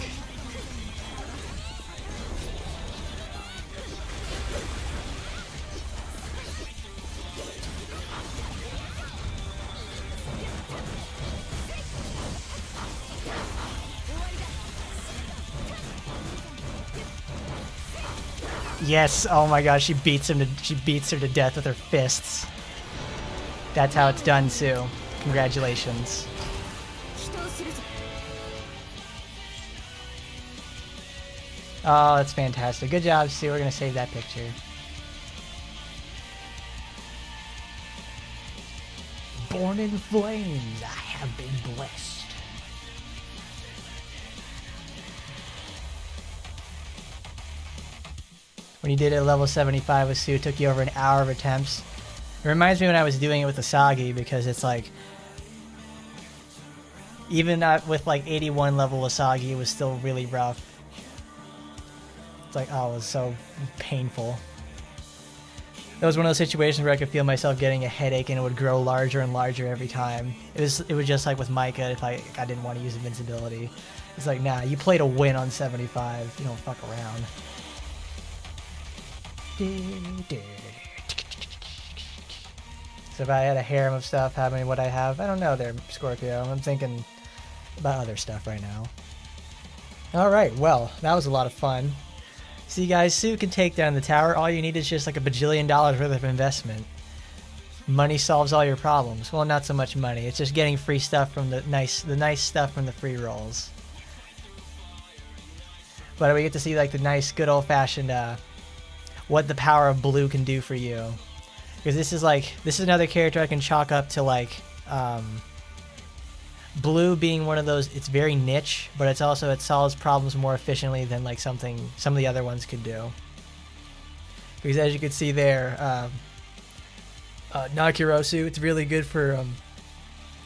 Yes, oh my gosh, she beats her to death with her fists. That's how it's done, Sue. Congratulations. Oh, that's fantastic. Good job, Sue. We're gonna save that picture. Born in flames, I have been blessed. When you did it at level 75 with Sue, it took you over an hour of attempts. It reminds me when I was doing it with Asagi, because it's like, even with like 81 level Asagi, it was still really rough. It's like, oh, it was so painful. That was one of those situations where I could feel myself getting a headache and it would grow larger and larger every time. It was just like with Micah, if I didn't want to use invincibility. It's like, nah, you play to win on 75. You don't fuck around. So if I had a harem of stuff, how many would I have? I don't know there, Scorpio. I'm thinking about other stuff right now. Alright, well, that was a lot of fun. See guys, Sue can take down the tower. All you need is just like $1 bajillion worth of investment. money solves all your problems. Well, not so much money. It's just getting free stuff from the nice stuff from the free rolls. But we get to see like the nice, good old-fashioned what the power of blue can do for you. Because this is another character I can chalk up to like blue being one of those. It's very niche, but it solves problems more efficiently than like some of the other ones could do. Because as you can see there, Nakirosu, it's really good for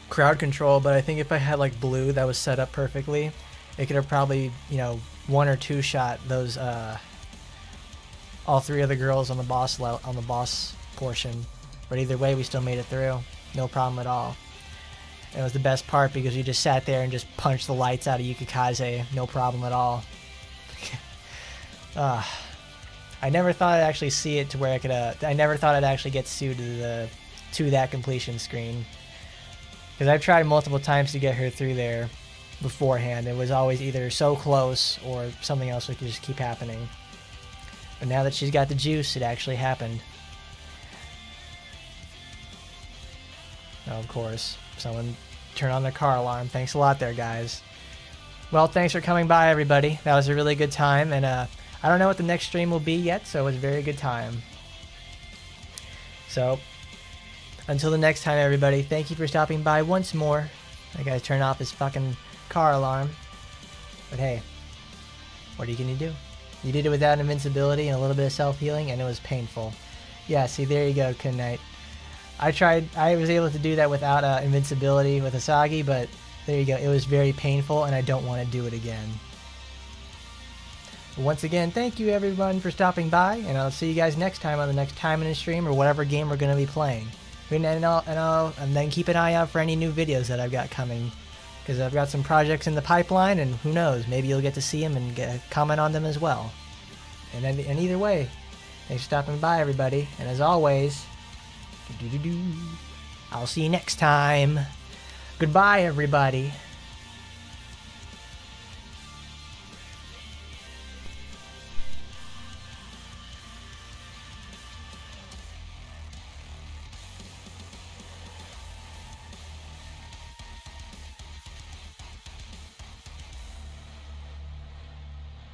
crowd control, but I think if I had like blue that was set up perfectly, it could have probably, you know, one or two shot those all three of the girls on the boss portion. But either way, we still made it through, no problem at all. It was the best part because you just sat there and just punched the lights out of Yukikaze, no problem at all. I never thought I'd actually see it to where I could. I never thought I'd actually get Sue to that completion screen, because I've tried multiple times to get her through there beforehand. It was always either so close or something else would just keep happening. But now that she's got the juice, it actually happened. Oh, of course, someone turn on their car alarm. Thanks a lot there, guys. Well, thanks for coming by, everybody. That was a really good time, and I don't know what the next stream will be yet, so it was a very good time. So, until the next time, everybody, thank you for stopping by once more. That guy's turned off his fucking car alarm. But hey, what are you gonna do? You did it without invincibility and a little bit of self-healing, and it was painful. Yeah, see, there you go, Kun Knight. I was able to do that without invincibility with Asagi, but there you go. It was very painful, and I don't want to do it again. Once again, thank you everyone for stopping by, and I'll see you guys next time on the next Taimanin stream or whatever game we're going to be playing. And then keep an eye out for any new videos that I've got coming, because I've got some projects in the pipeline, and who knows, maybe you'll get to see them and comment on them as well. And either way, thanks for stopping by, everybody, and as always, I'll see you next time. Goodbye, everybody.